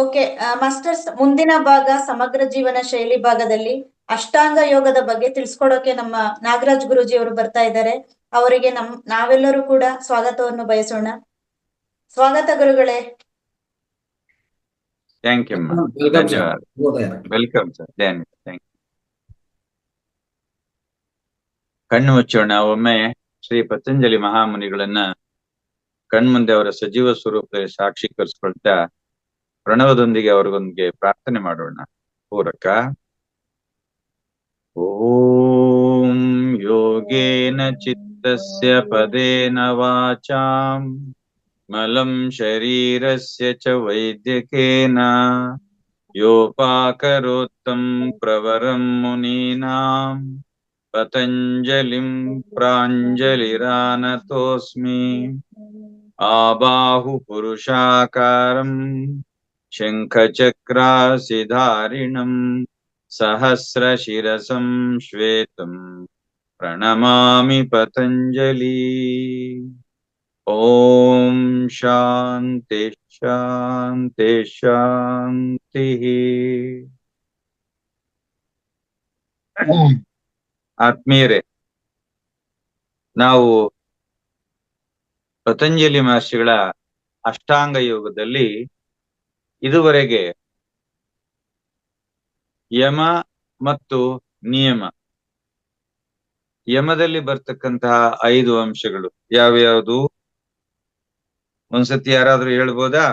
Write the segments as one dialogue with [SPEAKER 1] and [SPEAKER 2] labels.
[SPEAKER 1] Okay masters, ಮುಂದಿನ ಭಾಗ ಸಮಗ್ರ ಜೀವನ ಶೈಲಿ ಭಾಗದಲ್ಲಿ ಅಷ್ಟಾಂಗ ಯೋಗದ ಬಗ್ಗೆ ತಿಳಿಸ್ಕೊಡೋಕೆ ನಮ್ಮ ನಾಗರಾಜ್ ಗುರೂಜಿ ಅವರು ಬರ್ತಾ ಇದ್ದಾರೆ. ಅವರಿಗೆ ನಾವೆಲ್ಲರೂ ಕೂಡ ಸ್ವಾಗತವನ್ನು ಬಯಸೋಣ. ಸ್ವಾಗತ ಗುರುಗಳೇ.
[SPEAKER 2] Thank you. ಧನ್ಯವಾದ. Welcome sir. Thank you. ಕಣ್ಣು ಮುಚ್ಚೋಣ. ಒಮ್ಮೆ ಶ್ರೀ ಪತಂಜಲಿ ಮಹಾಮುನಿಗಳನ್ನ ಕಣ್ಮುಂದೆ ಅವರ ಸಜೀವ ಸ್ವರೂಪದಲ್ಲಿ ಸಾಕ್ಷೀಕರಿಸ್ಕೊಳ್ತಾ ಪ್ರಣವದೊಂದಿಗೆ ಅವ್ರಿಗೊಂದಿಗೆ ಪ್ರಾರ್ಥನೆ ಮಾಡೋಣ. ಪೂರಕ. ಓಂ ಯೋಗೇನ ಚಿತ್ತಸ್ಯ ಪದೇನ ವಾಚಾಂ ಮಲಂ ಶರೀರಸ್ಯ ಚ ವೈದ್ಯಕೇನ ಯೋಪಾಕರೋತ್ತಂ ಪ್ರವರಂ ಮುನೀನಾಂ ಪತಂಜಲಿಂ ಪ್ರಾಂಜಲಿರಾನತೋಸ್ಮಿ. ಆಬಾಹು ಪುರುಷಾಕಾರಂ ಶಂಖಚಕ್ರಾಸಿಧಾರಿಣಂ ಸಹಸ್ರಶಿರಸಂ ಶ್ವೇತಂ ಪ್ರಣಮಾಮಿ ಪತಂಜಲಿ. ಓಂ ಶಾಂತಿ ಶಾಂತಿ ಶಾಂತಿ. ಆತ್ಮೀಯರೇ, ನಾವು ಪತಂಜಲಿ ಮಹರ್ಷಿಗಳ ಅಷ್ಟಾಂಗ ಯೋಗದಲ್ಲಿ ಇದುವರೆಗೆ ಯಮ ಮತ್ತು ನಿಯಮ, ಯಮದಲ್ಲಿ ಬರ್ತಕ್ಕಂತಹ 5 ಅಂಶಗಳು ಯಾವ್ಯಾವುದು? ಒಂದ್ಸತಿ ಯಾರಾದ್ರೂ ಹೇಳ್ಬೋದಾ?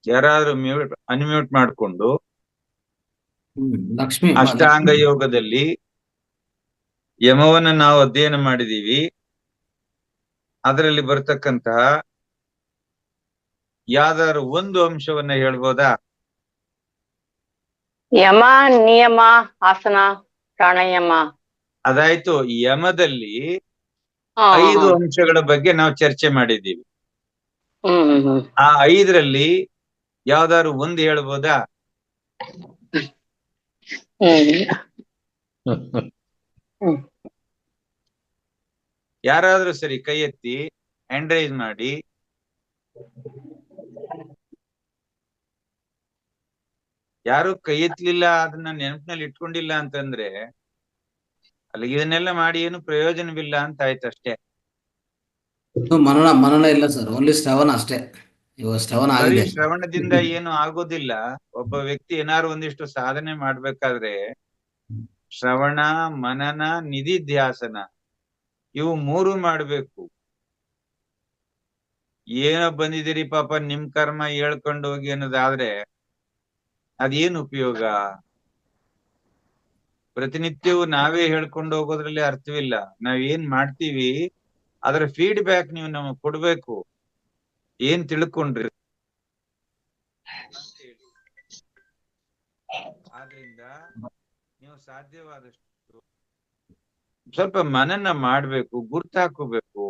[SPEAKER 2] ಯಾರಾದ್ರೂ ಅನ್ಮ್ಯೂಟ್ ಮಾಡಿಕೊಂಡು. ಅಷ್ಟಾಂಗ ಯೋಗದಲ್ಲಿ ಯಮವನ್ನ ನಾವು ಅಧ್ಯಯನ ಮಾಡಿದೀವಿ. ಅದರಲ್ಲಿ ಬರ್ತಕ್ಕಂತಹ ಯಾವ್ದಾದ್ರು ಒಂದು ಅಂಶವನ್ನ ಹೇಳ್ಬೋದಾ?
[SPEAKER 3] ಯಮ, ನಿಯಮ, ಆಸನ, ಪ್ರಾಣಾಯಾಮ.
[SPEAKER 2] ಅದಾಯ್ತು. ಯಮದಲ್ಲಿ 5 ಅಂಶಗಳ ಬಗ್ಗೆ ನಾವು ಚರ್ಚೆ ಮಾಡಿದ್ದೀವಿ. ಆ 5ರಲ್ಲಿ ಯಾವ್ದಾದ್ರು ಒಂದು ಹೇಳ್ಬೋದಾ? ಯಾರಾದ್ರೂ ಸರಿ ಕೈ ಎತ್ತಿ, ಹ್ಯಾಂಡ್ ರೈಸ್ ಮಾಡಿ. ಯಾರು ಕೈ ಎತ್ತಲಿಲ್ಲ, ಅದನ್ನ ನೆನಪಿನಲ್ಲಿ ಇಟ್ಕೊಂಡಿಲ್ಲ ಅಂತಂದ್ರೆ ಅಲ್ಲಿಗೆ ಇದನ್ನೆಲ್ಲ ಮಾಡಿ ಏನು ಪ್ರಯೋಜನವಿಲ್ಲ ಅಂತ ಆಯ್ತು ಅಷ್ಟೇ.
[SPEAKER 4] ಮನನ ಇಲ್ಲ ಸರ್, ಓನ್ಲಿ ಶ್ರವಣ ಅಷ್ಟೇ.
[SPEAKER 2] ಬರೀ ಶ್ರವಣದಿಂದ ಏನು ಆಗೋದಿಲ್ಲ. ಒಬ್ಬ ವ್ಯಕ್ತಿ ಏನಾದ್ರು ಒಂದಿಷ್ಟು ಸಾಧನೆ ಮಾಡ್ಬೇಕಾದ್ರೆ ಶ್ರವಣ, ಮನನ, ನಿಧಿಧ್ಯಾಸನ ಇವು 3 ಮಾಡ್ಬೇಕು. ಏನೋ ಬಂದಿದ್ದೀರಿ ಪಾಪ ನಿಮ್ ಕರ್ಮ ಹೇಳ್ಕೊಂಡು ಹೋಗಿ ಅನ್ನೋದಾದ್ರೆ ಅದೇನು ಉಪಯೋಗ? ಪ್ರತಿನಿತ್ಯವೂ ನಾವೇ ಹೇಳ್ಕೊಂಡು ಹೋಗೋದ್ರಲ್ಲಿ ಅರ್ಥವಿಲ್ಲ. ನಾವೇನ್ ಮಾಡ್ತೀವಿ ಅದರ ಫೀಡ್ಬ್ಯಾಕ್ ನೀವು ನಮಗ್ ಕೊಡ್ಬೇಕು. ಏನ್ ತಿಳ್ಕೊಂಡ್ರಿ? ಆದ್ರಿಂದ ನೀವು ಸಾಧ್ಯವಾದಷ್ಟು ಸ್ವಲ್ಪ ಮನನ ಮಾಡ್ಬೇಕು, ಗುರ್ತಾಕೋಬೇಕು.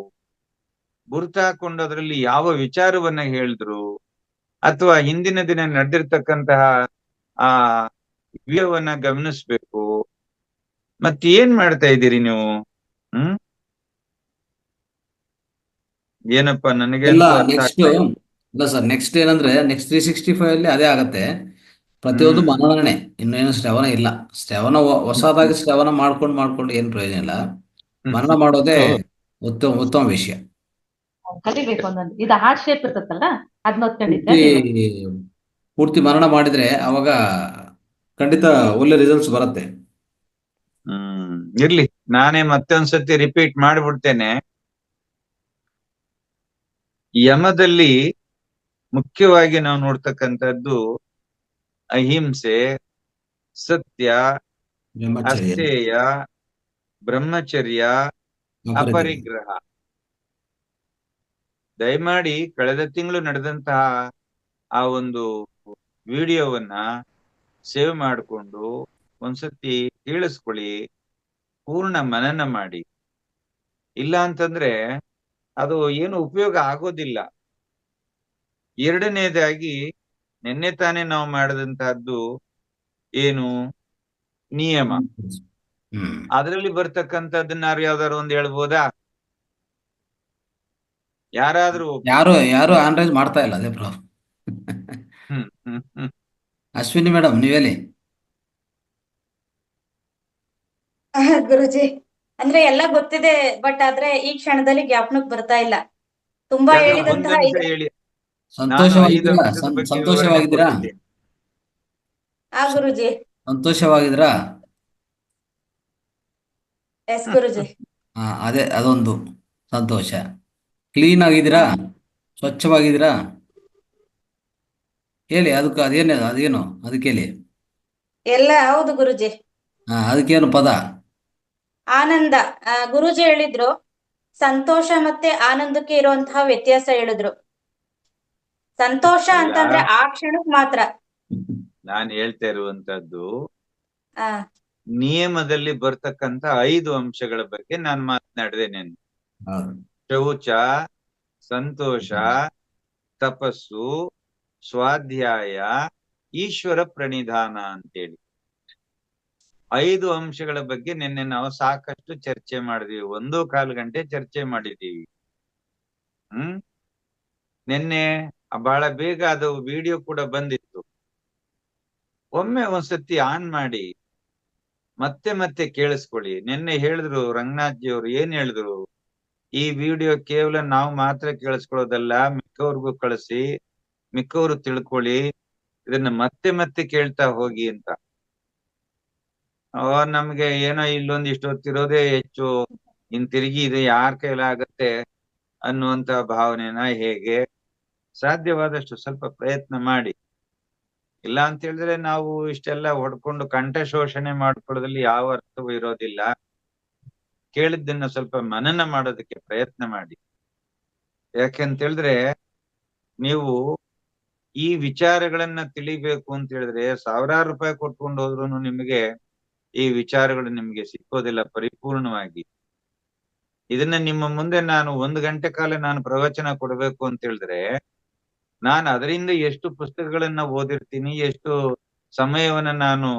[SPEAKER 2] ಗುರ್ತಾಕೊಂಡು ಅದರಲ್ಲಿ ಯಾವ ವಿಚಾರವನ್ನ ಹೇಳಿದ್ರು ಅಥವಾ ಹಿಂದಿನ ದಿನ ನಡೆದಿರ್ತಕ್ಕಂತಹ ಆ ವಿಡಿಯೋವನ್ನ ಗಮನಿಸ್ಬೇಕು. ಮತ್ತೇನ್ ಮಾಡ್ತಾ ಇದ್ದೀರಿ ನೀವು? ಏನಪ್ಪಾ ನನಗೆ
[SPEAKER 4] ಇಲ್ಲ ಸರ್, ನೆಕ್ಸ್ಟ್ ಏನಂದ್ರೆ ನೆಕ್ಸ್ಟ್ 365 ಅಲ್ಲಿ ಅದೇ ಆಗತ್ತೆ. ಪ್ರತಿಯೊಂದು ಮನನೇ, ಇನ್ನೇನು ಶ್ರವಣ ಇಲ್ಲ. ಶ್ರವಣ ಹೊಸದಾಗಿ ಶ್ರವಣ ಮಾಡ್ಕೊಂಡು ಏನ್ ಪ್ರಯೋಜನ ಇಲ್ಲ. ಮನನ ಮಾಡೋದೇ ಉತ್ತಮ ವಿಷಯ.
[SPEAKER 5] ಕಲಿಬೇಕು. ಇದು ಹಾರ್ಟ್ ಶೇಪ್ ಇರ್ತದಲ್ಲ,
[SPEAKER 4] ಪೂರ್ತಿ ಮನನ ಮಾಡಿದ್ರೆ ಅವಾಗ ಖಂಡಿತ ಒಳ್ಳೆ ರಿಸಲ್ಟ್ಸ್ ಬರುತ್ತೆ.
[SPEAKER 2] ಇರ್ಲಿ, ನಾನೇ ಮತ್ತೊಂದ್ಸತಿ ರಿಪೀಟ್ ಮಾಡಿಬಿಡ್ತೇನೆ. ಯಮದಲ್ಲಿ ಮುಖ್ಯವಾಗಿ ನಾವು ನೋಡ್ತಕ್ಕಂಥದ್ದು ಅಹಿಂಸೆ, ಸತ್ಯ, ಅಸ್ಥೇಯ, ಬ್ರಹ್ಮಚರ್ಯ, ಅಪರಿಗ್ರಹ. ದಯಮಾಡಿ ಕಳೆದ ತಿಂಗಳು ನಡೆದಂತಹ ಆ ಒಂದು ವಿಡಿಯೋವನ್ನ ಸೇವ್ ಮಾಡಿಕೊಂಡು ಒಂದ್ಸತಿ ಕೇಳಿಸ್ಕೊಳ್ಳಿ, ಪೂರ್ಣ ಮನನ ಮಾಡಿ. ಇಲ್ಲ ಅಂತಂದ್ರೆ ಅದು ಏನು ಉಪಯೋಗ ಆಗೋದಿಲ್ಲ. ಎರಡನೇದಾಗಿ ನಿನ್ನೆ ತಾನೇ ನಾವು ಮಾಡಿದಂತಹದ್ದು ಏನು? ನಿಯಮ. ಅದರಲ್ಲಿ ಬರ್ತಕ್ಕಂಥದ್ದನ್ನ ಯಾವ್ದಾರು ಒಂದು ಹೇಳ್ಬೋದಾ? ಯಾರಾದ್ರೂ ಒಬ್ರು.
[SPEAKER 4] ಯಾರು ಆನ್ ರೈಸ್ ಮಾಡ್ತಾ ಇಲ್ಲ, ಅದೇ ಪ್ರಾಬ್ಲಮ್.
[SPEAKER 2] ಹ್ಮ್.
[SPEAKER 4] ಅಶ್ವಿನಿ ಮೇಡಮ್, ನೀವೇಳಿ.
[SPEAKER 1] ಗುರುಜಿ, ಅಂದ್ರೆ ಎಲ್ಲ ಗೊತ್ತಿದೆ, ಬಟ್ ಆದ್ರೆ ಈ ಕ್ಷಣದಲ್ಲಿ ಜ್ಞಾಪನಕ್ಕೆ ಬರ್ತಾ ಇಲ್ಲ. ತುಂಬಾ
[SPEAKER 2] ಯಾವ್ದಾದ್ರು
[SPEAKER 1] ಹೇಳಿದಂತಹ
[SPEAKER 2] ಒಂದಂಶ
[SPEAKER 1] ಇದೆ.
[SPEAKER 2] ಹೇಳಿ. ನಾನು 5
[SPEAKER 4] ಸಂತೋಷವಾಗಿದ್ದೀರಾ?
[SPEAKER 2] ಅಂಶದ ಬಗ್ಗೆ ವಿವರಣೆ
[SPEAKER 4] ಸಂತೋಷವಾಗಿದ್ದೀರಾ?
[SPEAKER 2] ಕೊಟ್ಟಿದ್ದೀನಿ.
[SPEAKER 1] ಗುರುಜಿ.
[SPEAKER 4] ಸಂತೋಷವಾಗಿದ್ದೀರಾ?
[SPEAKER 1] ಎಸ್ ಗುರುಜಿ.
[SPEAKER 4] ಹಾ, ಅದೇ ಅದೊಂದು ಸಂತೋಷ. ಕ್ಲೀನ್ ಆಗಿದ್ದೀರಾ? ಸ್ವಚ್ಛವಾಗಿದ್ದೀರಾ? ಹೇಳಿ, ಅದೇನು ಅದಕ್ಕೆ ಹೇಳಿ.
[SPEAKER 1] ಎಲ್ಲ ಹೌದು ಗುರುಜಿ.
[SPEAKER 4] ಹಾ, ಅದಕ್ಕೇನು ಪದ?
[SPEAKER 1] ಆನಂದ. ಗುರುಜಿ ಹೇಳಿದ್ರು, ಸಂತೋಷ ಮತ್ತೆ ಆನಂದಕ್ಕೆ ಇರುವಂತಹ ವ್ಯತ್ಯಾಸ ಹೇಳಿದ್ರು. ಸಂತೋಷ
[SPEAKER 2] ಅಲ್ಲ,
[SPEAKER 1] ಅಂತಂದ್ರೆ ಆ ಕ್ಷಣಕ್ ಮಾತ್ರ.
[SPEAKER 2] ನಾನು ಹೇಳ್ತಾ ಇರುವಂತದ್ದು
[SPEAKER 1] ಆ
[SPEAKER 2] ನಿಯಮದಲ್ಲಿ ಬರ್ತಕ್ಕಂತ 5 ಅಂಶಗಳ ಬಗ್ಗೆ ನಾನು ಮಾತನಾಡಿದೆ. ನಾನು
[SPEAKER 4] ಹೌದು.
[SPEAKER 2] ಶೌಚ, ಸಂತೋಷ, ತಪಸ್ಸು, ಸ್ವಾಧ್ಯಾಯ, ಈಶ್ವರ ಪ್ರಣಿಧಾನ ಅಂತೇಳಿ 5 ಅಂಶಗಳ ಬಗ್ಗೆ ನಿನ್ನೆ ನಾವು ಸಾಕಷ್ಟು ಚರ್ಚೆ ಮಾಡಿದೀವಿ. 1.25 ಗಂಟೆ ಚರ್ಚೆ ಮಾಡಿದೀವಿ. ನಿನ್ನೆ ಬಹಳ ಬೇಗ ಅದು ವಿಡಿಯೋ ಕೂಡ ಬಂದಿತ್ತು. ಒಮ್ಮೆ ಒಂದ್ಸತಿ ಆನ್ ಮಾಡಿ ಮತ್ತೆ ಮತ್ತೆ ಕೇಳಿಸ್ಕೊಳ್ಳಿ. ನಿನ್ನೆ ಹೇಳಿದ್ರು ರಂಗನಾಥ್ ಜಿ ಅವರು, ಏನ್ ಹೇಳಿದ್ರು, ಈ ವಿಡಿಯೋ ಕೇವಲ ನಾವು ಮಾತ್ರ ಕೇಳಿಸ್ಕೊಳ್ಳೋದಲ್ಲ, ಮಿಕ್ಕವ್ರಿಗೂ ಕಳಿಸಿ, ಮಿಕ್ಕವರು ತಿಳ್ಕೊಳ್ಳಿ, ಇದನ್ನ ಮತ್ತೆ ಮತ್ತೆ ಕೇಳ್ತಾ ಹೋಗಿ ಅಂತ. ನಮ್ಗೆ ಏನೋ ಇಲ್ಲೊಂದು ಇಷ್ಟೊತ್ತಿರೋದೇ ಹೆಚ್ಚು, ಇನ್ ತಿರುಗಿ ಇದು ಯಾರ ಕೈಲಾಗತ್ತೆ ಅನ್ನುವಂತ ಭಾವನೆನ ಹೇಗೆ ಸಾಧ್ಯವಾದಷ್ಟು ಸ್ವಲ್ಪ ಪ್ರಯತ್ನ ಮಾಡಿ. ಇಲ್ಲ ಅಂತ ಹೇಳಿದ್ರೆ ನಾವು ಇಷ್ಟೆಲ್ಲ ಹೊಡ್ಕೊಂಡು ಕಂಠ ಶೋಷಣೆ ಮಾಡ್ಕೊಳ್ಳೋದ್ರಲ್ಲಿ ಯಾವ ಅರ್ಥವೂ ಇರೋದಿಲ್ಲ. ಕೇಳಿದ್ದನ್ನ ಸ್ವಲ್ಪ ಮನನ ಮಾಡೋದಕ್ಕೆ ಪ್ರಯತ್ನ ಮಾಡಿ. ಯಾಕೆಂತ ಹೇಳಿದ್ರೆ ನೀವು ಈ ವಿಚಾರಗಳನ್ನ ತಿಳಿಬೇಕು ಅಂತ ಹೇಳಿದ್ರೆ ಸಾವಿರಾರು ರೂಪಾಯಿ ಕೊಟ್ಕೊಂಡು ಹೋದ್ರು ನಿಮಗೆ ಈ ವಿಚಾರಗಳು ನಿಮ್ಗೆ ಸಿಕ್ಕೋದಿಲ್ಲ ಪರಿಪೂರ್ಣವಾಗಿ. ಇದನ್ನ ನಿಮ್ಮ ಮುಂದೆ ನಾನು 1 ಗಂಟೆ ಕಾಲ ನಾನು ಪ್ರವಚನ ಕೊಡ್ಬೇಕು ಅಂತ ಹೇಳಿದ್ರೆ ನಾನು ಅದರಿಂದ ಎಷ್ಟು ಪುಸ್ತಕಗಳನ್ನ ಓದಿರ್ತೀನಿ, ಎಷ್ಟು ಸಮಯವನ್ನ ನಾನು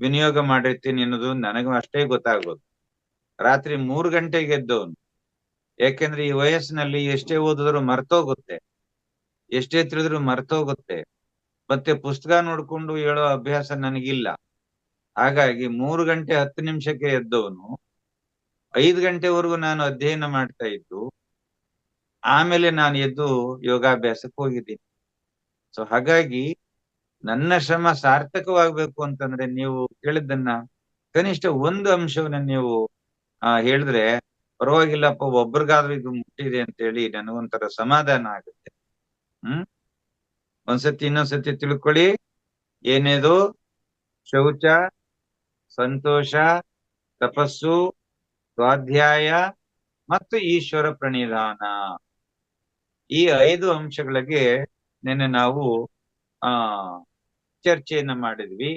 [SPEAKER 2] ವಿನಿಯೋಗ ಮಾಡಿರ್ತೀನಿ ಅನ್ನೋದು ನನಗೂ ಅಷ್ಟೇ ಗೊತ್ತಾಗೋದು. ರಾತ್ರಿ 3 ಗಂಟೆಗೆ ಎದ್ದವನು. ಯಾಕೆಂದ್ರೆ ಈ ವಯಸ್ಸಿನಲ್ಲಿ ಎಷ್ಟೇ ಓದಿದ್ರು ಮರ್ತೋಗುತ್ತೆ, ಎಷ್ಟೇ ತಿಳಿದ್ರು ಮರ್ತೋಗುತ್ತೆ. ಮತ್ತೆ ಪುಸ್ತಕ ನೋಡ್ಕೊಂಡು ಹೇಳೋ ಅಭ್ಯಾಸ ನನಗಿಲ್ಲ. ಹಾಗಾಗಿ 3 ಗಂಟೆ 10 ನಿಮಿಷಕ್ಕೆ ಎದ್ದವನು 5 ಗಂಟೆವರೆಗೂ ನಾನು ಅಧ್ಯಯನ ಮಾಡ್ತಾ ಇದ್ದು ಆಮೇಲೆ ನಾನು ಎದ್ದು ಯೋಗಾಭ್ಯಾಸಕ್ಕೆ ಹೋಗಿದ್ದೀನಿ. ಸೊ ಹಾಗಾಗಿ ನನ್ನ ಶ್ರಮ ಸಾರ್ಥಕವಾಗ್ಬೇಕು ಅಂತಂದ್ರೆ ನೀವು ಕೇಳಿದ್ದನ್ನ ಕನಿಷ್ಠ 1 ಅಂಶವನ್ನ ನೀವು ಹೇಳಿದ್ರೆ ಪರವಾಗಿಲ್ಲಪ್ಪ, ಒಬ್ರಿಗಾದ್ರೂ ಇದು ಮುಟ್ಟಿದೆ ಅಂತ ಹೇಳಿ ನನಗೊಂಥರ ಸಮಾಧಾನ ಆಗುತ್ತೆ. ಒಂದ್ಸತಿ ಇನ್ನೊಂದ್ಸತಿ ತಿಳ್ಕೊಳ್ಳಿ. ಏನೇದು? ಶೌಚ, ಸಂತೋಷ, ತಪಸ್ಸು, ಸ್ವಾಧ್ಯಾಯ ಮತ್ತು ಈಶ್ವರ ಪ್ರಣಿಧಾನ. ಈ 5 ಅಂಶಗಳಿಗೆ ನಿನ್ನೆ ನಾವು ಚರ್ಚೆಯನ್ನ ಮಾಡಿದ್ವಿ.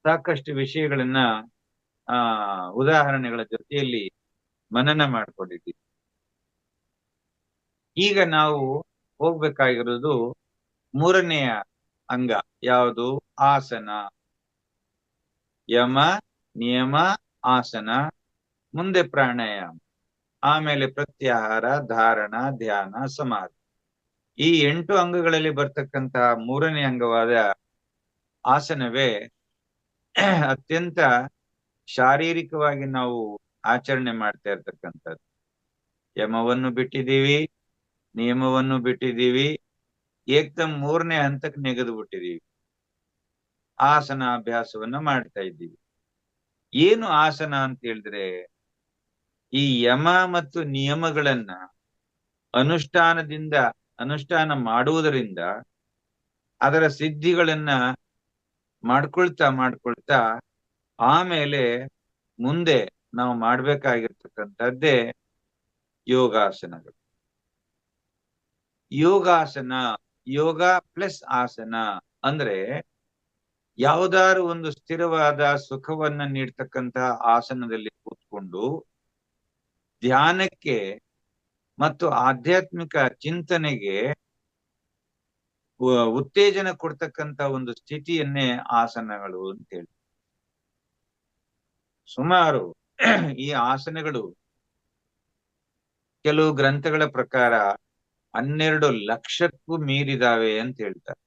[SPEAKER 2] ಸಾಕಷ್ಟು ವಿಷಯಗಳನ್ನ ಉದಾಹರಣೆಗಳ ಜೊತೆಯಲ್ಲಿ ಮನನ ಮಾಡ್ಕೊಂಡಿದ್ವಿ. ಈಗ ನಾವು ಹೋಗ್ಬೇಕಾಗಿರೋದು 3ನೆಯ ಅಂಗ. ಯಾವುದು? ಆಸನ. ಯಮ, ನಿಯಮ, ಆಸನ, ಮುಂದೆ ಪ್ರಾಣಾಯಾಮ, ಆಮೇಲೆ ಪ್ರತ್ಯಾಹಾರ, ಧಾರಣ, ಧ್ಯಾನ, ಸಮಾಧಿ. ಈ 8 ಅಂಗಗಳಲ್ಲಿ ಬರ್ತಕ್ಕಂತಹ 3ನೇ ಅಂಗವಾದ ಆಸನವೇ ಅತ್ಯಂತ ಶಾರೀರಿಕವಾಗಿ ನಾವು ಆಚರಣೆ ಮಾಡ್ತಾ ಇರ್ತಕ್ಕಂಥದ್ದು. ಯಮವನ್ನು ಬಿಟ್ಟಿದ್ದೀವಿ, ನಿಯಮವನ್ನು ಬಿಟ್ಟಿದ್ದೀವಿ, ಏಕ್ದಮ್ 3ನೇ ಹಂತಕ್ಕೆ ನೆಗೆದು ಬಿಟ್ಟಿದ್ದೀವಿ. ಆಸನ ಅಭ್ಯಾಸವನ್ನ ಮಾಡ್ತಾ ಇದ್ದೀವಿ. ಏನು ಆಸನ ಅಂತ ಹೇಳಿದ್ರೆ, ಈ ಯಮ ಮತ್ತು ನಿಯಮಗಳನ್ನ ಅನುಷ್ಠಾನ ಮಾಡುವುದರಿಂದ ಅದರ ಸಿದ್ಧಿಗಳನ್ನ ಮಾಡ್ಕೊಳ್ತಾ ಆಮೇಲೆ ಮುಂದೆ ನಾವು ಮಾಡ್ಬೇಕಾಗಿರ್ತಕ್ಕಂಥದ್ದೇ ಯೋಗಾಸನಗಳು. ಯೋಗಾಸನ, ಯೋಗ ಪ್ಲಸ್ ಆಸನ ಅಂದ್ರೆ ಯಾವುದಾದ್ರು ಒಂದು ಸ್ಥಿರವಾದ ಸುಖವನ್ನ ನೀಡ್ತಕ್ಕಂತಹ ಆಸನದಲ್ಲಿ ಕೂತ್ಕೊಂಡು ಧ್ಯಾನಕ್ಕೆ ಮತ್ತು ಆಧ್ಯಾತ್ಮಿಕ ಚಿಂತನೆಗೆ ಉತ್ತೇಜನ ಕೊಡ್ತಕ್ಕಂತ ಒಂದು ಸ್ಥಿತಿಯನ್ನೇ ಆಸನಗಳು ಅಂತೇಳಿ. ಸುಮಾರು ಈ ಆಸನಗಳು ಕೆಲವು ಗ್ರಂಥಗಳ ಪ್ರಕಾರ 12 ಲಕ್ಷಕ್ಕೂ ಮೀರಿದಾವೆ ಅಂತ ಹೇಳ್ತಾರೆ.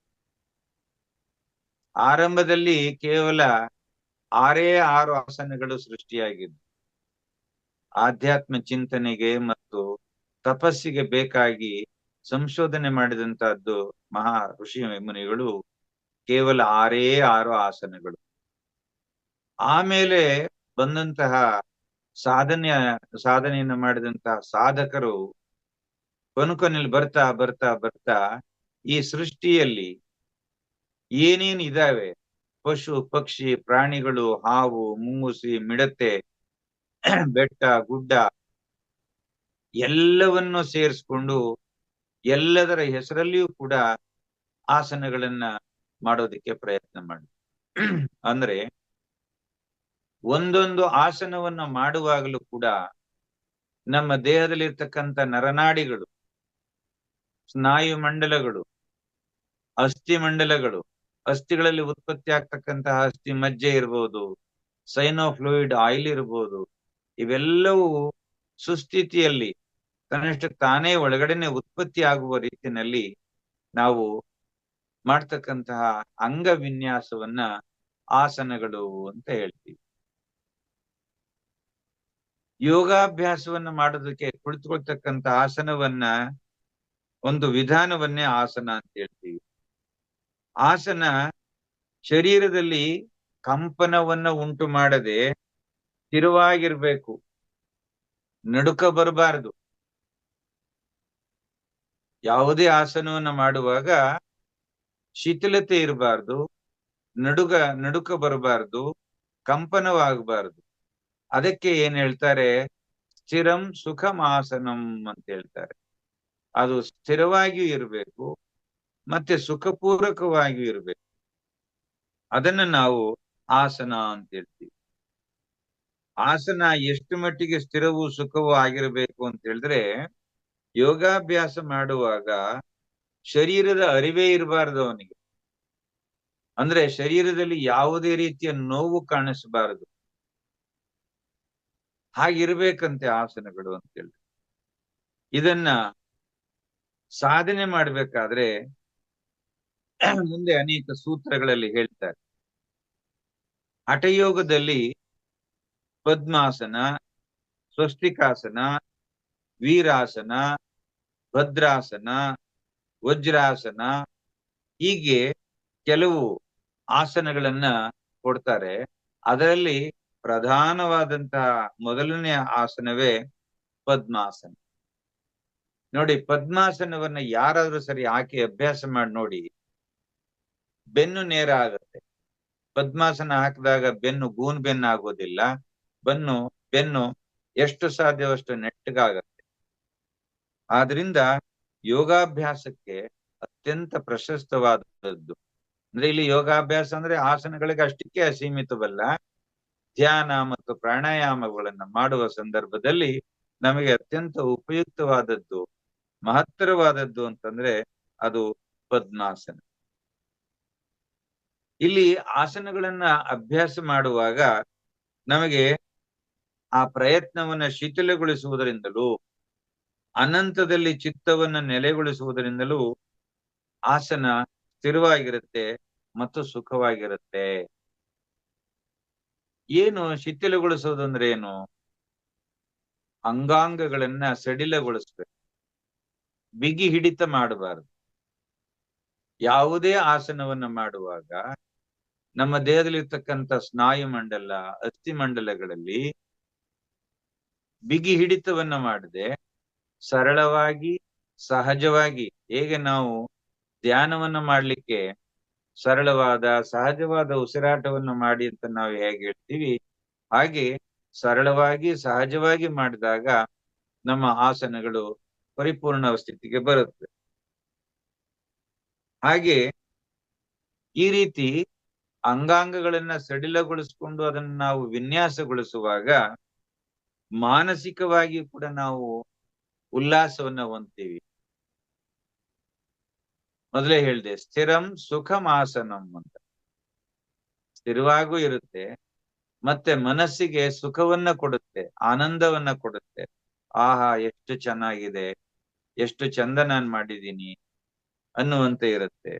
[SPEAKER 2] ಆರಂಭದಲ್ಲಿ ಕೇವಲ 6 ಆಸನಗಳು ಸೃಷ್ಟಿಯಾಗಿದ್ದು ಆಧ್ಯಾತ್ಮ ಚಿಂತನೆಗೆ ಮತ್ತು ತಪಸ್ಸಿಗೆ ಬೇಕಾಗಿ ಸಂಶೋಧನೆ ಮಾಡಿದಂತಹದ್ದು ಮಹಾ ಋಷಿ ಮುನಿಗಳು ಕೇವಲ 6 ಆಸನಗಳು. ಆಮೇಲೆ ಬಂದಂತಹ ಸಾಧನೆಯನ್ನು ಮಾಡಿದಂತಹ ಸಾಧಕರು ಕೊನೆಯಲ್ಲಿ ಬರ್ತಾ ಬರ್ತಾ ಬರ್ತಾ ಈ ಸೃಷ್ಟಿಯಲ್ಲಿ ಏನೇನ್ ಇದಾವೆ, ಪಶು ಪಕ್ಷಿ ಪ್ರಾಣಿಗಳು, ಹಾವು ಮುಂಗುಸಿ ಮಿಡತೆ ಬೆಟ್ಟ ಗುಡ್ಡ ಎಲ್ಲವನ್ನು ಸೇರಿಸ್ಕೊಂಡು ಎಲ್ಲದರ ಹೆಸರಲ್ಲಿಯೂ ಕೂಡ ಆಸನಗಳನ್ನ ಮಾಡೋದಕ್ಕೆ ಪ್ರಯತ್ನ ಮಾಡಿ. ಅಂದ್ರೆ ಒಂದೊಂದು ಆಸನವನ್ನ ಮಾಡುವಾಗಲೂ ಕೂಡ ನಮ್ಮ ದೇಹದಲ್ಲಿರ್ತಕ್ಕಂಥ ನರನಾಡಿಗಳು, ಸ್ನಾಯು ಮಂಡಲಗಳು, ಅಸ್ಥಿ ಮಂಡಲಗಳು, ಅಸ್ಥಿಗಳಲ್ಲಿ ಉತ್ಪತ್ತಿ ಆಗ್ತಕ್ಕಂತಹ ಅಸ್ಥಿ ಮಜ್ಜೆ ಇರ್ಬೋದು, ಸೈನೋಫ್ಲೂಯಿಡ್ ಆಯಿಲ್ ಇರ್ಬೋದು, ಇವೆಲ್ಲವೂ ಸುಸ್ಥಿತಿಯಲ್ಲಿ ಕನಿಷ್ಠ ತಾನೇ ಒಳಗಡೆನೆ ಉತ್ಪತ್ತಿ ಆಗುವ ರೀತಿಯಲ್ಲಿ ನಾವು ಮಾಡ್ತಕ್ಕಂತಹ ಅಂಗ ವಿನ್ಯಾಸವನ್ನ ಆಸನಗಳು ಅಂತ ಹೇಳ್ತೀವಿ. ಯೋಗಾಭ್ಯಾಸವನ್ನ ಮಾಡೋದಕ್ಕೆ ಕುಳಿತುಕೊಳ್ತಕ್ಕಂಥ ಆಸನವನ್ನ ಒಂದು ವಿಧಾನವನ್ನೇ ಆಸನ ಅಂತ ಹೇಳ್ತೀವಿ. ಆಸನ ಶರೀರದಲ್ಲಿ ಕಂಪನವನ್ನ ಉಂಟು ಮಾಡದೆ ಸ್ಥಿರವಾಗಿರ್ಬೇಕು, ನಡುಕ ಬರಬಾರದು. ಯಾವುದೇ ಆಸನವನ್ನ ಮಾಡುವಾಗ ಶಿಥಿಲತೆ ಇರಬಾರ್ದು, ನಡುಕ ಬರಬಾರ್ದು, ಕಂಪನವಾಗಬಾರ್ದು. ಅದಕ್ಕೆ ಏನ್ ಹೇಳ್ತಾರೆ, ಸ್ಥಿರಂ ಸುಖಮಾಸನಂ ಅಂತ ಹೇಳ್ತಾರೆ. ಅದು ಸ್ಥಿರವಾಗಿಯೂ ಇರಬೇಕು ಮತ್ತೆ ಸುಖಪೂರ್ವಕವಾಗಿಯೂ ಇರಬೇಕು. ಅದನ್ನ ನಾವು ಆಸನ ಅಂತ ಹೇಳ್ತೀವಿ. ಆಸನ ಎಷ್ಟು ಮಟ್ಟಿಗೆ ಸ್ಥಿರವೂ ಸುಖವೂ ಆಗಿರಬೇಕು ಅಂತ ಹೇಳಿದ್ರೆ, ಯೋಗಾಭ್ಯಾಸ ಮಾಡುವಾಗ ಶರೀರದ ಅರಿವೇ ಇರಬಾರದು ಅವನಿಗೆ. ಅಂದ್ರೆ ಶರೀರದಲ್ಲಿ ಯಾವುದೇ ರೀತಿಯ ನೋವು ಕಾಣಿಸಬಾರದು. ಹಾಗಿರ್ಬೇಕಂತೆ ಆಸನಗಳು ಅಂತೇಳಿ. ಇದನ್ನ ಸಾಧನೆ ಮಾಡ್ಬೇಕಾದ್ರೆ ಮುಂದೆ ಅನೇಕ ಸೂತ್ರಗಳಲ್ಲಿ ಹೇಳ್ತಾರೆ. ಹಠಯೋಗದಲ್ಲಿ ಪದ್ಮಾಸನ, ಸ್ವಸ್ತಿಕಾಸನ, ವೀರಾಸನ, ಭದ್ರಾಸನ, ವಜ್ರಾಸನ ಹೀಗೆ ಕೆಲವು ಆಸನಗಳನ್ನ ಕೊಡ್ತಾರೆ. ಅದರಲ್ಲಿ ಪ್ರಧಾನವಾದಂತಹ ಮೊದಲನೇ ಆಸನವೇ ಪದ್ಮಾಸನ. ನೋಡಿ, ಪದ್ಮಾಸನವನ್ನ ಯಾರಾದ್ರೂ ಸರಿ ಹಾಕಿ ಅಭ್ಯಾಸ ಮಾಡಿ ನೋಡಿ, ಬೆನ್ನು ನೇರ ಆಗತ್ತೆ. ಪದ್ಮಾಸನ ಹಾಕಿದಾಗ ಬೆನ್ನು ಗೂನ್ ಬೆನ್ನು ಆಗೋದಿಲ್ಲ, ಬೆನ್ನು ಎಷ್ಟು ಸಾಧ್ಯವಷ್ಟು ನೆಟ್ಟಗಾಗತ್ತೆ. ಆದ್ರಿಂದ ಯೋಗಾಭ್ಯಾಸಕ್ಕೆ ಅತ್ಯಂತ ಪ್ರಶಸ್ತವಾದದ್ದು. ಅಂದ್ರೆ ಇಲ್ಲಿ ಯೋಗಾಭ್ಯಾಸ ಅಂದ್ರೆ ಆಸನಗಳಿಗೆ ಅಷ್ಟಕ್ಕೆ ಅಸೀಮಿತವಲ್ಲ. ಧ್ಯಾನ ಮತ್ತು ಪ್ರಾಣಾಯಾಮಗಳನ್ನ ಮಾಡುವ ಸಂದರ್ಭದಲ್ಲಿ ನಮಗೆ ಅತ್ಯಂತ ಉಪಯುಕ್ತವಾದದ್ದು, ಮಹತ್ತರವಾದದ್ದು ಅಂತಂದ್ರೆ ಅದು ಪದ್ಮಾಸನ. ಇಲ್ಲಿ ಆಸನಗಳನ್ನ ಅಭ್ಯಾಸ ಮಾಡುವಾಗ ನಮಗೆ ಆ ಪ್ರಯತ್ನವನ್ನ ಶಿಥಿಲಗೊಳಿಸುವುದರಿಂದಲೂ ಅನಂತದಲ್ಲಿ ಚಿತ್ತವನ್ನ ನೆಲೆಗೊಳಿಸುವುದರಿಂದಲೂ ಆಸನ ಸ್ಥಿರವಾಗಿರುತ್ತೆ ಮತ್ತು ಸುಖವಾಗಿರುತ್ತೆ. ಏನು ಶಿಥಿಲಗೊಳಿಸೋದು ಅಂದ್ರೆ ಏನು? ಅಂಗಾಂಗಗಳನ್ನ ಸಡಿಲಗೊಳಿಸ್ಬೇಕು, ಬಿಗಿ ಹಿಡಿತ ಮಾಡಬಾರದು. ಯಾವುದೇ ಆಸನವನ್ನ ಮಾಡುವಾಗ ನಮ್ಮ ದೇಹದಲ್ಲಿರ್ತಕ್ಕಂಥ ಸ್ನಾಯು ಮಂಡಲ, ಅಸ್ಥಿ ಮಂಡಲಗಳಲ್ಲಿ ಬಿಗಿ ಹಿಡಿತವನ್ನ ಮಾಡದೆ ಸರಳವಾಗಿ ಸಹಜವಾಗಿ, ಹೇಗೆ ನಾವು ಧ್ಯಾನವನ್ನ ಮಾಡ್ಲಿಕ್ಕೆ ಸರಳವಾದ ಸಹಜವಾದ ಉಸಿರಾಟವನ್ನು ಮಾಡಿ ಅಂತ ನಾವು ಹೇಗೆ ಹೇಳ್ತೀವಿ, ಹಾಗೆ ಸರಳವಾಗಿ ಸಹಜವಾಗಿ ಮಾಡಿದಾಗ ನಮ್ಮ ಆಸನಗಳು ಪರಿಪೂರ್ಣ ಸ್ಥಿತಿಗೆ ಬರುತ್ತೆ. ಹಾಗೆ ಈ ರೀತಿ ಅಂಗಾಂಗಗಳನ್ನ ಸಡಿಲಗೊಳಿಸ್ಕೊಂಡು ಅದನ್ನ ನಾವು ವಿನ್ಯಾಸಗೊಳಿಸುವಾಗ ಮಾನಸಿಕವಾಗಿ ಕೂಡ ನಾವು ಉಲ್ಲಾಸವನ್ನ ಹೊಂದ್ತೀವಿ. ಮೊದಲೇ ಹೇಳಿದೆ, ಸ್ಥಿರಂ ಸುಖಮಾಸನಂ ಅಂತ. ಸ್ಥಿರವಾಗೂ ಇರುತ್ತೆ ಮತ್ತೆ ಮನಸ್ಸಿಗೆ ಸುಖವನ್ನ ಕೊಡುತ್ತೆ, ಆನಂದವನ್ನ ಕೊಡುತ್ತೆ. ಆಹಾ ಎಷ್ಟು ಚೆನ್ನಾಗಿದೆ, ಎಷ್ಟು ಚಂದ ನಾನ್ ಮಾಡಿದ್ದೀನಿ ಅನ್ನುವಂತೆ ಇರುತ್ತೆ.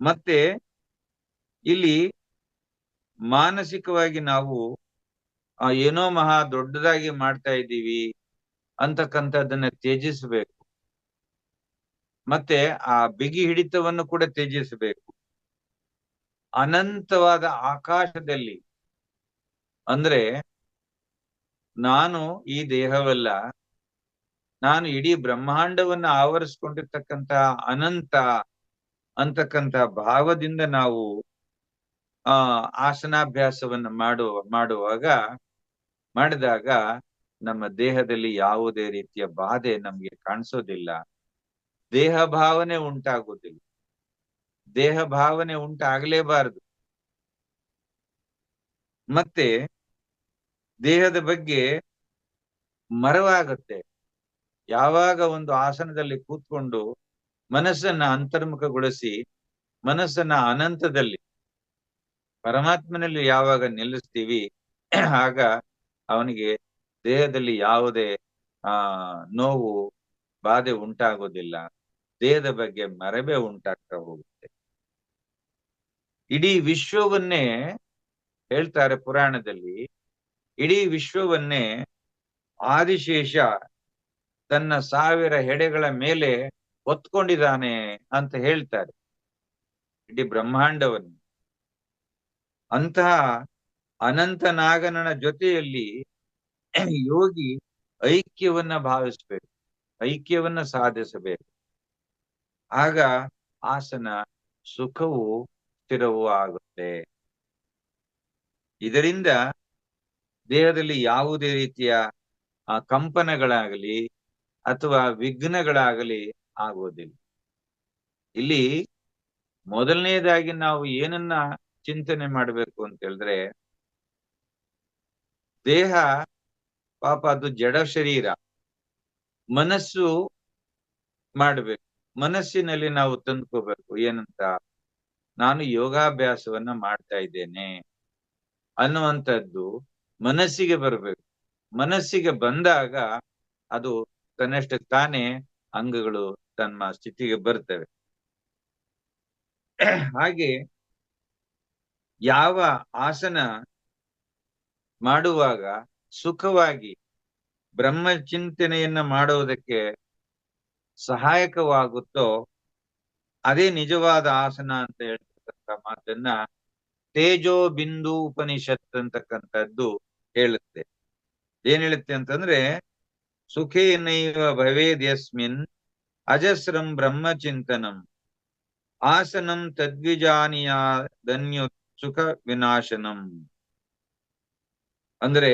[SPEAKER 2] ಮತ್ತೆ ಇಲ್ಲಿ ಮಾನಸಿಕವಾಗಿ ನಾವು ಏನೋ ಮಹಾ ದೊಡ್ಡದಾಗಿ ಮಾಡ್ತಾ ಇದ್ದೀವಿ ಅಂತಕ್ಕಂಥದ್ದನ್ನ ತ್ಯಜಿಸಬೇಕು. ಮತ್ತೆ ಆ ಬಿಗಿ ಹಿಡಿತವನ್ನು ಕೂಡ ತ್ಯಜಿಸಬೇಕು. ಅನಂತವಾದ ಆಕಾಶದಲ್ಲಿ, ಅಂದ್ರೆ ನಾನು ಈ ದೇಹವಲ್ಲ, ನಾನು ಇಡೀ ಬ್ರಹ್ಮಾಂಡವನ್ನ ಆವರಿಸ್ಕೊಂಡಿರ್ತಕ್ಕಂಥ ಅನಂತ ಅಂತಕ್ಕಂಥ ಭಾವದಿಂದ ನಾವು ಆಸನಾಭ್ಯಾಸವನ್ನ ಮಾಡಿದಾಗ ನಮ್ಮ ದೇಹದಲ್ಲಿ ಯಾವುದೇ ರೀತಿಯ ಬಾಧೆ ನಮ್ಗೆ ಕಾಣಿಸೋದಿಲ್ಲ. ದೇಹ ಭಾವನೆ ಉಂಟಾಗುವುದಿಲ್ಲ. ದೇಹ ಭಾವನೆ ಉಂಟಾಗಲೇಬಾರದು. ಮತ್ತೆ ದೇಹದ ಬಗ್ಗೆ ಮರವಾಗುತ್ತೆ. ಯಾವಾಗ ಒಂದು ಆಸನದಲ್ಲಿ ಕೂತ್ಕೊಂಡು ಮನಸ್ಸನ್ನ ಅಂತರ್ಮುಖಗೊಳಿಸಿ ಮನಸ್ಸನ್ನ ಅನಂತದಲ್ಲಿ ಪರಮಾತ್ಮನಲ್ಲಿ ಯಾವಾಗ ನಿಲ್ಲಿಸ್ತೀವಿ, ಆಗ ಅವನಿಗೆ ದೇಹದಲ್ಲಿ ಯಾವುದೇ ನೋವು ಬಾಧೆ ಉಂಟಾಗೋದಿಲ್ಲ. ದೇಹದ ಬಗ್ಗೆ ಮರವೇ ಉಂಟಾಗ್ತಾ ಹೋಗುತ್ತೆ. ಇಡೀ ವಿಶ್ವವನ್ನೇ ಹೇಳ್ತಾರೆ ಪುರಾಣದಲ್ಲಿ, ಇಡೀ ವಿಶ್ವವನ್ನೇ ಆದಿಶೇಷ ತನ್ನ 1000 ಹೆಡೆಗಳ ಮೇಲೆ ಹೊತ್ಕೊಂಡಿದ್ದಾನೆ ಅಂತ ಹೇಳ್ತಾರೆ, ಇಡೀ ಬ್ರಹ್ಮಾಂಡವನ್ನು. ಅಂತಹ ಅನಂತನಾಗನ ಜೊತೆಯಲ್ಲಿ ಯೋಗಿ ಐಕ್ಯವನ್ನ ಭಾವಿಸ್ಬೇಕು, ಐಕ್ಯವನ್ನ ಸಾಧಿಸಬೇಕು. ಆಗ ಆಸನ ಸುಖವೂ ಸ್ಥಿರವೂ ಆಗುತ್ತೆ. ಇದರಿಂದ ದೇಹದಲ್ಲಿ ಯಾವುದೇ ರೀತಿಯ ಕಂಪನಗಳಾಗಲಿ ಅಥವಾ ವಿಘ್ನಗಳಾಗಲಿ ಆಗೋದಿಲ್ಲ. ಇಲ್ಲಿ ಮೊದಲನೇದಾಗಿ ನಾವು ಏನನ್ನ ಚಿಂತನೆ ಮಾಡಬೇಕು ಅಂತ ಹೇಳಿದ್ರೆ, ದೇಹ ಪಾಪ ಅದು ಜಡ ಶರೀರ, ಮನಸ್ಸು ಮಾಡಬೇಕು. ಮನಸ್ಸಿನಲ್ಲಿ ನಾವು ತಂದ್ಕೋಬೇಕು ಏನಂತ, ನಾನು ಯೋಗಾಭ್ಯಾಸವನ್ನ ಮಾಡ್ತಾ ಇದ್ದೇನೆ ಅನ್ನುವಂಥದ್ದು ಮನಸ್ಸಿಗೆ ಬರಬೇಕು. ಮನಸ್ಸಿಗೆ ಬಂದಾಗ ಅದು ತನ್ನಷ್ಟಕ್ಕೆ ತಾನೇ ಅಂಗಗಳು ತನ್ನ ಸ್ಥಿತಿಗೆ ಬರ್ತವೆ. ಹಾಗೆ ಯಾವ ಆಸನ ಮಾಡುವಾಗ ಸುಖವಾಗಿ ಬ್ರಹ್ಮಚಿಂತನೆಯನ್ನ ಮಾಡುವುದಕ್ಕೆ ಸಹಾಯಕವಾಗುತ್ತೋ ಅದೇ ನಿಜವಾದ ಆಸನ ಅಂತ ಹೇಳ್ತಕ್ಕಂಥ ಮಾತನ್ನ ತೇಜೋ ಬಿಂದು ಉಪನಿಷತ್ ಅಂತಕ್ಕಂಥದ್ದು ಹೇಳುತ್ತೆ. ಏನ್ ಹೇಳುತ್ತೆ ಅಂತಂದ್ರೆ, ಸುಖೇನೈವ ಭವೇದ್ಯಸ್ಮಿನ್ ಅಜಸ್ರಂ ಬ್ರಹ್ಮಚಿಂತನಂ ಆಸನಂ ತದ್ವಿಜಾನೀಯ ಧನ್ಯು ಸುಖ ವಿನಾಶನಂ. ಅಂದ್ರೆ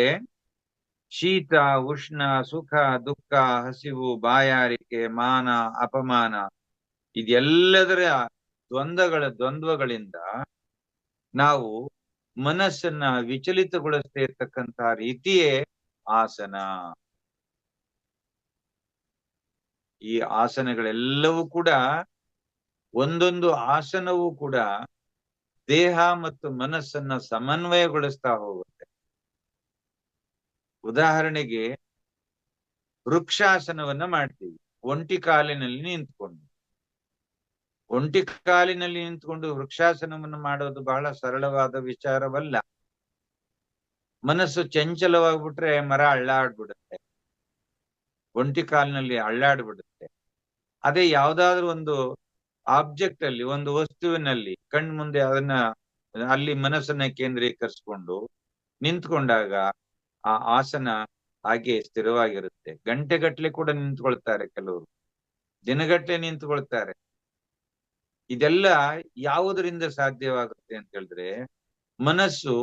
[SPEAKER 2] ಶೀತ, ಉಷ್ಣ, ಸುಖ, ದುಃಖ, ಹಸಿವು, ಬಾಯಾರಿಕೆ, ಮಾನ, ಅಪಮಾನ ಇದೆಲ್ಲದರ ದ್ವಂದ್ವಗಳಿಂದ ನಾವು ಮನಸ್ಸನ್ನ ವಿಚಲಿತಗೊಳಿಸ್ತಾ ಇರ್ತಕ್ಕಂಥ ರೀತಿಯೇ ಆಸನ. ಈ ಆಸನಗಳೆಲ್ಲವೂ ಕೂಡ, ಒಂದೊಂದು ಆಸನವೂ ಕೂಡ ದೇಹ ಮತ್ತು ಮನಸ್ಸನ್ನ ಸಮನ್ವಯಗೊಳಿಸ್ತಾ ಹೋಗುತ್ತೆ. ಉದಾಹರಣೆಗೆ ವೃಕ್ಷಾಸನವನ್ನ ಮಾಡ್ತೀವಿ, ಒಂಟಿ ಕಾಲಿನಲ್ಲಿ ನಿಂತ್ಕೊಂಡು. ಒಂಟಿ ಕಾಲಿನಲ್ಲಿ ನಿಂತ್ಕೊಂಡು ವೃಕ್ಷಾಸನವನ್ನು ಮಾಡೋದು ಬಹಳ ಸರಳವಾದ ವಿಚಾರವಲ್ಲ. ಮನಸ್ಸು ಚಂಚಲವಾಗ್ಬಿಟ್ರೆ ಮರ ಅಳ್ಳಾಡ್ಬಿಡುತ್ತೆ, ಒಂಟಿ ಕಾಲಿನಲ್ಲಿ ಅಳ್ಳಾಡ್ಬಿಡುತ್ತೆ. ಅದೇ ಯಾವ್ದಾದ್ರು ಒಂದು ಆಬ್ಜೆಕ್ಟ್ ಅಲ್ಲಿ, ಒಂದು ವಸ್ತುವಿನಲ್ಲಿ ಕಣ್ಮುಂದೆ ಅದನ್ನ ಅಲ್ಲಿ ಮನಸ್ಸನ್ನ ಕೇಂದ್ರೀಕರಿಸ್ಕೊಂಡು ನಿಂತ್ಕೊಂಡಾಗ ಆ ಆಸನ ಹಾಗೆ ಸ್ಥಿರವಾಗಿರುತ್ತೆ. ಗಂಟೆಗಟ್ಲೆ ಕೂಡ ನಿಂತ್ಕೊಳ್ತಾರೆ, ಕೆಲವರು ದಿನಗಟ್ಲೆ ನಿಂತ್ಕೊಳ್ತಾರೆ. ಇದೆಲ್ಲ ಯಾವುದರಿಂದ ಸಾಧ್ಯವಾಗುತ್ತೆ ಅಂತ ಹೇಳಿದ್ರೆ, ಮನಸ್ಸು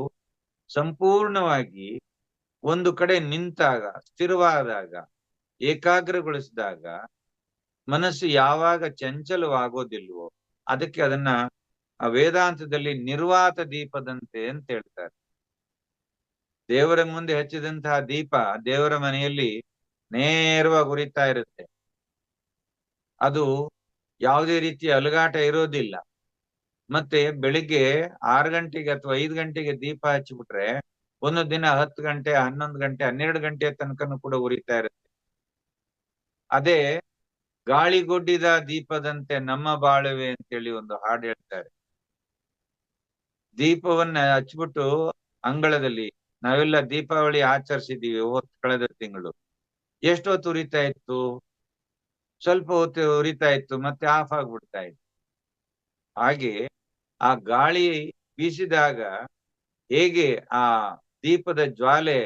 [SPEAKER 2] ಸಂಪೂರ್ಣವಾಗಿ ಒಂದು ಕಡೆ ನಿಂತಾಗ, ಸ್ಥಿರವಾದಾಗ, ಏಕಾಗ್ರಗೊಳಿಸಿದಾಗ ಮನಸ್ಸು ಯಾವಾಗ ಚಂಚಲವಾಗೋದಿಲ್ವೋ ಅದಕ್ಕೆ ಅದನ್ನ ವೇದಾಂತದಲ್ಲಿ ನಿರ್ವಾತ ದೀಪದಂತೆ ಅಂತ ಹೇಳ್ತಾರೆ. ದೇವರ ಮುಂದೆ ಹಚ್ಚಿದಂತಹ ದೀಪ ದೇವರ ಮನೆಯಲ್ಲಿ ನೇರವಾಗಿ ಉರಿತಾ ಇರುತ್ತೆ. ಅದು ಯಾವುದೇ ರೀತಿಯ ಅಲುಗಾಟ ಇರೋದಿಲ್ಲ. ಮತ್ತೆ ಬೆಳಿಗ್ಗೆ 6 ಗಂಟೆಗೆ ಅಥವಾ 5 ಗಂಟೆಗೆ ದೀಪ ಹಚ್ಚಿಬಿಟ್ರೆ ಒಂದು ದಿನ 10 ಗಂಟೆ 11 ಗಂಟೆ 12 ಗಂಟೆ ತನಕನೂ ಕೂಡ ಉರಿತಾ ಇರುತ್ತೆ. ಅದೇ ಗಾಳಿಗೊಡ್ಡಿದ ದೀಪದಂತೆ ನಮ್ಮ ಬಾಳುವೆ ಅಂತೇಳಿ ಒಂದು ಹಾಡು ಹೇಳ್ತಾರೆ. ದೀಪವನ್ನ ಹಚ್ಬಿಟ್ಟು ಅಂಗಳದಲ್ಲಿ ನಾವೆಲ್ಲ ದೀಪಾವಳಿ ಆಚರಿಸಿದೀವಿ ಕಳೆದ ತಿಂಗಳು. ಎಷ್ಟೊತ್ತು ಉರಿತಾ ಇತ್ತು? ಸ್ವಲ್ಪ ಹೊತ್ತು ಉರಿತಾ ಇತ್ತು, ಮತ್ತೆ ಆಫ್ ಆಗ್ಬಿಡ್ತಾ ಇತ್ತು. ಹಾಗೆ ಆ ಗಾಳಿ ಬೀಸಿದಾಗ ಹೇಗೆ ಆ ದೀಪದ ಜ್ವಾಲೆ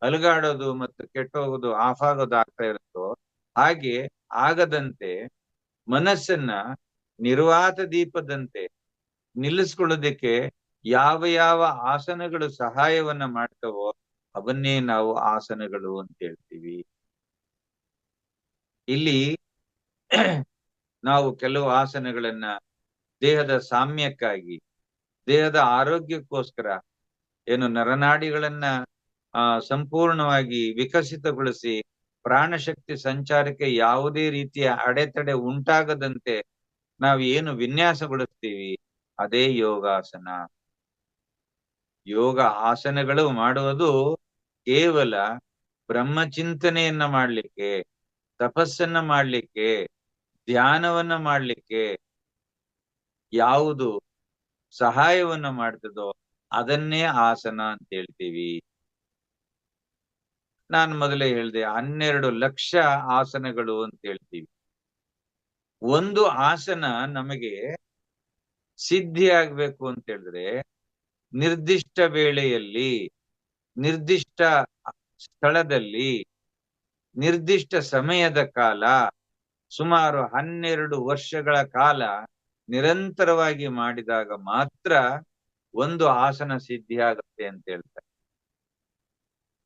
[SPEAKER 2] ಅಲುಗಾಡೋದು ಮತ್ತು ಕೆಟ್ಟೋಗೋದು ಆಫ್ ಆಗೋದು ಆಗ್ತಾ ಇರುತ್ತೋ, ಹಾಗೆ ಆಗದಂತೆ ಮನಸ್ಸನ್ನ ನಿರ್ವಾತ ದೀಪದಂತೆ ನಿಲ್ಲಿಸ್ಕೊಳ್ಳೋದಕ್ಕೆ ಯಾವ ಯಾವ ಆಸನಗಳು ಸಹಾಯವನ್ನ ಮಾಡ್ತವೋ ಅವನ್ನೇ ನಾವು ಆಸನಗಳು ಅಂತ ಹೇಳ್ತೀವಿ. ಇಲ್ಲಿ ನಾವು ಕೆಲವು ಆಸನಗಳನ್ನ ದೇಹದ ಸಾಮ್ಯಕ್ಕಾಗಿ, ದೇಹದ ಆರೋಗ್ಯಕ್ಕೋಸ್ಕರ, ಏನು ನರನಾಡಿಗಳನ್ನ ಸಂಪೂರ್ಣವಾಗಿ ವಿಕಸಿತಗೊಳಿಸಿ ಪ್ರಾಣಶಕ್ತಿ ಸಂಚಾರಕ್ಕೆ ಯಾವುದೇ ರೀತಿಯ ಅಡೆತಡೆ ಉಂಟಾಗದಂತೆ ನಾವು ಏನು ವಿನ್ಯಾಸಗೊಳಿಸ್ತೀವಿ ಅದೇ ಯೋಗಾಸನ. ಯೋಗ ಆಸನಗಳು ಮಾಡುವುದು ಕೇವಲ ಬ್ರಹ್ಮಚಿಂತನೆಯನ್ನ ಮಾಡ್ಲಿಕ್ಕೆ, ತಪಸ್ಸನ್ನ ಮಾಡ್ಲಿಕ್ಕೆ, ಧ್ಯಾನವನ್ನ ಮಾಡ್ಲಿಕ್ಕೆ ಯಾವುದು ಸಹಾಯವನ್ನ ಮಾಡ್ತದೋ ಅದನ್ನೇ ಆಸನ ಅಂತ ಹೇಳ್ತೀವಿ. ನಾನು ಮೊದಲೇ ಹೇಳಿದೆ 12 ಲಕ್ಷ ಆಸನಗಳು ಅಂತ ಹೇಳ್ತೀವಿ. ಒಂದು ಆಸನ ನಮಗೆ ಸಿದ್ಧಿ ಆಗ್ಬೇಕು ಅಂತ ಹೇಳಿದ್ರೆ ನಿರ್ದಿಷ್ಟ ವೇಳೆಯಲ್ಲಿ, ನಿರ್ದಿಷ್ಟ ಸ್ಥಳದಲ್ಲಿ, ನಿರ್ದಿಷ್ಟ ಸಮಯದ ಕಾಲ, ಸುಮಾರು 12 ವರ್ಷಗಳ ಕಾಲ ನಿರಂತರವಾಗಿ ಮಾಡಿದಾಗ ಮಾತ್ರ ಒಂದು ಆಸನ ಸಿದ್ಧಿ ಆಗುತ್ತೆ ಅಂತ ಹೇಳ್ತಾರೆ.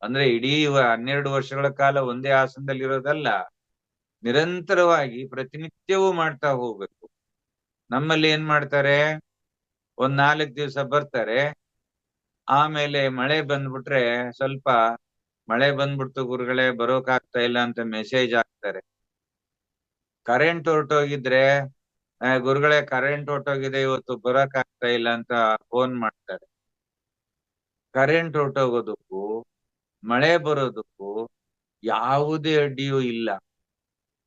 [SPEAKER 2] ಅಂದ್ರೆ ಇಡೀ 12 ವರ್ಷಗಳ ಕಾಲ ಒಂದೇ ಆಸನದಲ್ಲಿ ಇರೋದಲ್ಲ, ನಿರಂತರವಾಗಿ ಪ್ರತಿನಿತ್ಯವೂ ಮಾಡ್ತಾ ಹೋಗ್ಬೇಕು. ನಮ್ಮಲ್ಲಿ ಏನ್ ಮಾಡ್ತಾರೆ, ಒಂದ್ 4 ದಿವಸ ಬರ್ತಾರೆ, ಆಮೇಲೆ ಮಳೆ ಬಂದ್ಬಿಟ್ರೆ ಸ್ವಲ್ಪ ಮಳೆ ಬಂದ್ಬಿಡ್ತು ಗುರುಗಳೇ ಬರೋಕಾಗ್ತಾ ಇಲ್ಲ ಅಂತ ಮೆಸೇಜ್ ಹಾಕ್ತಾರೆ. ಕರೆಂಟ್ ಹೊರಟೋಗಿದ್ರೆ ಗುರುಗಳೇ ಕರೆಂಟ್ ಹೊರಟೋಗಿದೆ ಇವತ್ತು ಬರೋಕಾಗ್ತಾ ಇಲ್ಲ ಅಂತ ಫೋನ್ ಮಾಡ್ತಾರೆ. ಕರೆಂಟ್ ಹೊರಟೋಗೋದಕ್ಕೂ ಮಳೆ ಬರೋದಕ್ಕೂ ಯಾವುದೇ ಅಡ್ಡಿಯೂ ಇಲ್ಲ,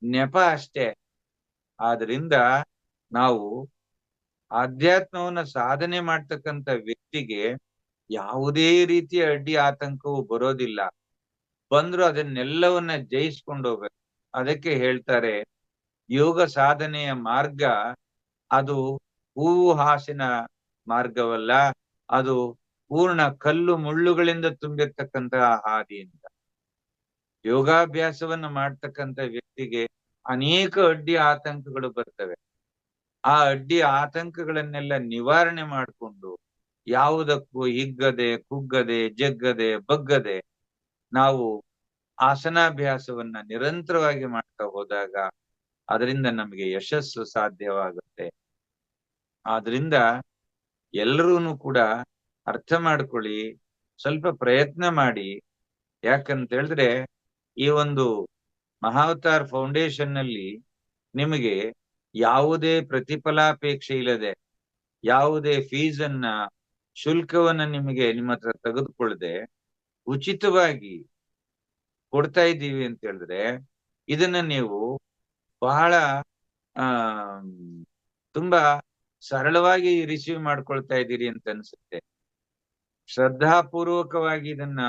[SPEAKER 2] ನೆಪ ಅಷ್ಟೇ. ಆದ್ರಿಂದ ನಾವು ಆಧ್ಯಾತ್ಮವನ್ನ ಸಾಧನೆ ಮಾಡ್ತಕ್ಕಂಥ ವ್ಯಕ್ತಿಗೆ ಯಾವುದೇ ರೀತಿಯ ಅಡ್ಡಿ ಆತಂಕವು ಬರೋದಿಲ್ಲ. ಬಂದ್ರು ಅದನ್ನೆಲ್ಲವನ್ನ ಜಯಿಸ್ಕೊಂಡು ಹೋಗ್ಬೇಕು. ಅದಕ್ಕೆ ಹೇಳ್ತಾರೆ ಯೋಗ ಸಾಧನೆಯ ಮಾರ್ಗ ಅದು ಹೂವು ಹಾಸಿನ ಮಾರ್ಗವಲ್ಲ, ಅದು ಪೂರ್ಣ ಕಲ್ಲು ಮುಳ್ಳುಗಳಿಂದ ತುಂಬಿರ್ತಕ್ಕಂತಹ ಹಾದಿಯಿಂದ. ಯೋಗಾಭ್ಯಾಸವನ್ನ ಮಾಡ್ತಕ್ಕಂಥ ವ್ಯಕ್ತಿಗೆ ಅನೇಕ ಅಡ್ಡಿ ಆತಂಕಗಳು ಬರ್ತವೆ. ಆ ಅಡ್ಡಿ ಆತಂಕಗಳನ್ನೆಲ್ಲ ನಿವಾರಣೆ ಮಾಡಿಕೊಂಡು ಯಾವುದಕ್ಕೂ ಹಿಗ್ಗದೆ, ಕುಗ್ಗದೆ, ಜಗ್ಗದೆ, ಬಗ್ಗದೆ ನಾವು ಆಸನಾಭ್ಯಾಸವನ್ನ ನಿರಂತರವಾಗಿ ಮಾಡ್ತಾ ಹೋದಾಗ ಅದರಿಂದ ನಮಗೆ ಯಶಸ್ಸು ಸಾಧ್ಯವಾಗುತ್ತೆ. ಆದ್ರಿಂದ ಎಲ್ಲರೂ ಕೂಡ ಅರ್ಥ ಮಾಡ್ಕೊಳ್ಳಿ, ಸ್ವಲ್ಪ ಪ್ರಯತ್ನ ಮಾಡಿ. ಯಾಕಂತ ಹೇಳಿದ್ರೆ ಈ ಒಂದು ಮಹಾವತಾರ್ ಫೌಂಡೇಶನ್ ನಲ್ಲಿ ನಿಮಗೆ ಯಾವುದೇ ಪ್ರತಿಫಲಾಪೇಕ್ಷೆ ಇಲ್ಲದೆ, ಯಾವುದೇ ಫೀಸನ್ನ ಶುಲ್ಕವನ್ನ ನಿಮಗೆ ನಿಮ್ಮ ಹತ್ರ ತೆಗೆದುಕೊಳ್ಳದೆ ಉಚಿತವಾಗಿ ಕೊಡ್ತಾ ಇದ್ದೀವಿ ಅಂತ ಹೇಳಿದ್ರೆ ಇದನ್ನ ನೀವು ಬಹಳ ತುಂಬಾ ಸರಳವಾಗಿ ರಿಸೀವ್ ಮಾಡ್ಕೊಳ್ತಾ ಇದ್ದೀರಿ ಅಂತ ಅನ್ಸುತ್ತೆ. ಶ್ರದ್ಧಾಪೂರ್ವಕವಾಗಿ ಇದನ್ನ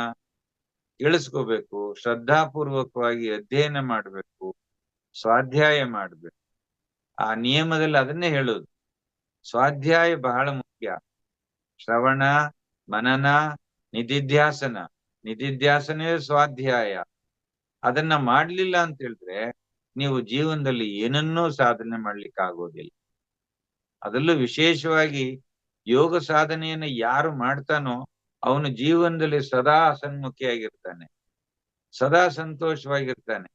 [SPEAKER 2] ಇಳಿಸ್ಕೋಬೇಕು, ಶ್ರದ್ಧಾಪೂರ್ವಕವಾಗಿ ಅಧ್ಯಯನ ಮಾಡ್ಬೇಕು, ಸ್ವಾಧ್ಯಾಯ ಮಾಡ್ಬೇಕು. ಆ ನಿಯಮದಲ್ಲಿ ಅದನ್ನೇ ಹೇಳೋದು. ಸ್ವಾಧ್ಯಾಯ ಬಹಳ ಮುಖ್ಯ. ಶ್ರವಣ, ಮನನ, ನಿಧಿಧ್ಯಾಸನ. ನಿಧಿಧ್ಯಾಸನೇ ಸ್ವಾಧ್ಯಾಯ. ಅದನ್ನ ಮಾಡ್ಲಿಲ್ಲ ಅಂತ ಹೇಳಿದ್ರೆ ನೀವು ಜೀವನದಲ್ಲಿ ಏನನ್ನೂ ಸಾಧನೆ ಮಾಡ್ಲಿಕ್ಕೆ ಆಗೋದಿಲ್ಲ. ಅದರಲ್ಲೂ ವಿಶೇಷವಾಗಿ ಯೋಗ ಸಾಧನೆಯನ್ನ ಯಾರು ಮಾಡ್ತಾನೋ ಅವನು ಜೀವನದಲ್ಲಿ ಸದಾ ಸನ್ಮುಖಿಯಾಗಿರ್ತಾನೆ, ಸದಾ ಸಂತೋಷವಾಗಿರ್ತಾನೆ.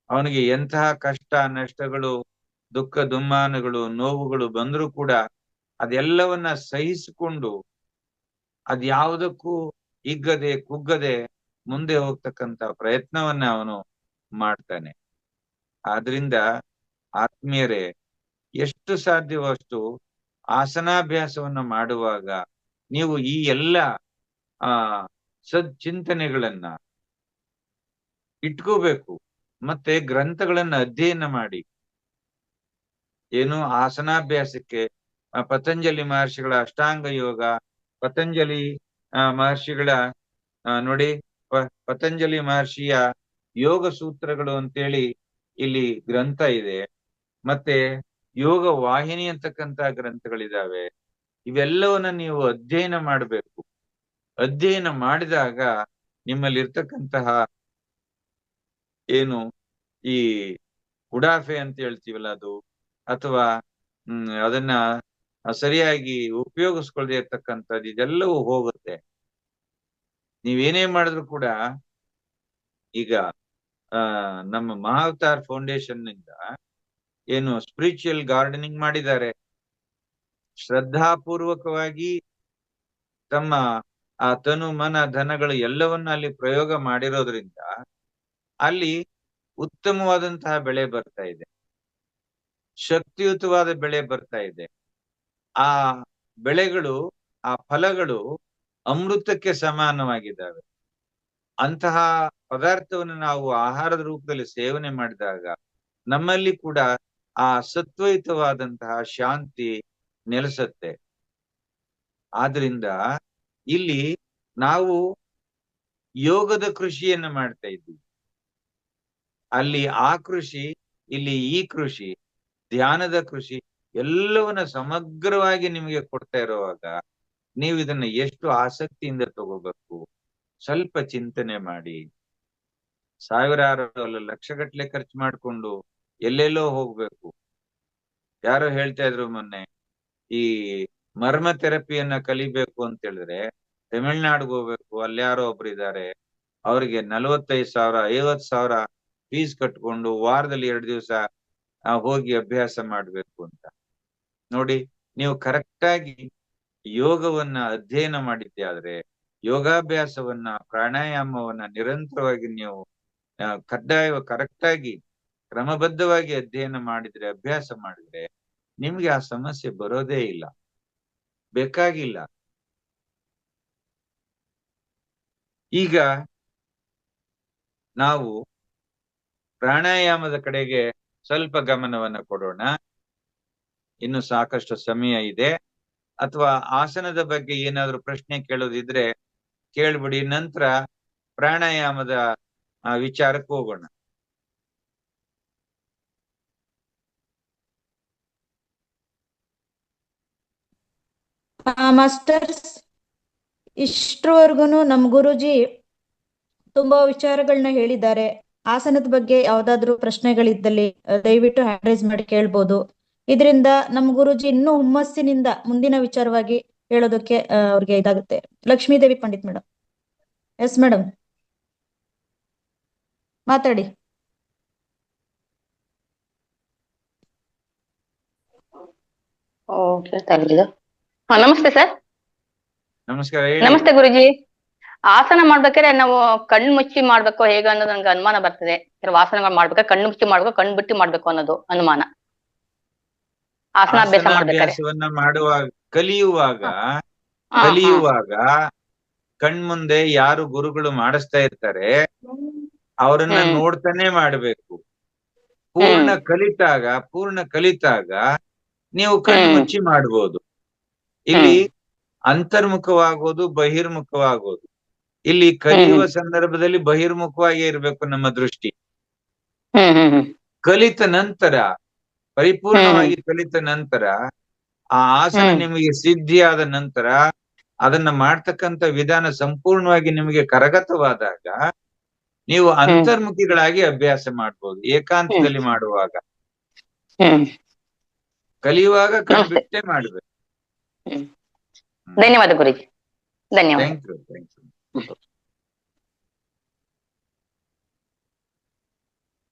[SPEAKER 2] ಅವನಿಗೆ ಎಂತಹ ಕಷ್ಟ ನಷ್ಟಗಳು, ದುಃಖ ದುಮ್ಮಾನಗಳು, ನೋವುಗಳು ಬಂದ್ರೂ ಕೂಡ ಅದೆಲ್ಲವನ್ನ ಸಹಿಸಿಕೊಂಡು ಅದ್ಯಾವುದಕ್ಕೂ ಹಿಗ್ಗದೆ ಕುಗ್ಗದೆ ಮುಂದೆ ಹೋಗ್ತಕ್ಕಂಥ ಪ್ರಯತ್ನವನ್ನ ಅವನು ಮಾಡ್ತಾನೆ. ಆದ್ರಿಂದ ಆತ್ಮೀಯರೇ, ಎಷ್ಟು ಸಾಧ್ಯವೋ ಅಷ್ಟು ಆಸನಾಭ್ಯಾಸವನ್ನ ಮಾಡುವಾಗ ನೀವು ಈ ಎಲ್ಲ ಆ ಸದ್ಚಿಂತನೆಗಳನ್ನ ಇಟ್ಕೋಬೇಕು. ಮತ್ತೆ ಗ್ರಂಥಗಳನ್ನ ಅಧ್ಯಯನ ಮಾಡಿ, ಏನು ಆಸನಾಭ್ಯಾಸಕ್ಕೆ ಪತಂಜಲಿ ಮಹರ್ಷಿಗಳ ಅಷ್ಟಾಂಗ ಯೋಗ, ಪತಂಜಲಿ ಮಹರ್ಷಿಗಳ ನೋಡಿ ಪತಂಜಲಿ ಮಹರ್ಷಿಯ ಯೋಗ ಸೂತ್ರಗಳು ಅಂತೇಳಿ ಇಲ್ಲಿ ಗ್ರಂಥ ಇದೆ. ಮತ್ತೆ ಯೋಗ ವಾಹಿನಿ ಅಂತಕ್ಕಂತ ಗ್ರಂಥಗಳಿದಾವೆ. ಇವೆಲ್ಲವನ್ನ ನೀವು ಅಧ್ಯಯನ ಮಾಡಬೇಕು. ಅಧ್ಯಯನ ಮಾಡಿದಾಗ ನಿಮ್ಮಲ್ಲಿ ಇರ್ತಕ್ಕಂತಹ ಏನು ಈ ಉಡಾಫೆ ಅಂತ ಹೇಳ್ತೀವಲ್ಲ ಅದು, ಅಥವಾ ಅದನ್ನ ಸರಿಯಾಗಿ ಉಪಯೋಗಿಸ್ಕೊಳ್ಳದೆ ಇರ್ತಕ್ಕಂಥದ್ದು, ಇದೆಲ್ಲವೂ ಹೋಗುತ್ತೆ. ನೀವೇನೇ ಮಾಡಿದ್ರು ಕೂಡ ಈಗ ನಮ್ಮ ಮಹಾವತಾರ್ ಫೌಂಡೇಶನ್ ನಿಂದ ಏನು ಸ್ಪಿರಿಚುವಲ್ ಗಾರ್ಡನಿಂಗ್ ಮಾಡಿದ್ದಾರೆ. ಶ್ರದ್ಧಾಪೂರ್ವಕವಾಗಿ ತಮ್ಮ ಆ ತನು ಮನ ಧನಗಳು ಎಲ್ಲವನ್ನ ಅಲ್ಲಿ ಪ್ರಯೋಗ ಮಾಡಿರೋದ್ರಿಂದ ಅಲ್ಲಿ ಉತ್ತಮವಾದಂತಹ ಬೆಳೆ ಬರ್ತಾ ಇದೆ, ಶಕ್ತಿಯುತವಾದ ಬೆಳೆ ಬರ್ತಾ ಇದೆ. ಆ ಬೆಳೆಗಳು, ಆ ಫಲಗಳು ಅಮೃತಕ್ಕೆ ಸಮಾನವಾಗಿದ್ದಾವೆ. ಅಂತಹ ಪದಾರ್ಥವನ್ನು ನಾವು ಆಹಾರದ ರೂಪದಲ್ಲಿ ಸೇವನೆ ಮಾಡಿದಾಗ ನಮ್ಮಲ್ಲಿ ಕೂಡ ಆ ಸತ್ವಯುತವಾದಂತಹ ಶಾಂತಿ ನೆಲೆಸುತ್ತೆ. ಆದ್ರಿಂದ ಇಲ್ಲಿ ನಾವು ಯೋಗದ ಕೃಷಿಯನ್ನ ಮಾಡ್ತಾ ಇದ್ದೀವಿ. ಅಲ್ಲಿ ಆ ಕೃಷಿ, ಇಲ್ಲಿ ಈ ಕೃಷಿ, ಧ್ಯಾನದ ಕೃಷಿ ಎಲ್ಲವನ್ನ ಸಮಗ್ರವಾಗಿ ನಿಮಗೆ ಕೊಡ್ತಾ ಇರುವಾಗ ನೀವು ಇದನ್ನ ಎಷ್ಟು ಆಸಕ್ತಿಯಿಂದ ತಗೋಬೇಕು, ಸ್ವಲ್ಪ ಚಿಂತನೆ ಮಾಡಿ. ಸಾವಿರಾರು ಅಲ್ಲ ಲಕ್ಷಗಟ್ಲೆ ಖರ್ಚು ಮಾಡ್ಕೊಂಡು ಎಲ್ಲೆಲ್ಲೋ ಹೋಗ್ಬೇಕು. ಯಾರೋ ಹೇಳ್ತಾ ಇದ್ರು ಮೊನ್ನೆ, ಈ ಮರ್ಮ ಥೆರಪಿಯನ್ನ ಕಲಿಬೇಕು ಅಂತ ಹೇಳಿದ್ರೆ ತಮಿಳ್ನಾಡಿಗೆ ಹೋಗ್ಬೇಕು. ಅಲ್ಲಿ ಯಾರೋ ಒಬ್ರು ಇದ್ದಾರೆ, ಅವ್ರಿಗೆ 45,000 50,000 ಫೀಸ್ ಕಟ್ಕೊಂಡು ವಾರದಲ್ಲಿ 2 ದಿವಸ ಹೋಗಿ ಅಭ್ಯಾಸ ಮಾಡ್ಬೇಕು ಅಂತ. ನೋಡಿ, ನೀವು ಕರೆಕ್ಟಾಗಿ ಯೋಗವನ್ನ ಅಧ್ಯಯನ ಮಾಡಿದ್ದೆ ಆದ್ರೆ, ಯೋಗಾಭ್ಯಾಸವನ್ನ, ಪ್ರಾಣಾಯಾಮವನ್ನ ನಿರಂತರವಾಗಿ ನೀವು ಕರೆಕ್ಟಾಗಿ ಕ್ರಮಬದ್ಧವಾಗಿ ಅಧ್ಯಯನ ಮಾಡಿದ್ರೆ, ಅಭ್ಯಾಸ ಮಾಡಿದ್ರೆ ನಿಮ್ಗೆ ಆ ಸಮಸ್ಯೆ ಬರೋದೇ ಇಲ್ಲ, ಬೇಕಾಗಿಲ್ಲ. ಈಗ ನಾವು ಪ್ರಾಣಾಯಾಮದ ಕಡೆಗೆ ಸ್ವಲ್ಪ ಗಮನವನ್ನ ಕೊಡೋಣ. ಇನ್ನು ಸಾಕಷ್ಟು ಸಮಯ ಇದೆ. ಅಥವಾ ಆಸನದ ಬಗ್ಗೆ ಏನಾದ್ರು ಪ್ರಶ್ನೆ ಕೇಳೋದಿದ್ರೆ ಕೇಳ್ಬಿಡಿ, ನಂತರ ಪ್ರಾಣಾಯಾಮದ ವಿಚಾರಕ್ಕೆ ಹೋಗೋಣ.
[SPEAKER 1] ಮಾಸ್ಟರ್ಸ್, ಇಷ್ಟರವರೆಗೂ ನಮ್ ಗುರುಜಿ ತುಂಬಾ ವಿಚಾರಗಳನ್ನ ಹೇಳಿದ್ದಾರೆ. ಆಸನದ ಬಗ್ಗೆ ಯಾವ್ದಾದ್ರು ಪ್ರಶ್ನೆಗಳಿದ್ದಲ್ಲಿ ದಯವಿಟ್ಟು ಹ್ಯಾಂಡ್ ರೈಸ್ ಮಾಡಿ ಕೇಳ್ಬೋದು. ಇದರಿಂದ ನಮ್ ಗುರುಜಿ ಇನ್ನೂ ಹುಮ್ಮಸ್ಸಿನಿಂದ ಮುಂದಿನ ವಿಚಾರವಾಗಿ ಹೇಳೋದಕ್ಕೆ ಅವ್ರಿಗೆ ಇದಾಗುತ್ತೆ. Lakshmidevi Pandit madam. Yes madam, ಮಾತಾಡಿ.
[SPEAKER 3] ನಮಸ್ತೆ ಸರ್.
[SPEAKER 2] ನಮಸ್ಕಾರ, ಹೇಳಿ.
[SPEAKER 3] ನಮಸ್ತೆ ಗುರುಜಿ. ಆಸನ ಮಾಡ್ಬೇಕಾದ್ರೆ ನಾವು ಕಣ್ಣು ಮುಚ್ಚಿ ಮಾಡ್ಬೇಕು ಹೇಗೆ ಅನ್ನೋದು ನನ್ಗೆ ಅನುಮಾನ ಬರ್ತದೆ. ಕೆಲವು ಆಸನಗಳು ಮಾಡ್ಬೇಕಾದ್ರೆ ಕಣ್ಣು ಮುಚ್ಚಿ ಮಾಡ್ಬೇಕು, ಕಣ್ಣು ಬಿಟ್ಟು ಮಾಡ್ಬೇಕು ಅನ್ನೋದು ಅನುಮಾನ.
[SPEAKER 2] ಆಸನಾಭ್ಯಾಸವನ್ನ ಮಾಡುವಾಗ, ಕಲಿಯುವಾಗ ಕಣ್ಮುಂದೆ ಯಾರು ಗುರುಗಳು ಮಾಡಿಸ್ತಾ ಇರ್ತಾರೆ ಅವರನ್ನ ನೋಡ್ತಾನೆ ಮಾಡ್ಬೇಕು. ಪೂರ್ಣ ಕಲಿತಾಗ ನೀವು ಕಣ್ಣು ಮುಚ್ಚಿ ಮಾಡ್ಬೋದು. ಇಲ್ಲಿ ಅಂತರ್ಮುಖವಾಗೋದು, ಬಹಿರ್ಮುಖವಾಗೋದು. ಇಲ್ಲಿ ಕಲಿಯುವ ಸಂದರ್ಭದಲ್ಲಿ ಬಹಿರ್ಮುಖವಾಗಿ ಇರ್ಬೇಕು ನಮ್ಮ ದೃಷ್ಟಿ. ಕಲಿತ ನಂತರ, ಪರಿಪೂರ್ಣವಾಗಿ ಕಲಿತ ನಂತರ, ಆ ಆಸನ ನಿಮಗೆ ಸಿದ್ಧಿಯಾದ ನಂತರ, ಅದನ್ನ ಮಾಡ್ತಕ್ಕಂಥ ವಿಧಾನ ಸಂಪೂರ್ಣವಾಗಿ ನಿಮಗೆ ಕರಗತವಾದಾಗ ನೀವು ಅಂತರ್ಮುಖಿಗಳಾಗಿ ಅಭ್ಯಾಸ ಮಾಡ್ಬೋದು. ಏಕಾಂತದಲ್ಲಿ ಮಾಡುವಾಗ, ಕಲಿಯುವಾಗ ಕಣ್ಣು ಬಿಟ್ಟೆ ಮಾಡ್ಬೇಕು.
[SPEAKER 3] ಧನ್ಯವಾದ ಗುರುಜಿ, ಧನ್ಯವಾದ.
[SPEAKER 2] Thank you.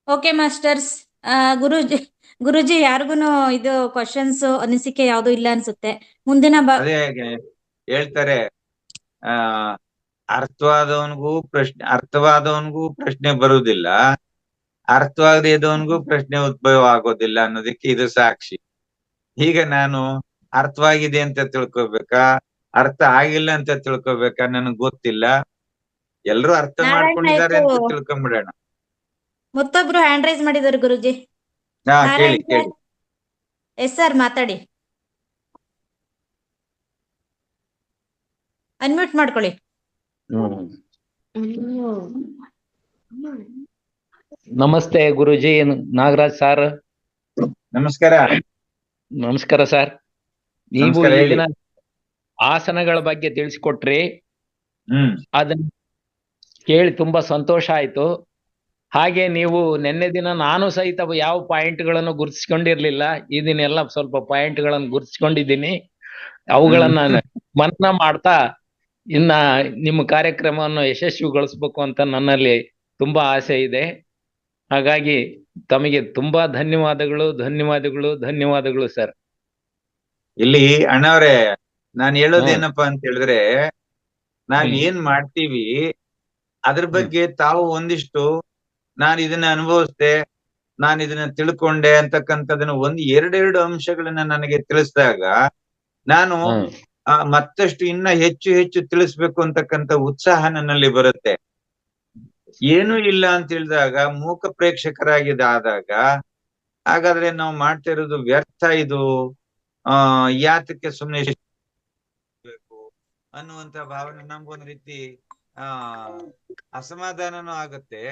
[SPEAKER 1] Okay masters. ಗುರುಜಿ ಯಾರಿಗೂನು ಇದು ಕ್ವಶನ್ಸ್ ಅನಿಸಿಕೆ ಯಾವ್ದು ಇಲ್ಲ ಅನ್ಸುತ್ತೆ. ಮುಂದಿನ
[SPEAKER 2] ಅದೇ ಹೇಳ್ತಾರೆ, ಅರ್ಥವಾದವನ್ಗೂ ಪ್ರಶ್ನೆ ಬರುವುದಿಲ್ಲ, ಅರ್ಥವಾಗದೇ ಇದ್ದವನ್ಗೂ ಪ್ರಶ್ನೆ ಉದ್ಭವ ಆಗೋದಿಲ್ಲ ಅನ್ನೋದಕ್ಕೆ ಇದು ಸಾಕ್ಷಿ. ಈಗ ನಾನು ಅರ್ಥವಾಗಿದೆ ಅಂತ ತಿಳ್ಕೊಬೇಕಾ ಅರ್ಥ ಆಗಿಲ್ಲ ಅಂತ ತಿಳ್ಕೊಬೇಕಾ ನನಗ್ ಗೊತ್ತಿಲ್ಲ. ಎಲ್ರು ಅರ್ಥ
[SPEAKER 1] ನಾರಾಯಣ
[SPEAKER 2] ಮಾಡ್ಕೊಂಡಿದ್ದಾರೆ
[SPEAKER 1] ಆಯ್ತು.
[SPEAKER 2] ಅಂತ ತಿಳ್ಕೊಂಬಿಡೋಣ.
[SPEAKER 1] ಮತ್ತೊಬ್ರು ಹ್ಯಾಂಡ್ ರೈಸ್ ಮಾಡಿದ್ದಾರೆ ಗುರುಜಿ.
[SPEAKER 2] ಹಾ, ಕೇಳಿ
[SPEAKER 1] ನಾರಾಯಣ್
[SPEAKER 2] ಕೇಳಿ.
[SPEAKER 1] ಸರ್. ಎಸ್ ಸರ್, ಮಾತಾಡಿ. ಅನ್ಮ್ಯೂಟ್ ಮಾಡ್ಕೊಳ್ಳಿ.
[SPEAKER 6] ನಮಸ್ತೆ ಗುರುಜಿ, ನಾಗರಾಜ್ ಸರ್.
[SPEAKER 2] ನಮಸ್ಕಾರ.
[SPEAKER 6] ನಮಸ್ಕಾರ ಸರ್. ನೀವು
[SPEAKER 2] ನಮಸ್ಕಾರ,
[SPEAKER 6] ಈ
[SPEAKER 2] ಹೇಳಿ.
[SPEAKER 6] ದಿನ ಆಸನಗಳ ಬಗ್ಗೆ ತಿಳಿಸ್ಕೊಟ್ರಿ. ಅದನ್ನ ಕೇಳಿ ತುಂಬಾ ಸಂತೋಷ ಆಯ್ತು. ಹಾಗೆ ನೀವು ನಿನ್ನೆ ದಿನ ನಾನು ಸಹಿತ ಯಾವ ಪಾಯಿಂಟ್ಗಳನ್ನು ಗುರುತಿಸ್ಕೊಂಡಿರ್ಲಿಲ್ಲ. ಈ ದಿನ ಎಲ್ಲ ಸ್ವಲ್ಪ ಪಾಯಿಂಟ್ಗಳನ್ನು ಗುರುತಿಸ್ಕೊಂಡಿದ್ದೀನಿ. ಅವುಗಳನ್ನ ಮನನ ಮಾಡ್ತಾ ಇನ್ನ ನಿಮ್ಮ ಕಾರ್ಯಕ್ರಮವನ್ನು ಯಶಸ್ವಿಗೊಳಿಸ್ಬೇಕು ಅಂತ ನನ್ನಲ್ಲಿ ತುಂಬಾ ಆಸೆ ಇದೆ. ಹಾಗಾಗಿ ತಮಗೆ ತುಂಬಾ ಧನ್ಯವಾದಗಳು, ಧನ್ಯವಾದಗಳು, ಧನ್ಯವಾದಗಳು ಸರ್.
[SPEAKER 2] ಇಲ್ಲಿ ಅಣ್ಣವ್ರೆ, ನಾನ್ ಹೇಳೋದೇನಪ್ಪಾ ಅಂತ ಹೇಳಿದ್ರೆ, ನಾವ್ ಏನ್ ಮಾಡ್ತೀವಿ ಅದ್ರ ಬಗ್ಗೆ ತಾವು ಒಂದಿಷ್ಟು ನಾನು ಇದನ್ನ ಅನುಭವಿಸ್ದೆ, ನಾನು ಇದನ್ನ ತಿಳ್ಕೊಂಡೆ ಅಂತಕ್ಕಂಥದನ್ನ ಎರಡೆರಡು ಅಂಶಗಳನ್ನ ನನಗೆ ತಿಳಿಸಿದಾಗ ನಾನು ಮತ್ತಷ್ಟು ಇನ್ನ ಹೆಚ್ಚು ಹೆಚ್ಚು ತಿಳಿಸ್ಬೇಕು ಅಂತಕ್ಕಂಥ ಉತ್ಸಾಹ ನನ್ನಲ್ಲಿ ಬರುತ್ತೆ. ಏನೂ ಇಲ್ಲ ಅಂತ ಹೇಳಿದಾಗ, ಮೂಕ ಪ್ರೇಕ್ಷಕರಾಗಿದ್ದಾದಾಗ ಹಾಗಾದ್ರೆ ನಾವು ಮಾಡ್ತಾ ಇರೋದು ವ್ಯರ್ಥ, ಇದು ಯಾತಕ್ಕೆ ಸುಮ್ನೆ ಬೇಕು ಅನ್ನುವಂತ ಭಾವನೆ ನಮ್ಗೊಂದ್ ರೀತಿ ಅಸಮಾಧಾನನೂ ಆಗತ್ತೆ.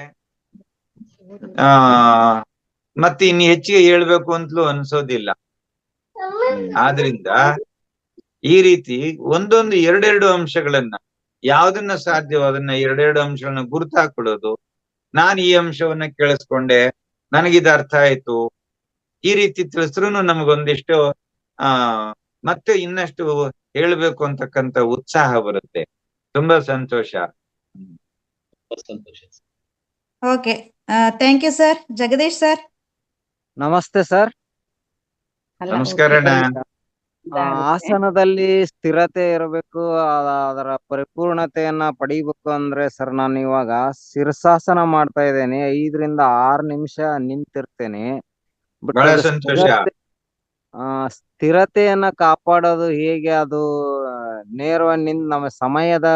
[SPEAKER 2] ಮತ್ತೆ ಇನ್ನು ಹೆಚ್ಚಿಗೆ ಹೇಳ್ಬೇಕು ಅಂತಲೂ ಅನ್ಸೋದಿಲ್ಲ. ಆದ್ರಿಂದ ಈ ರೀತಿ ಒಂದೊಂದು ಎರಡೆರಡು ಅಂಶಗಳನ್ನ, ಯಾವ್ದನ್ನ ಸಾಧ್ಯವೋ ಅದನ್ನ ಎರಡೆರಡು ಅಂಶಗಳನ್ನ ಗುರುತಾಕೊಳ್ಳೋದು. ನಾನು ಈ ಅಂಶವನ್ನ ಕೇಳಿಸ್ಕೊಂಡೆ, ನನಗಿದ ಅರ್ಥ ಆಯ್ತು, ಈ ರೀತಿ ತಿಳಿಸ್ರು ನಮಗೊಂದಿಷ್ಟು ಮತ್ತೆ ಇನ್ನಷ್ಟು ಹೇಳ್ಬೇಕು ಅಂತಕ್ಕಂಥ ಉತ್ಸಾಹ ಬರುತ್ತೆ. ತುಂಬಾ ಸಂತೋಷ.
[SPEAKER 1] Okay, thank you sir. Jagadish sir.
[SPEAKER 7] ನಮಸ್ತೆ ಸರ್.
[SPEAKER 2] ನಮಸ್ಕಾರ ಅಣ್ಣ.
[SPEAKER 7] ಆಸನದಲ್ಲಿ ಸ್ಥಿರತೆ ಇರಬೇಕು, ಅದರ ಪರಿಪೂರ್ಣತೆಯನ್ನ ಪಡಿಬೇಕು ಅಂದ್ರೆ ಸರ್, ನಾನು ಇವಾಗ ಶೀರ್ಷಾಸನ ಮಾಡ್ತಾ ಇದ್ದೇನೆ. 5 ರಿಂದ 6 ನಿಮಿಷ ನಿಂತಿರ್ತೇನೆ.
[SPEAKER 2] ಬಹಳ ಸಂತೋಷ.
[SPEAKER 7] ಸ್ಥಿರತೆಯನ್ನ ಕಾಪಾಡೋದು ಹೇಗೆ? ಅದು ನೇರವಾಗಿ ನಮ್ಮ ಸಮಯದ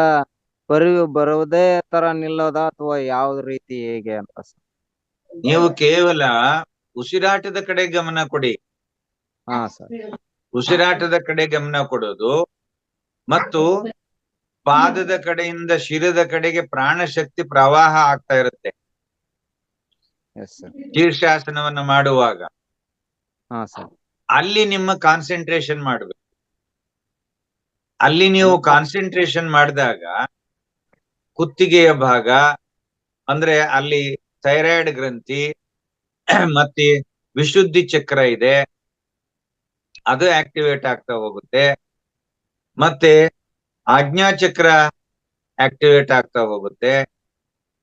[SPEAKER 7] ಪರಿವು ಬರುವುದೇ ತರ ನಿಲ್ಲೋದಾ ಅಥವಾ ಯಾವ ರೀತಿ, ಹೇಗೆ ಅಂತ ಸರ್?
[SPEAKER 2] ನೀವು ಕೇವಲ ಉಸಿರಾಟದ ಕಡೆ ಗಮನ ಕೊಡಿ.
[SPEAKER 7] ಹಾ ಸರ್.
[SPEAKER 2] ಉಸಿರಾಟದ ಕಡೆ ಗಮನ ಕೊಡೋದು ಮತ್ತು ಪಾದದ ಕಡೆಯಿಂದ ಶಿರದ ಕಡೆಗೆ ಪ್ರಾಣಶಕ್ತಿ ಪ್ರವಾಹ ಆಗ್ತಾ ಇರುತ್ತೆ ಶೀರ್ಷಾಸನವನ್ನ ಮಾಡುವಾಗ.
[SPEAKER 7] ಹಾ ಸರ್.
[SPEAKER 2] ಅಲ್ಲಿ ನಿಮ್ಮ ಕಾನ್ಸಂಟ್ರೇಷನ್ ಮಾಡ್ಬೇಕು. ಅಲ್ಲಿ ನೀವು ಕಾನ್ಸಂಟ್ರೇಷನ್ ಮಾಡಿದಾಗ ಕುತ್ತಿಗೆಯ ಭಾಗ, ಅಂದ್ರೆ ಅಲ್ಲಿ ಥೈರಾಯ್ಡ್ ಗ್ರಂಥಿ ಮತ್ತೆ ವಿಶುದ್ಧಿ ಚಕ್ರ ಇದೆ, ಅದು ಆಕ್ಟಿವೇಟ್ ಆಗ್ತಾ ಹೋಗುತ್ತೆ. ಮತ್ತೆ ಆಜ್ಞಾಚಕ್ರ ಆಕ್ಟಿವೇಟ್ ಆಗ್ತಾ ಹೋಗುತ್ತೆ.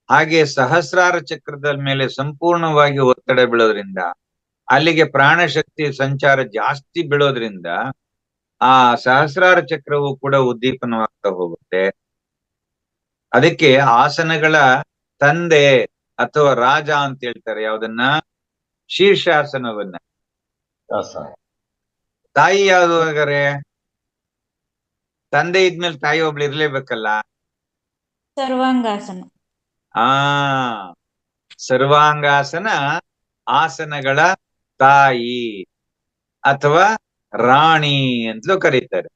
[SPEAKER 2] ಹಾಗೆ ಸಹಸ್ರಾರ ಚಕ್ರದ ಮೇಲೆ ಸಂಪೂರ್ಣವಾಗಿ ಒತ್ತಡ ಬೀಳೋದ್ರಿಂದ, ಅಲ್ಲಿಗೆ ಪ್ರಾಣಶಕ್ತಿ ಸಂಚಾರ ಜಾಸ್ತಿ ಬೀಳೋದ್ರಿಂದ ಆ ಸಹಸ್ರಾರ ಚಕ್ರವು ಕೂಡ ಉದ್ದೀಪನವಾಗ್ತಾ ಹೋಗುತ್ತೆ. ಅದಕ್ಕೆ ಆಸನಗಳ ತಂದೆ ಅಥವಾ ರಾಜ ಅಂತ ಹೇಳ್ತಾರೆ ಯಾವ್ದನ್ನ? ಶೀರ್ಷಾಸನವನ್ನ. ತಾಯಿ ಯಾವ್ದು ಹಾಗಾರೆ? ತಂದೆ ಇದ್ಮೇಲೆ ತಾಯಿ ಒಬ್ಳು ಇರ್ಲೇಬೇಕಲ್ಲ.
[SPEAKER 1] ಸರ್ವಾಂಗಾಸನ.
[SPEAKER 2] ಸರ್ವಾಂಗಾಸನ ಆಸನಗಳ ತಾಯಿ ಅಥವಾ ರಾಣಿ ಅಂತಲೂ ಕರೀತಾರೆ.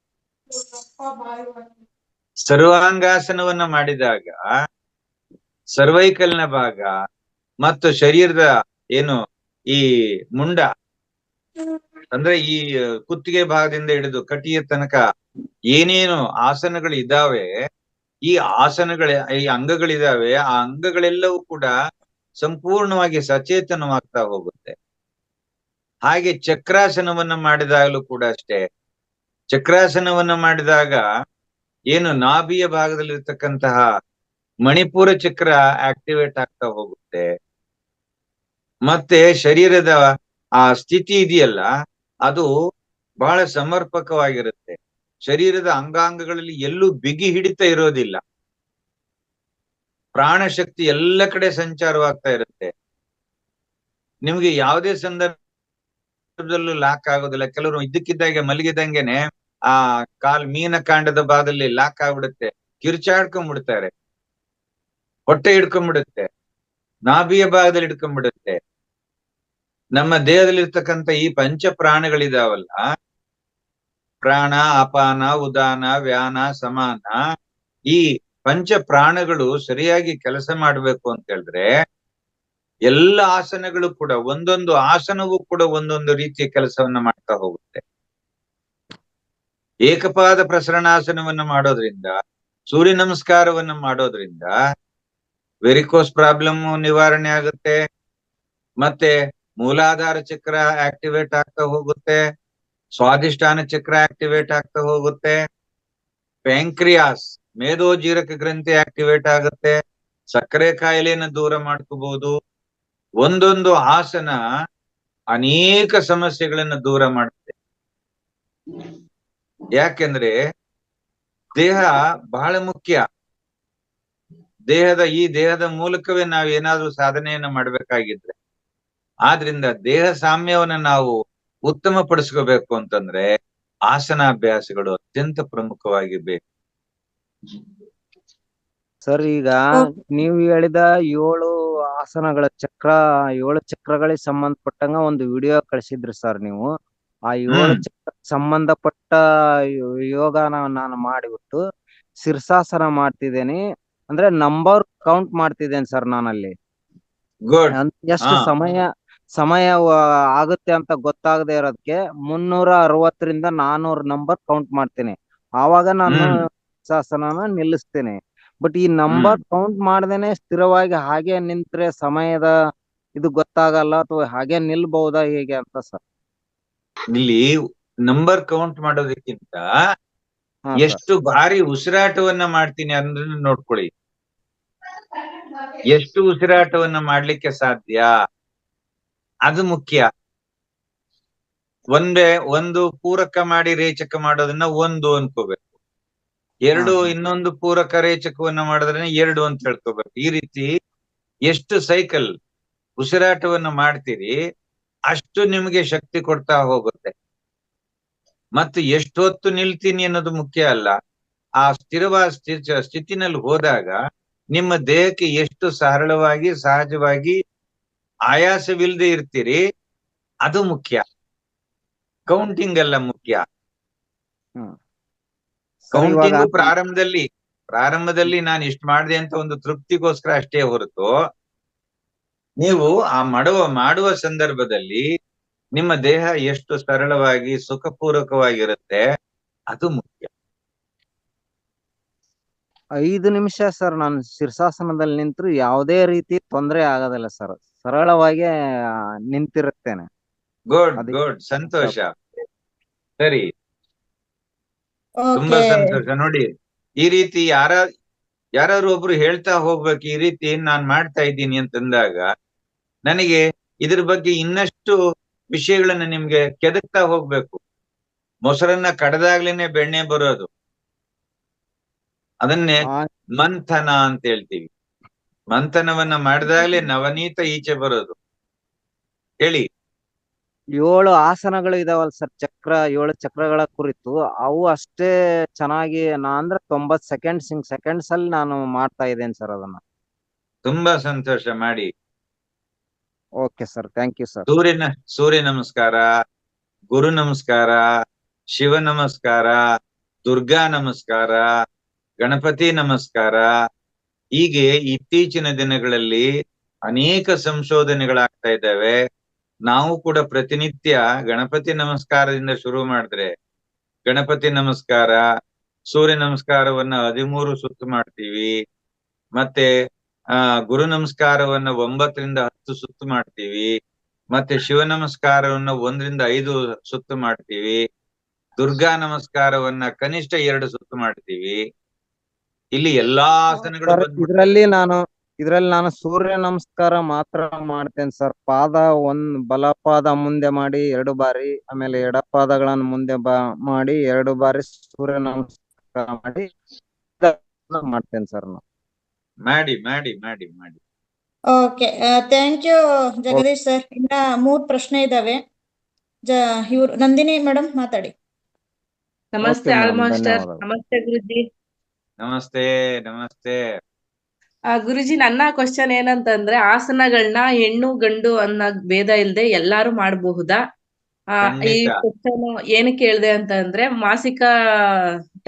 [SPEAKER 2] ಸರ್ವಾಂಗಾಸನವನ್ನ ಮಾಡಿದಾಗ ಸರ್ವೈಕಲ್ನ ಭಾಗ ಮತ್ತು ಶರೀರದ ಏನು ಈ ಮುಂಡ, ಅಂದ್ರೆ ಈ ಕುತ್ತಿಗೆ ಭಾಗದಿಂದ ಹಿಡಿದು ಕಟಿಯ ತನಕ ಏನೇನು ಆಸನಗಳು ಇದಾವೆ, ಈ ಈ ಅಂಗಗಳಿದಾವೆ, ಆ ಅಂಗಗಳೆಲ್ಲವೂ ಕೂಡ ಸಂಪೂರ್ಣವಾಗಿ ಸಚೇತನವಾಗ್ತಾ ಹೋಗುತ್ತೆ. ಹಾಗೆ ಚಕ್ರಾಸನವನ್ನ ಮಾಡಿದಾಗಲೂ ಕೂಡ ಅಷ್ಟೇ. ಚಕ್ರಾಸನವನ್ನ ಮಾಡಿದಾಗ ಏನು ನಾಭಿಯ ಭಾಗದಲ್ಲಿರ್ತಕ್ಕಂತಹ ಮಣಿಪುರ ಚಕ್ರ ಆಕ್ಟಿವೇಟ್ ಆಗ್ತಾ ಹೋಗುತ್ತೆ. ಮತ್ತೆ ಶರೀರದ ಆ ಸ್ಥಿತಿ ಇದೆಯಲ್ಲ, ಅದು ಬಹಳ ಸಮರ್ಪಕವಾಗಿರುತ್ತೆ. ಶರೀರದ ಅಂಗಾಂಗಗಳಲ್ಲಿ ಎಲ್ಲೂ ಬಿಗಿ ಹಿಡಿತ ಇರೋದಿಲ್ಲ. ಪ್ರಾಣಶಕ್ತಿ ಎಲ್ಲ ಕಡೆ ಸಂಚಾರವಾಗ್ತಾ ಇರುತ್ತೆ. ನಿಮ್ಗೆ ಯಾವುದೇ ಸಂದರ್ಭದಲ್ಲೂ ಲಾಕ್ ಆಗೋದಿಲ್ಲ. ಕೆಲವರು ಇದ್ದಕ್ಕಿದ್ದಾಗೆ ಮಲಗಿದಂಗೆನೆ ಆ ಮೀನಕಾಂಡದ ಭಾಗದಲ್ಲಿ ಲಾಕ್ ಆಗ್ಬಿಡುತ್ತೆ, ಕಿರ್ಚಾಡ್ಕೊಂಡ್ಬಿಡ್ತಾರೆ, ಹೊಟ್ಟೆ ಹಿಡ್ಕೊಂಡ್ಬಿಡುತ್ತೆ, ನಾಭಿಯ ಭಾಗದಲ್ಲಿ ಹಿಡ್ಕೊಂಡ್ಬಿಡುತ್ತೆ. ನಮ್ಮ ದೇಹದಲ್ಲಿ ಇರ್ತಕ್ಕಂಥ ಈ ಪಂಚ ಪ್ರಾಣಗಳಿದಾವಲ್ಲ, ಪ್ರಾಣ, ಅಪಾನ, ಉದಾನ, ವ್ಯಾನ, ಸಮಾನ, ಈ ಪಂಚ ಪ್ರಾಣಗಳು ಸರಿಯಾಗಿ ಕೆಲಸ ಮಾಡ್ಬೇಕು ಅಂತ ಹೇಳಿದ್ರೆ ಎಲ್ಲ ಆಸನಗಳು ಕೂಡ, ಒಂದೊಂದು ಆಸನವೂ ಕೂಡ ಒಂದೊಂದು ರೀತಿಯ ಕೆಲಸವನ್ನ ಮಾಡ್ತಾ ಹೋಗುತ್ತೆ. ಏಕಪಾದ ಪ್ರಸರಣಾಸನವನ್ನು ಮಾಡೋದ್ರಿಂದ, ಸೂರ್ಯ ನಮಸ್ಕಾರವನ್ನು ಮಾಡೋದ್ರಿಂದ ವೆರಿಕೋಸ್ ಪ್ರಾಬ್ಲಮ್ ನಿವಾರಣೆ ಆಗುತ್ತೆ, ಮತ್ತೆ ಮೂಲಾಧಾರ ಚಕ್ರ ಆಕ್ಟಿವೇಟ್ ಆಗ್ತಾ ಹೋಗುತ್ತೆ, ಸ್ವಾಧಿಷ್ಠಾನ ಚಕ್ರ ಆಕ್ಟಿವೇಟ್ ಆಗ್ತಾ ಹೋಗುತ್ತೆ, ಪ್ಯಾಂಕ್ರಿಯಾಸ್ ಮೇದೋಜೀರಕ ಗ್ರಂಥಿ ಆಕ್ಟಿವೇಟ್ ಆಗುತ್ತೆ, ಸಕ್ಕರೆ ಕಾಯಿಲೆಯನ್ನು ದೂರ ಮಾಡ್ಕೋಬಹುದು. ಒಂದೊಂದು ಆಸನ ಅನೇಕ ಸಮಸ್ಯೆಗಳನ್ನು ದೂರ ಮಾಡುತ್ತೆ. ಯಾಕೆಂದ್ರೆ ದೇಹ ಬಹಳ ಮುಖ್ಯ. ಈ ದೇಹದ ಮೂಲಕವೇ ನಾವು ಏನಾದ್ರೂ ಸಾಧನೆಯನ್ನ ಮಾಡ್ಬೇಕಾಗಿದ್ರೆ, ಆದ್ರಿಂದ ದೇಹ ಸಾಮ್ಯವನ್ನ ನಾವು ಉತ್ತಮ ಪಡಿಸ್ಕೋಬೇಕು ಅಂತಂದ್ರೆ ಆಸನಾಭ್ಯಾಸಗಳು ಅತ್ಯಂತ ಪ್ರಮುಖವಾಗಿ ಬೇಕು.
[SPEAKER 7] ಸರ್, ಈಗ ನೀವು ಹೇಳಿದ 7 ಆಸನಗಳ ಚಕ್ರ, 7 ಚಕ್ರಗಳಿಗೆ ಸಂಬಂಧಪಟ್ಟಂಗ ಒಂದು ವಿಡಿಯೋ ಕಳಿಸಿದ್ರಿ ಸರ್ ನೀವು. ಆ 7 ಚಕ್ರ ಸಂಬಂಧಪಟ್ಟ ಯೋಗನ ನಾನು ಮಾಡಿಬಿಟ್ಟು ಶೀರ್ಷಾಸನ ಮಾಡ್ತಿದ್ದೇನೆ, ಅಂದ್ರೆ ನಂಬರ್ ಕೌಂಟ್ ಮಾಡ್ತಿದ್ದೇನೆ ಸರ್ ನಾನಲ್ಲಿ.
[SPEAKER 2] ಗುಡ್.
[SPEAKER 7] ಎಷ್ಟು ಸಮಯ ಆಗುತ್ತೆ ಅಂತ ಗೊತ್ತಾಗದೆ ಇರೋದಕ್ಕೆ 360ರಿಂದ 400 ನಂಬರ್ ಕೌಂಟ್ ಮಾಡ್ತೀನಿ. ಆವಾಗ ನಾನು ಶೀರ್ಷಾಸನ ನಿಲ್ಲಿಸ್ತೇನೆ. ಬಟ್ ಈ ನಂಬರ್ ಕೌಂಟ್ ಮಾಡ್ದೇನೆ ಸ್ಥಿರವಾಗಿ ಹಾಗೆ ನಿಂತ್ರೆ ಸಮಯದ ಇದು ಗೊತ್ತಾಗಲ್ಲ, ಅಥವಾ ಹಾಗೆ ನಿಲ್ಬಹುದಾ ಹೇಗೆ ಅಂತ ಸರ್?
[SPEAKER 2] ಇಲ್ಲಿ ನಂಬರ್ ಕೌಂಟ್ ಮಾಡೋದಕ್ಕಿಂತ ಎಷ್ಟು ಬಾರಿ ಉಸಿರಾಟವನ್ನ ಮಾಡ್ತೀನಿ ಅಂದ್ರೆ ನೋಡ್ಕೊಳ್ಳಿ. ಎಷ್ಟು ಉಸಿರಾಟವನ್ನ ಮಾಡ್ಲಿಕ್ಕೆ ಸಾಧ್ಯ ಅದು ಮುಖ್ಯ. ಒಂದು ಪೂರಕ ಮಾಡಿ ರೇಚಕ ಮಾಡೋದನ್ನ 1 ಅನ್ಕೋಬೇಕು, 2 ಇನ್ನೊಂದು ಪೂರಕ ರೇಚಕವನ್ನ ಮಾಡೋದನ್ನ 2 ಅಂತ ಹೇಳ್ಕೋಬೇಕು. ಈ ರೀತಿ ಎಷ್ಟು ಸೈಕಲ್ ಉಸಿರಾಟವನ್ನ ಮಾಡ್ತೀರಿ ಅಷ್ಟು ನಿಮಗೆ ಶಕ್ತಿ ಕೊಡ್ತಾ ಹೋಗುತ್ತೆ. ಮತ್ತು ಎಷ್ಟೊತ್ತು ನಿಲ್ತೀನಿ ಅನ್ನೋದು ಮುಖ್ಯ ಅಲ್ಲ, ಆ ಸ್ಥಿರವಾದ ಸ್ಥಿತಿನಲ್ಲಿ ಹೋದಾಗ ನಿಮ್ಮ ದೇಹಕ್ಕೆ ಎಷ್ಟು ಸರಳವಾಗಿ ಸಹಜವಾಗಿ ಆಯಾಸವಿಲ್ಲದೆ ಇರ್ತೀರಿ ಅದು ಮುಖ್ಯ. ಕೌಂಟಿಂಗ್ ಎಲ್ಲ ಮುಖ್ಯ. ಕೌಂಟಿಂಗ್ ಪ್ರಾರಂಭದಲ್ಲಿ ನಾನು ಇಷ್ಟು ಮಾಡಿದೆ ಅಂತ ಒಂದು ತೃಪ್ತಿಗೋಸ್ಕರ ಅಷ್ಟೇ ಹೊರತು, ನೀವು ಆ ಮಾಡುವ ಸಂದರ್ಭದಲ್ಲಿ ನಿಮ್ಮ ದೇಹ ಎಷ್ಟು ಸರಳವಾಗಿ ಸುಖಪೂರ್ವಕವಾಗಿರುತ್ತೆ ಅದು ಮುಖ್ಯ.
[SPEAKER 7] 5 ನಿಮಿಷ ಸರ್ ನಾನು ಶೀರ್ಷಾಸನದಲ್ಲಿ ನಿಂತರು ಯಾವುದೇ ರೀತಿ ತೊಂದರೆ ಆಗೋದಿಲ್ಲ ಸರ್, ಸರಳವಾಗಿ ನಿಂತಿರುತ್ತೇನೆ.
[SPEAKER 2] ಗುಡ್, ಸಂತೋಷ. ಸರಿ, ತುಂಬಾ ಸಂತೋಷ. ನೋಡಿ, ಈ ರೀತಿ ಯಾರು ಒಬ್ರು ಹೇಳ್ತಾ ಹೋಗ್ಬೇಕು, ಈ ರೀತಿ ನಾನ್ ಮಾಡ್ತಾ ಇದ್ದೀನಿ ಅಂತಂದಾಗ ನನಗೆ ಇದ್ರ ಬಗ್ಗೆ ಇನ್ನಷ್ಟು ವಿಷಯಗಳನ್ನ ನಿಮ್ಗೆ ಕೆದಕ್ತಾ ಹೋಗ್ಬೇಕು. ಮೊಸರನ್ನ ಕಡದಾಗ್ಲೇನೆ ಬೆಣ್ಣೆ ಬರೋದು, ಅದನ್ನೇ ಮಂಥನ ಅಂತ ಹೇಳ್ತೀವಿ. ಮಂಥನವನ್ನ ಮಾಡಿದಾಗ್ಲೇ ನವನೀತ ಈಚೆ ಬರೋದು. ಹೇಳಿ.
[SPEAKER 7] 7 ಆಸನಗಳು ಇದಾವಲ್ಲ ಸರ್, 7 ಚಕ್ರಗಳ ಕುರಿತು, ಅವು ಅಷ್ಟೇ ಚೆನ್ನಾಗಿ ಅಂದ್ರೆ 90 ಸೆಕೆಂಡ್ಸ್ ಅಲ್ಲಿ ನಾನು ಮಾಡ್ತಾ ಇದ್ದೇನೆ ಸರ್ ಅದನ್ನ.
[SPEAKER 2] ತುಂಬಾ ಸಂತೋಷ, ಮಾಡಿ.
[SPEAKER 7] Okay sir, thank you sir.
[SPEAKER 2] ಸೂರ್ಯ ನಮಸ್ಕಾರ, ಗುರು ನಮಸ್ಕಾರ, ಶಿವ ನಮಸ್ಕಾರ, ದುರ್ಗಾ ನಮಸ್ಕಾರ, ಗಣಪತಿ ನಮಸ್ಕಾರ. ಹೀಗೆ ಇತ್ತೀಚಿನ ದಿನಗಳಲ್ಲಿ ಅನೇಕ ಸಂಶೋಧನೆಗಳಾಗ್ತಾ ಇದ್ದಾವೆ. ನಾವು ಕೂಡ ಪ್ರತಿನಿತ್ಯ ಗಣಪತಿ ನಮಸ್ಕಾರದಿಂದ ಶುರು ಮಾಡಿದ್ರೆ ಗಣಪತಿ ನಮಸ್ಕಾರ, ಸೂರ್ಯ ನಮಸ್ಕಾರವನ್ನ 13 ಸುತ್ತು ಮಾಡ್ತೀವಿ. ಮತ್ತೆ ಗುರು ನಮಸ್ಕಾರವನ್ನ 9ರಿಂದ 10 ಸುತ್ತು ಮಾಡ್ತೀವಿ. ಮತ್ತೆ ಶಿವ ನಮಸ್ಕಾರವನ್ನ 1ರಿಂದ 5 ಸುತ್ತು ಮಾಡ್ತೀವಿ. ದುರ್ಗಾ ನಮಸ್ಕಾರವನ್ನ ಕನಿಷ್ಠ 2 ಸುತ್ತು ಮಾಡ್ತೀವಿ. ಇಲ್ಲಿ ಎಲ್ಲಾ ಆಸನಗಳು
[SPEAKER 7] ಇದ್ರಲ್ಲಿ ನಾನು ಸೂರ್ಯ ನಮಸ್ಕಾರ ಮಾತ್ರ ಮಾಡ್ತೇನೆ ಸರ್. ಬಲಪಾದ ಮುಂದೆ ಮಾಡಿ 2 ಬಾರಿ, ಆಮೇಲೆ ಎಡಪಾದಗಳನ್ನು ಮುಂದೆ ಮಾಡಿ 2 ಬಾರಿ ಸೂರ್ಯ ನಮಸ್ಕಾರ ಮಾಡಿ ಮಾಡ್ತೇನೆ ಸರ್ ನಾನು.
[SPEAKER 2] ಮಾಡಿ.
[SPEAKER 1] Okay, thank you Jagadish sir. ಇನ್ನ 3 ಪ್ರಶ್ನೆ ಇದಾವೆ. ಇವ್ರು ನಂದಿನಿ ಮೇಡಮ್ ಮಾತಾಡಿ.
[SPEAKER 5] ನಮಸ್ತೆ
[SPEAKER 7] Okay,
[SPEAKER 5] ಆಲ್
[SPEAKER 7] madam.
[SPEAKER 5] ಮಾಸ್ಟರ್.
[SPEAKER 7] ಧನ್ಯವಾದಗಳು.
[SPEAKER 5] ನಮಸ್ತೆ ಗುರುಜಿ.
[SPEAKER 2] ನಮಸ್ತೆ ನಮಸ್ತೆ.
[SPEAKER 5] ಗುರುಜಿ, ನನ್ನ ಕ್ವಶನ್ ಏನಂತಂದ್ರೆ, ಆಸನಗಳನ್ನ ಹೆಣ್ಣು ಗಂಡು ಅನ್ನೋ ಭೇದ ಇಲ್ದೆ ಎಲ್ಲಾರು ಮಾಡಬಹುದಾ? ಈ
[SPEAKER 2] ಖಂಡಿತ.
[SPEAKER 5] ಕ್ವಶನ್ ಏನಕ್ಕೆ ಕೇಳ್ದೆ ಅಂತಂದ್ರೆ, ಮಾಸಿಕ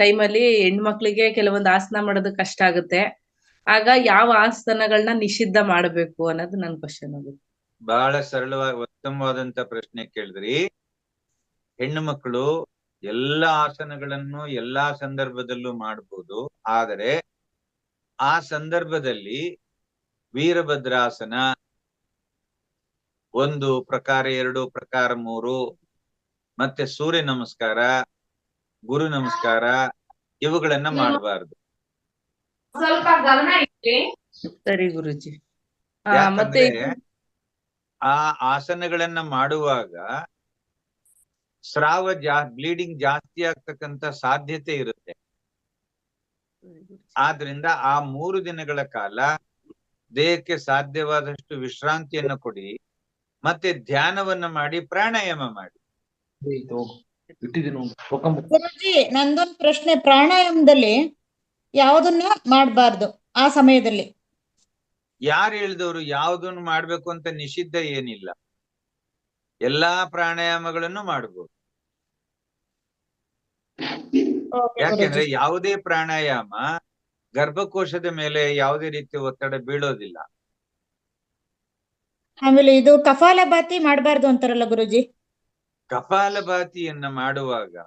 [SPEAKER 5] ಟೈಮಲ್ಲಿ ಹೆಣ್ಮಕ್ಳಿಗೆ ಕೆಲವೊಂದು ಆಸನ ಮಾಡೋದು ಕಷ್ಟ ಆಗುತ್ತೆ. ಆಗ ಯಾವ ಆಸನಗಳನ್ನ ನಿಷಿದ್ಧ ಮಾಡಬೇಕು ಅನ್ನೋದು ನನ್ ಕ್ವಶನ್ ಆಗುತ್ತೆ.
[SPEAKER 2] ಬಹಳ ಸರಳವಾಗಿ ಉತ್ತಮವಾದಂತ ಪ್ರಶ್ನೆ ಕೇಳಿದ್ರಿ. ಹೆಣ್ಣು ಮಕ್ಕಳು ಎಲ್ಲಾ ಆಸನಗಳನ್ನು ಎಲ್ಲಾ ಸಂದರ್ಭದಲ್ಲೂ ಮಾಡಬಹುದು. ಆದರೆ ಆ ಸಂದರ್ಭದಲ್ಲಿ ವೀರಭದ್ರಾಸನ 1 ಪ್ರಕಾರ 2 ಪ್ರಕಾರ 3 ಮತ್ತೆ ಸೂರ್ಯ ನಮಸ್ಕಾರ, ಗುರು ನಮಸ್ಕಾರ ಇವುಗಳನ್ನ ಮಾಡಬಾರ್ದು.
[SPEAKER 5] ಸ್ವಲ್ಪ ಗಮನ ಇಡಿ. ಸರಿ ಗುರುಜಿ. ಮತ್ತೆ
[SPEAKER 2] ಯಾಕಂದ್ರೆ ಆ ಆಸನಗಳನ್ನ ಮಾಡುವಾಗ ಸ್ರಾವ ಬ್ಲೀಡಿಂಗ್ ಜಾಸ್ತಿ ಆಗ್ತಕ್ಕಂತ ಸಾಧ್ಯತೆ ಇರುತ್ತೆ. ಆದ್ರಿಂದ ಆ 3 ದಿನಗಳ ಕಾಲ ದೇಹಕ್ಕೆ ಸಾಧ್ಯವಾದಷ್ಟು ವಿಶ್ರಾಂತಿಯನ್ನು ಕೊಡಿ, ಮತ್ತೆ ಧ್ಯಾನವನ್ನ ಮಾಡಿ, ಪ್ರಾಣಾಯಾಮ ಮಾಡಿ.
[SPEAKER 1] ಗುರುಜಿ, ನಂದೊಂದು ಪ್ರಶ್ನೆ, ಪ್ರಾಣಾಯಾಮದಲ್ಲಿ ಯಾವುದನ್ನ ಮಾಡಬಾರ್ದು ಆ ಸಮಯದಲ್ಲಿ?
[SPEAKER 2] ಯಾರು ಹೇಳಿದವರು ಯಾವುದನ್ನು ಮಾಡ್ಬೇಕು ಅಂತ ನಿಷಿದ್ಧ ಏನಿಲ್ಲ. ಎಲ್ಲಾ ಪ್ರಾಣಾಯಾಮಗಳನ್ನು ಮಾಡಬಹುದು. ಯಾಕೆಂದ್ರೆ ಯಾವುದೇ ಪ್ರಾಣಾಯಾಮ ಗರ್ಭಕೋಶದ ಮೇಲೆ ಯಾವುದೇ ರೀತಿಯ ಒತ್ತಡ ಬೀಳೋದಿಲ್ಲ.
[SPEAKER 1] ಆಮೇಲೆ ಇದು ಕಪಾಲಭಾತಿ ಮಾಡಬಾರ್ದು ಅಂತಾರಲ್ಲ ಗುರುಜಿ?
[SPEAKER 2] ಕಪಾಲಭಾತಿಯನ್ನ ಮಾಡುವಾಗ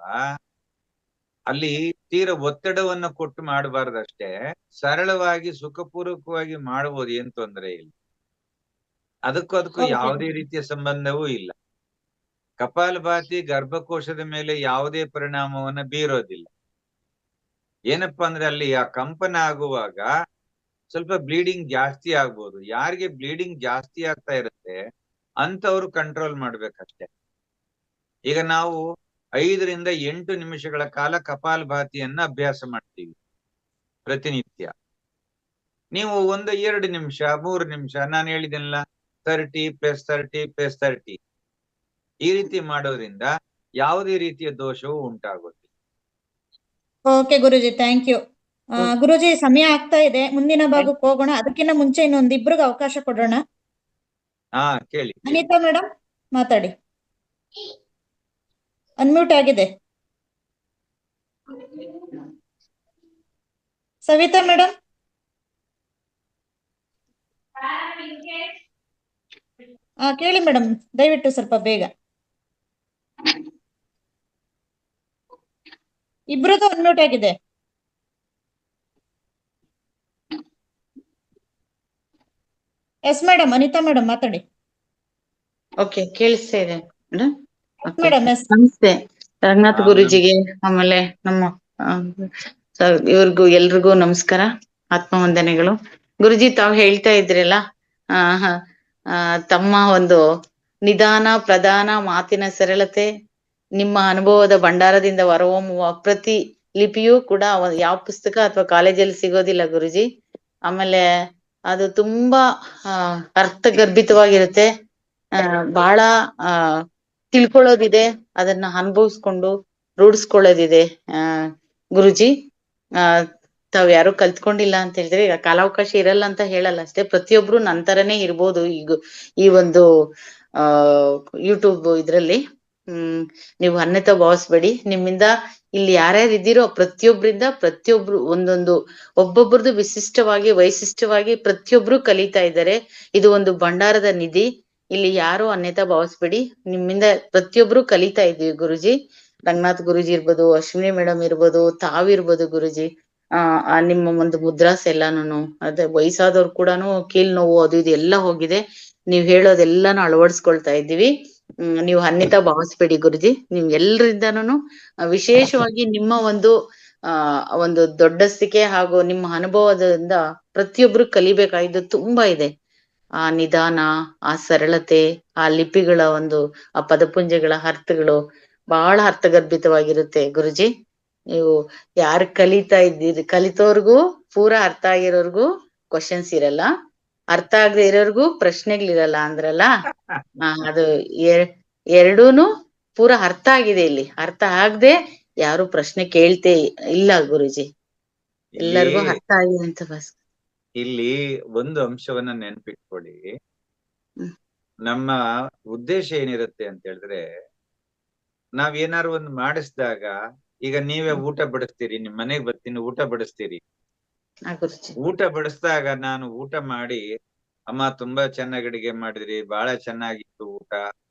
[SPEAKER 2] ಅಲ್ಲಿ ತೀರ ಒತ್ತಡವನ್ನ ಕೊಟ್ಟು ಮಾಡಬಾರ್ದಷ್ಟೇ. ಸರಳವಾಗಿ ಸುಖಪೂರ್ವಕವಾಗಿ ಮಾಡಬಹುದು, ಏನ್ ತೊಂದರೆ ಇಲ್ಲ. ಅದಕ್ಕೂ ಯಾವುದೇ ರೀತಿಯ ಸಂಬಂಧವೂ ಇಲ್ಲ. ಕಪಾಲಭಾತಿ ಗರ್ಭಕೋಶದ ಮೇಲೆ ಯಾವುದೇ ಪರಿಣಾಮವನ್ನ ಬೀರೋದಿಲ್ಲ. ಏನಪ್ಪಾ ಅಂದ್ರೆ ಅಲ್ಲಿ ಆ ಕಂಪನ ಆಗುವಾಗ ಸ್ವಲ್ಪ ಬ್ಲೀಡಿಂಗ್ ಜಾಸ್ತಿ ಆಗ್ಬೋದು. ಯಾರಿಗೆ ಬ್ಲೀಡಿಂಗ್ ಜಾಸ್ತಿ ಆಗ್ತಾ ಇರುತ್ತೆ ಅಂತವ್ರು ಕಂಟ್ರೋಲ್ ಮಾಡ್ಬೇಕಷ್ಟೆ. ಈಗ ನಾವು 5 ರಿಂದ 8 ನಿಮಿಷಗಳ ಕಾಲ ಕಪಾಲಭಾತಿಯನ್ನ ಅಭ್ಯಾಸ ಮಾಡ್ತೀವಿ ಪ್ರತಿನಿತ್ಯ. ನೀವು 1, 2 ನಿಮಿಷ 3 ನಿಮಿಷ ನಾನು ಹೇಳಿದೆನಲ್ಲ 30 + 30 + 30 ಈ ರೀತಿ ಮಾಡೋದ್ರಿಂದ ಯಾವುದೇ ರೀತಿಯ ದೋಷವು ಉಂಟಾಗುತ್ತೆ.
[SPEAKER 1] ಓಕೆ ಗುರುಜಿ, ಥ್ಯಾಂಕ್ ಯು. ಗುರುಜಿ, ಸಮಯ ಆಗ್ತಾ ಇದೆ, ಮುಂದಿನ ಭಾಗಕ್ಕೆ ಹೋಗೋಣ. ಅದಕ್ಕಿಂತ ಮುಂಚೆ ಇನ್ನೊಂದಿಬ್ರಿಗೆ ಅವಕಾಶ ಕೊಡೋಣ.
[SPEAKER 2] ಕೇಳಿ.
[SPEAKER 1] ಅನಿತಾ ಮೇಡಮ್ ಮಾತಾಡಿ, ಅನ್ಮ್ಯೂಟ್ ಆಗಿದೆ. ಸವಿತಾ ಮೇಡಮ್. ಕೇಳಿ ಮೇಡಮ್, ದಯವಿಟ್ಟು ಸ್ವಲ್ಪ ಬೇಗ. ಇಬ್ರದ್ದು ಅನ್ಮ್ಯೂಟ್ ಆಗಿದೆ. ಎಸ್ ಮೇಡಮ್, ಅನಿತಾ ಮೇಡಮ್ ಮಾತಾಡಿ.
[SPEAKER 8] ಓಕೆ, ಕೇಳಿಸ್ತಾ ಇದೆ ಮೇಡಮ್.
[SPEAKER 1] Madam S.
[SPEAKER 8] ನಮಸ್ತೆ ರಂಗನಾಥ್ ಗುರುಜಿಗೆ, ಆಮೇಲೆ ನಮ್ಮ ಇವ್ರಿಗೂ ಎಲ್ರಿಗೂ ನಮಸ್ಕಾರ, ಆತ್ಮವಂದನೆಗಳು. ಗುರುಜಿ, ತಾವು ಹೇಳ್ತಾ ಇದ್ರಲ್ಲ, ತಮ್ಮ ಒಂದು ನಿಧಾನ ಪ್ರಧಾನ ಮಾತಿನ ಸರಳತೆ, ನಿಮ್ಮ ಅನುಭವದ ಭಂಡಾರದಿಂದ ಹೊರಹೊಮ್ಮುವ ಪ್ರತಿ ಲಿಪಿಯೂ ಕೂಡ ಯಾವ ಪುಸ್ತಕ ಅಥವಾ ಕಾಲೇಜಲ್ಲಿ ಸಿಗೋದಿಲ್ಲ ಗುರುಜಿ. ಆಮೇಲೆ ಅದು ತುಂಬಾ ಅರ್ಥಗರ್ಭಿತವಾಗಿರುತ್ತೆ. ಬಹಳ ತಿಳ್ಕೊಳ್ಳೋದಿದೆ, ಅದನ್ನ ಅನುಭವಿಸ್ಕೊಂಡು ರೂಢಿಸ್ಕೊಳ್ಳೋದಿದೆ. ಗುರುಜಿ, ತಾವ್ ಯಾರು ಕಲ್ತ್ಕೊಂಡಿಲ್ಲ ಅಂತ ಹೇಳಿದ್ರೆ, ಈಗ ಕಾಲಾವಕಾಶ ಇರಲ್ಲ ಅಂತ ಹೇಳಲ್ಲ ಅಷ್ಟೇ, ಪ್ರತಿಯೊಬ್ರು ನಂತರನೇ ಇರ್ಬೋದು ಈಗ ಈ ಒಂದು ಯೂಟ್ಯೂಬ್ ಇದ್ರಲ್ಲಿ. ನೀವು ಅನ್ಯತಾ ಭಾವಿಸ್ಬೇಡಿ. ನಿಮ್ಮಿಂದ ಇಲ್ಲಿ ಯಾರ್ಯಾರು ಇದ್ದೀರೋ ಪ್ರತಿಯೊಬ್ರು ಒಂದೊಂದು ಒಬ್ಬೊಬ್ರದ್ದು ವಿಶಿಷ್ಟವಾಗಿ ವೈಶಿಷ್ಟ್ಯವಾಗಿ ಪ್ರತಿಯೊಬ್ರು ಕಲಿತಾ ಇದ್ದಾರೆ. ಇದು ಒಂದು ಭಂಡಾರದ ನಿಧಿ. ಇಲ್ಲಿ ಯಾರು ಅನ್ಯತಾ ಭಾವಿಸ್ಬೇಡಿ, ನಿಮ್ಮಿಂದ ಪ್ರತಿಯೊಬ್ರು ಕಲಿತಾ ಇದ್ದೀವಿ ಗುರುಜಿ. ರಂಗನಾಥ್ ಗುರುಜಿ ಇರ್ಬೋದು, ಅಶ್ವಿನಿ ಮೇಡಮ್ ಇರ್ಬೋದು, ತಾವಿರ್ಬೋದು ಗುರುಜಿ. ನಿಮ್ಮ ಒಂದು ಮುದ್ರಾಸ್ ಎಲ್ಲಾನು, ಅದೇ ವಯಸ್ಸಾದವ್ರು ಕೂಡಾನು ಕೀಲ್ ನೋವು ಅದು ಇದು ಎಲ್ಲ ಹೋಗಿದೆ. ನೀವ್ ಹೇಳೋದೆಲ್ಲಾನು ಅಳವಡಿಸ್ಕೊಳ್ತಾ ಇದ್ದೀವಿ. ನೀವು ಅನ್ಯತಾ ಭಾವಿಸ್ಬೇಡಿ ಗುರುಜಿ. ನೀವ್ ಎಲ್ರಿಂದಾನು ವಿಶೇಷವಾಗಿ ನಿಮ್ಮ ಒಂದು ದೊಡ್ಡಸ್ತಿಕೆ ಹಾಗೂ ನಿಮ್ಮ ಅನುಭವದಿಂದ ಪ್ರತಿಯೊಬ್ರು ಕಲಿಬೇಕಾಗಿದ್ದು ತುಂಬಾ ಇದೆ. ಆ ನಿಧಾನ, ಆ ಸರಳತೆ, ಆ ಲಿಪಿಗಳ ಆ ಪದಪುಂಜಗಳ ಅರ್ಥಗಳು ಬಹಳ ಅರ್ಥಗರ್ಭಿತವಾಗಿರುತ್ತೆ ಗುರುಜಿ. ನೀವು ಯಾರು ಕಲಿತಾ ಇದ್ದೀರಿ, ಕಲಿತೋರ್ಗು ಪೂರಾ ಅರ್ಥ ಆಗಿರೋರ್ಗು ಕ್ವಶನ್ಸ್ ಇರಲ್ಲ, ಅರ್ಥ ಆಗದೆ ಇರೋರ್ಗು ಪ್ರಶ್ನೆಗಳಿರಲ್ಲ ಅಂದ್ರಲ್ಲ. ಅದು ಎರಡೂನು ಪೂರಾ ಅರ್ಥ ಆಗಿದೆ. ಇಲ್ಲಿ ಅರ್ಥ ಆಗದೆ ಯಾರು ಪ್ರಶ್ನೆ ಕೇಳ್ತೇ ಇಲ್ಲ ಗುರುಜಿ.
[SPEAKER 2] ಇಲ್ಲಿ
[SPEAKER 8] ಎಲ್ಲರಿಗೂ ಅರ್ಥ ಆಗಿದೆ ಅಂತ ಬಸ್.
[SPEAKER 2] ಇಲ್ಲಿ ಒಂದು ಅಂಶವನ್ನ ನೆನ್ಪಿಟ್ಕೊಳ್ಳಿ.
[SPEAKER 8] ಹ್ಮ್.
[SPEAKER 2] ನಮ್ಮ ಉದ್ದೇಶ ಏನಿರುತ್ತೆ ಅಂತ ಹೇಳಿದ್ರೆ, ನಾವ್ ಏನಾರು ಒಂದು ಮಾಡಿಸಿದಾಗ, ಈಗ ನೀವೇ ಊಟ ಬಡಿಸ್ತೀರಿ, ನಿಮ್ ಮನೆಗ್ ಬರ್ತೀನಿ ಊಟ ಬಡಿಸ್ತೀರಿ.
[SPEAKER 8] ಗುರುಜಿ
[SPEAKER 2] ಊಟ ಬಡಿಸಿದಾಗ ನಾನು ಊಟ ಮಾಡಿ, ಅಮ್ಮ ತುಂಬಾ ಚೆನ್ನಾಗಿ ಅಡಿಗೆ ಮಾಡಿದ್ರಿ, ಬಹಳ ಚೆನ್ನಾಗಿತ್ತು ಊಟ,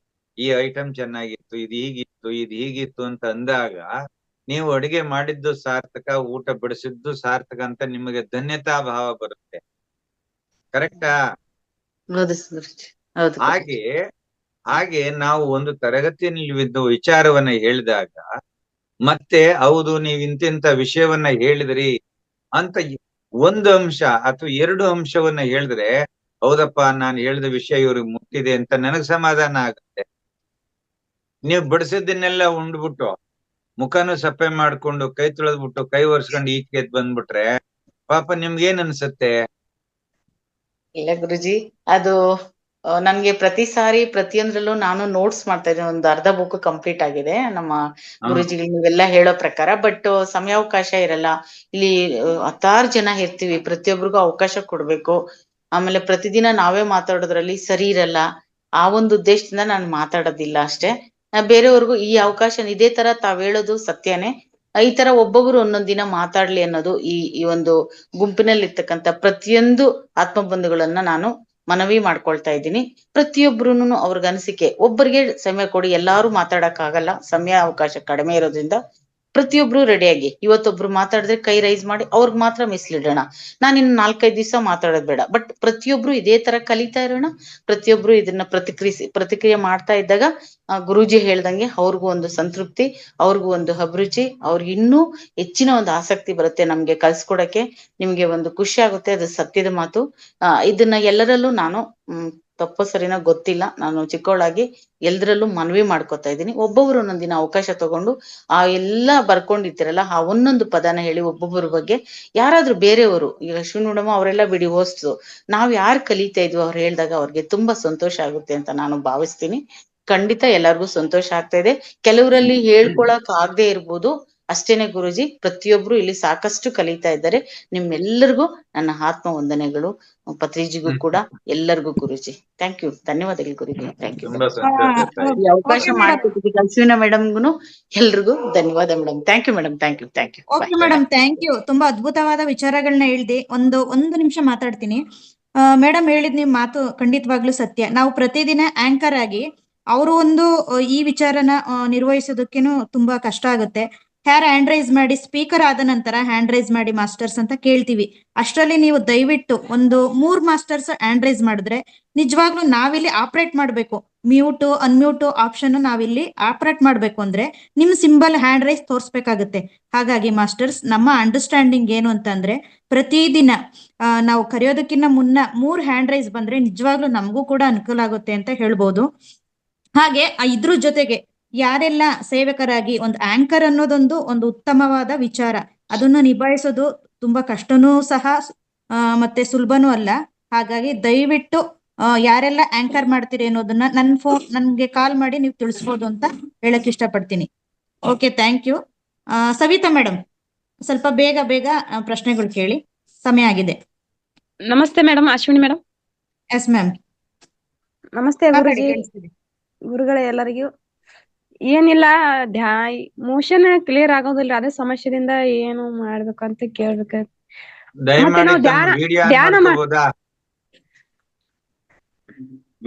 [SPEAKER 2] ಈ ಐಟಮ್ ಚೆನ್ನಾಗಿತ್ತು, ಇದು ಹೀಗಿತ್ತು ಅಂತ ಅಂದಾಗ, ನೀವು ಅಡಿಗೆ ಮಾಡಿದ್ದು ಸಾರ್ಥಕ, ಊಟ ಬಡಿಸಿದ್ದು ಸಾರ್ಥಕ ಅಂತ ನಿಮಗೆ ಧನ್ಯತಾ ಭಾವ ಬರುತ್ತೆ. ಕರೆಕ್ಟಾ?
[SPEAKER 8] ಹೌದು ಗುರುಜಿ, ಹೌದು ಗುರುಜಿ.
[SPEAKER 2] ಹಾಗೆ ನಾವು ಒಂದು ತರಗತಿಯಲ್ಲಿ ವಿಚಾರವನ್ನ ಹೇಳಿದಾಗ, ಮತ್ತೆ ಹೌದು ನೀವ್ ಇಂತಿಂತ ವಿಷಯವನ್ನ ಹೇಳಿದ್ರಿ ಅಂತ ಒಂದು ಅಂಶ ಅಥವಾ ಎರಡು ಅಂಶವನ್ನ ಹೇಳಿದ್ರೆ, ಹೌದಪ್ಪ ನಾನು ಹೇಳಿದ ವಿಷಯ ಇವ್ರಿಗೆ ಮುಟ್ಟಿದೆ ಅಂತ ನನಗ್ ಸಮಾಧಾನ ಆಗುತ್ತೆ. ನೀವು ಬಡಿಸಿದ್ದನ್ನೆಲ್ಲ ಉಂಡ್ಬಿಟ್ಟು, ಮುಖನೂ ಸಪ್ಪೆ ಮಾಡ್ಕೊಂಡು, ಕೈ ತೊಳೆದ್ಬಿಟ್ಟು, ಕೈ ಒರೆಸ್ಕೊಂಡು ಈಚೆಗೆ ಎದ್ದು ಬಂದ್ಬಿಟ್ರೆ ಪಾಪ ನಿಮ್ಗೇನ್ ಅನ್ಸುತ್ತೆ?
[SPEAKER 8] ಇಲ್ಲ ಗುರುಜಿ, ಅದು ನನ್ಗೆ ಪ್ರತಿ ಸಾರಿ ಪ್ರತಿಯೊಂದ್ರಲ್ಲೂ ನಾನು ನೋಟ್ಸ್ ಮಾಡ್ತಾ ಇದ್ದೀನಿ. ಒಂದು ಅರ್ಧ ಬುಕ್ ಕಂಪ್ಲೀಟ್ ಆಗಿದೆ ನಮ್ಮ ಗುರುಜಿಗಳು ನೀವೆಲ್ಲ ಹೇಳೋ ಪ್ರಕಾರ. ಬಟ್ ಸಮಯಾವಕಾಶ ಇರಲ್ಲ. ಇಲ್ಲಿ 10 ಜನ ಇರ್ತೀವಿ, ಪ್ರತಿಯೊಬ್ಬರಿಗೂ ಅವಕಾಶ ಕೊಡ್ಬೇಕು. ಆಮೇಲೆ ಪ್ರತಿದಿನ ನಾವೇ ಮಾತಾಡೋದ್ರಲ್ಲಿ ಸರಿ ಇರಲ್ಲ. ಆ ಒಂದು ಉದ್ದೇಶದಿಂದ ನಾನು ಮಾತಾಡೋದಿಲ್ಲ ಅಷ್ಟೇ. ಬೇರೆಯವ್ರಿಗೂ ಈ ಅವಕಾಶ ಇದೇ ತರ ತಾವ್ ಹೇಳೋದು ಸತ್ಯನೇ. ಈ ತರ ಒಬ್ಬೊಬ್ರು ಒಂದೊಂದ್ ದಿನ ಮಾತಾಡ್ಲಿ ಅನ್ನೋದು ಈ ಒಂದು ಗುಂಪಿನಲ್ಲಿ ಇರ್ತಕ್ಕಂಥ ಪ್ರತಿಯೊಂದು ಆತ್ಮ ಬಂಧುಗಳನ್ನ ನಾನು ಮನವಿ ಮಾಡ್ಕೊಳ್ತಾ ಇದ್ದೀನಿ. ಪ್ರತಿಯೊಬ್ರುನು ಅವ್ರಿಗೆ ಅನಿಸಿಕೆ, ಒಬ್ಬರಿಗೆ ಸಮಯ ಕೊಡಿ, ಎಲ್ಲಾರು ಮಾತಾಡಕ್ ಆಗಲ್ಲ, ಸಮಯ ಅವಕಾಶ ಕಡಿಮೆ ಇರೋದ್ರಿಂದ ಪ್ರತಿಯೊಬ್ರು ರೆಡಿಯಾಗಿ, ಇವತ್ತೊಬ್ರು ಮಾತಾಡಿದ್ರೆ ಕೈ ರೈಸ್ ಮಾಡಿ ಅವ್ರಿಗೆ ಮಾತ್ರ ಮೀಸಲಿಡೋಣ. ನಾನು ಇನ್ನು 4-5 ದಿವಸ ಮಾತಾಡೋದ್ ಬೇಡ. ಬಟ್ ಪ್ರತಿಯೊಬ್ರು ಇದೇ ತರ ಕಲಿತಾ ಇರೋಣ. ಪ್ರತಿಯೊಬ್ರು ಇದನ್ನ ಪ್ರತಿಕ್ರಿಯೆ ಮಾಡ್ತಾ ಇದ್ದಾಗ ಗುರೂಜಿ ಹೇಳ್ದಂಗೆ ಅವ್ರಿಗೂ ಒಂದು ಸಂತೃಪ್ತಿ, ಅವ್ರಿಗೂ ಒಂದು ಅಭಿರುಚಿ, ಅವ್ರಿಗೆ ಇನ್ನೂ ಹೆಚ್ಚಿನ ಒಂದು ಆಸಕ್ತಿ ಬರುತ್ತೆ ನಮ್ಗೆ ಕಲ್ಸ್ಕೊಡಕ್ಕೆ. ನಿಮ್ಗೆ ಒಂದು ಖುಷಿ ಆಗುತ್ತೆ, ಅದು ಸತ್ಯದ ಮಾತು. ಇದನ್ನ ಎಲ್ಲರಲ್ಲೂ ನಾನು ತಪ್ಪೋ ಸರಿನೋ ಗೊತ್ತಿಲ್ಲ, ನಾನು ಚಿಕ್ಕವಳಾಗಿ ಎಲ್ದ್ರಲ್ಲೂ ಮನವಿ ಮಾಡ್ಕೊತಾ ಇದ್ದೀನಿ. ಒಬ್ಬೊಬ್ರು ಒಂದೊಂದಿನ ಅವಕಾಶ ತಗೊಂಡು ಆ ಎಲ್ಲ ಬರ್ಕೊಂಡಿರ್ತೀರಲ್ಲ, ಆ ಒಂದೊಂದು ಪದನ ಹೇಳಿ ಒಬ್ಬೊಬ್ಬರ ಬಗ್ಗೆ. ಯಾರಾದ್ರೂ ಬೇರೆಯವರು, ಈಗ ಅಶ್ವಿನಿ ಮೇಡಮ್ ಅವರೆಲ್ಲ ಬಿಡಿ ಹೋಸ್ಟ್ಸು, ನಾವ್ ಯಾರು ಕಲಿತಾ ಇದ್ವಿ ಅವ್ರು ಹೇಳಿದಾಗ ಅವ್ರಿಗೆ ತುಂಬಾ ಸಂತೋಷ ಆಗುತ್ತೆ ಅಂತ ನಾನು ಭಾವಿಸ್ತೀನಿ. ಖಂಡಿತ ಎಲ್ಲರಿಗೂ ಸಂತೋಷ ಆಗ್ತಾ ಇದೆ. ಕೆಲವರಲ್ಲಿ ಹೇಳ್ಕೊಳಕ್ ಆಗದೆ ಇರ್ಬೋದು, ಅಷ್ಟೇನೆ ಗುರುಜಿ. ಪ್ರತಿಯೊಬ್ರು ಇಲ್ಲಿ ಸಾಕಷ್ಟು ಕಲಿತಾ ಇದ್ದಾರೆ. ನಿಮ್ಮೆಲ್ಲರಿಗೂ ನನ್ನ ಆತ್ಮ ವಂದನೆಗಳು, ಪತ್ರಿಜಿಗೂ ಕೂಡ, ಎಲ್ಲರಿಗೂ ಗುರುಜಿ. ಥ್ಯಾಂಕ್ ಯು, ಧನ್ಯವಾದಗಳು ಗುರುಜಿ. Thank you.
[SPEAKER 2] ತುಂಬಾ ಸಂತೋಷ ತಾಯಿ.
[SPEAKER 8] ಈ ಅವಕಾಶ ಮಾಡಿಕೊಟ್ಟಿದ್ದಕ್ಕೆ ಅಶ್ವಿನ ಮೇಡಮ್ಗೂ ಎಲ್ರಿಗೂ ಧನ್ಯವಾದ madam. Thank you madam, thank you, thank you.
[SPEAKER 1] Okay madam, thank you. ತುಂಬಾ ಅದ್ಭುತವಾದ ವಿಚಾರಗಳನ್ನ ಹೇಳ್ದೆ. ಒಂದು ನಿಮಿಷ ಮಾತಾಡ್ತೀನಿ. ಮೇಡಮ್ ಹೇಳಿದ್ ನಿಮ್ ಮಾತು ಖಂಡಿತವಾಗ್ಲೂ ಸತ್ಯ. ನಾವು ಪ್ರತಿದಿನ ಆಂಕರ್ ಆಗಿ ಅವರು ಒಂದು ಈ ವಿಚಾರನ ನಿರ್ವಹಿಸೋದಕ್ಕೇನು ತುಂಬಾ ಕಷ್ಟ ಆಗುತ್ತೆ. ಹ್ಯಾಂಡ್ ರೈಸ್ ಮಾಡಿ, ಸ್ಪೀಕರ್ ಆದ ನಂತರ ಹ್ಯಾಂಡ್ ರೈಸ್ ಮಾಡಿ ಮಾಸ್ಟರ್ಸ್ ಅಂತ ಕೇಳ್ತೀವಿ. ಅಷ್ಟರಲ್ಲಿ ನೀವು ದಯವಿಟ್ಟು 3 ಮಾಸ್ಟರ್ಸ್ ಹ್ಯಾಂಡ್ ರೈಸ್ ಮಾಡಿದ್ರೆ ನಿಜವಾಗ್ಲೂ ನಾವಿಲ್ಲಿ ಆಪರೇಟ್ ಮಾಡ್ಬೇಕು. ಮ್ಯೂಟ್ ಅನ್ಮ್ಯೂಟ್ ಆಪ್ಷನ್ ನಾವಿಲ್ಲಿ ಆಪರೇಟ್ ಮಾಡ್ಬೇಕು ಅಂದ್ರೆ ನಿಮ್ ಸಿಂಬಲ್ ಹ್ಯಾಂಡ್ ರೈಸ್ ತೋರಿಸ್ಬೇಕಾಗುತ್ತೆ. ಹಾಗಾಗಿ ಮಾಸ್ಟರ್ಸ್, ನಮ್ಮ ಅಂಡರ್ಸ್ಟ್ಯಾಂಡಿಂಗ್ ಏನು ಅಂತಂದ್ರೆ, ಪ್ರತಿದಿನ ನಾವು ಕರೆಯೋದಕ್ಕಿಂತ ಮುನ್ನ 3 ಹ್ಯಾಂಡ್ ರೈಸ್ ಬಂದ್ರೆ ನಿಜವಾಗ್ಲೂ ನಮಗೂ ಕೂಡ ಅನುಕೂಲ ಆಗುತ್ತೆ ಅಂತ ಹೇಳ್ಬೋದು. ಹಾಗೆ ಇದ್ರ ಜೊತೆಗೆ ಯಾರೆಲ್ಲ ಸೇವಕರಾಗಿ ಒಂದು ಆಂಕರ್ ಅನ್ನೋದೊಂದು ಉತ್ತಮವಾದ ವಿಚಾರ. ಅದನ್ನು ನಿಭಾಯಿಸೋದು ತುಂಬಾ ಕಷ್ಟನೂ ಸಹ, ಮತ್ತೆ ಸುಲಭನೂ ಅಲ್ಲ. ಹಾಗಾಗಿ ದಯವಿಟ್ಟು ಯಾರೆಲ್ಲ ಆಂಕರ್ ಮಾಡ್ತೀರಿ ಅನ್ನೋದನ್ನ ನನ್ಗೆ ಕಾಲ್ ಮಾಡಿ ನೀವು ತಿಳಿಸ್ಬೋದು ಅಂತ ಹೇಳಕ್ ಇಷ್ಟಪಡ್ತೀನಿ. Okay, thank you. Savita madam, ಸ್ವಲ್ಪ ಬೇಗ ಪ್ರಶ್ನೆಗಳು ಕೇಳಿ, ಸಮಯ ಆಗಿದೆ.
[SPEAKER 9] ನಮಸ್ತೆ madam, Ashwini madam.
[SPEAKER 1] Yes ma'am.
[SPEAKER 9] ನಮಸ್ತೆ ಗುರುಜಿ, ಗುರುಗಳೇ ಎಲ್ಲರಿಗೂ. ಏನಿಲ್ಲ, ಮೋಷನ್ ಕ್ಲಿಯರ್ ಆಗೋದಿಲ್ಲ, ಅದೇ ಸಮಸ್ಯೆದಿಂದ ಏನು ಮಾಡ್ಬೇಕಂತ ಕೇಳ್ಬೇಕ. ಮತ್ತೆ ನಾವು ಧ್ಯಾನ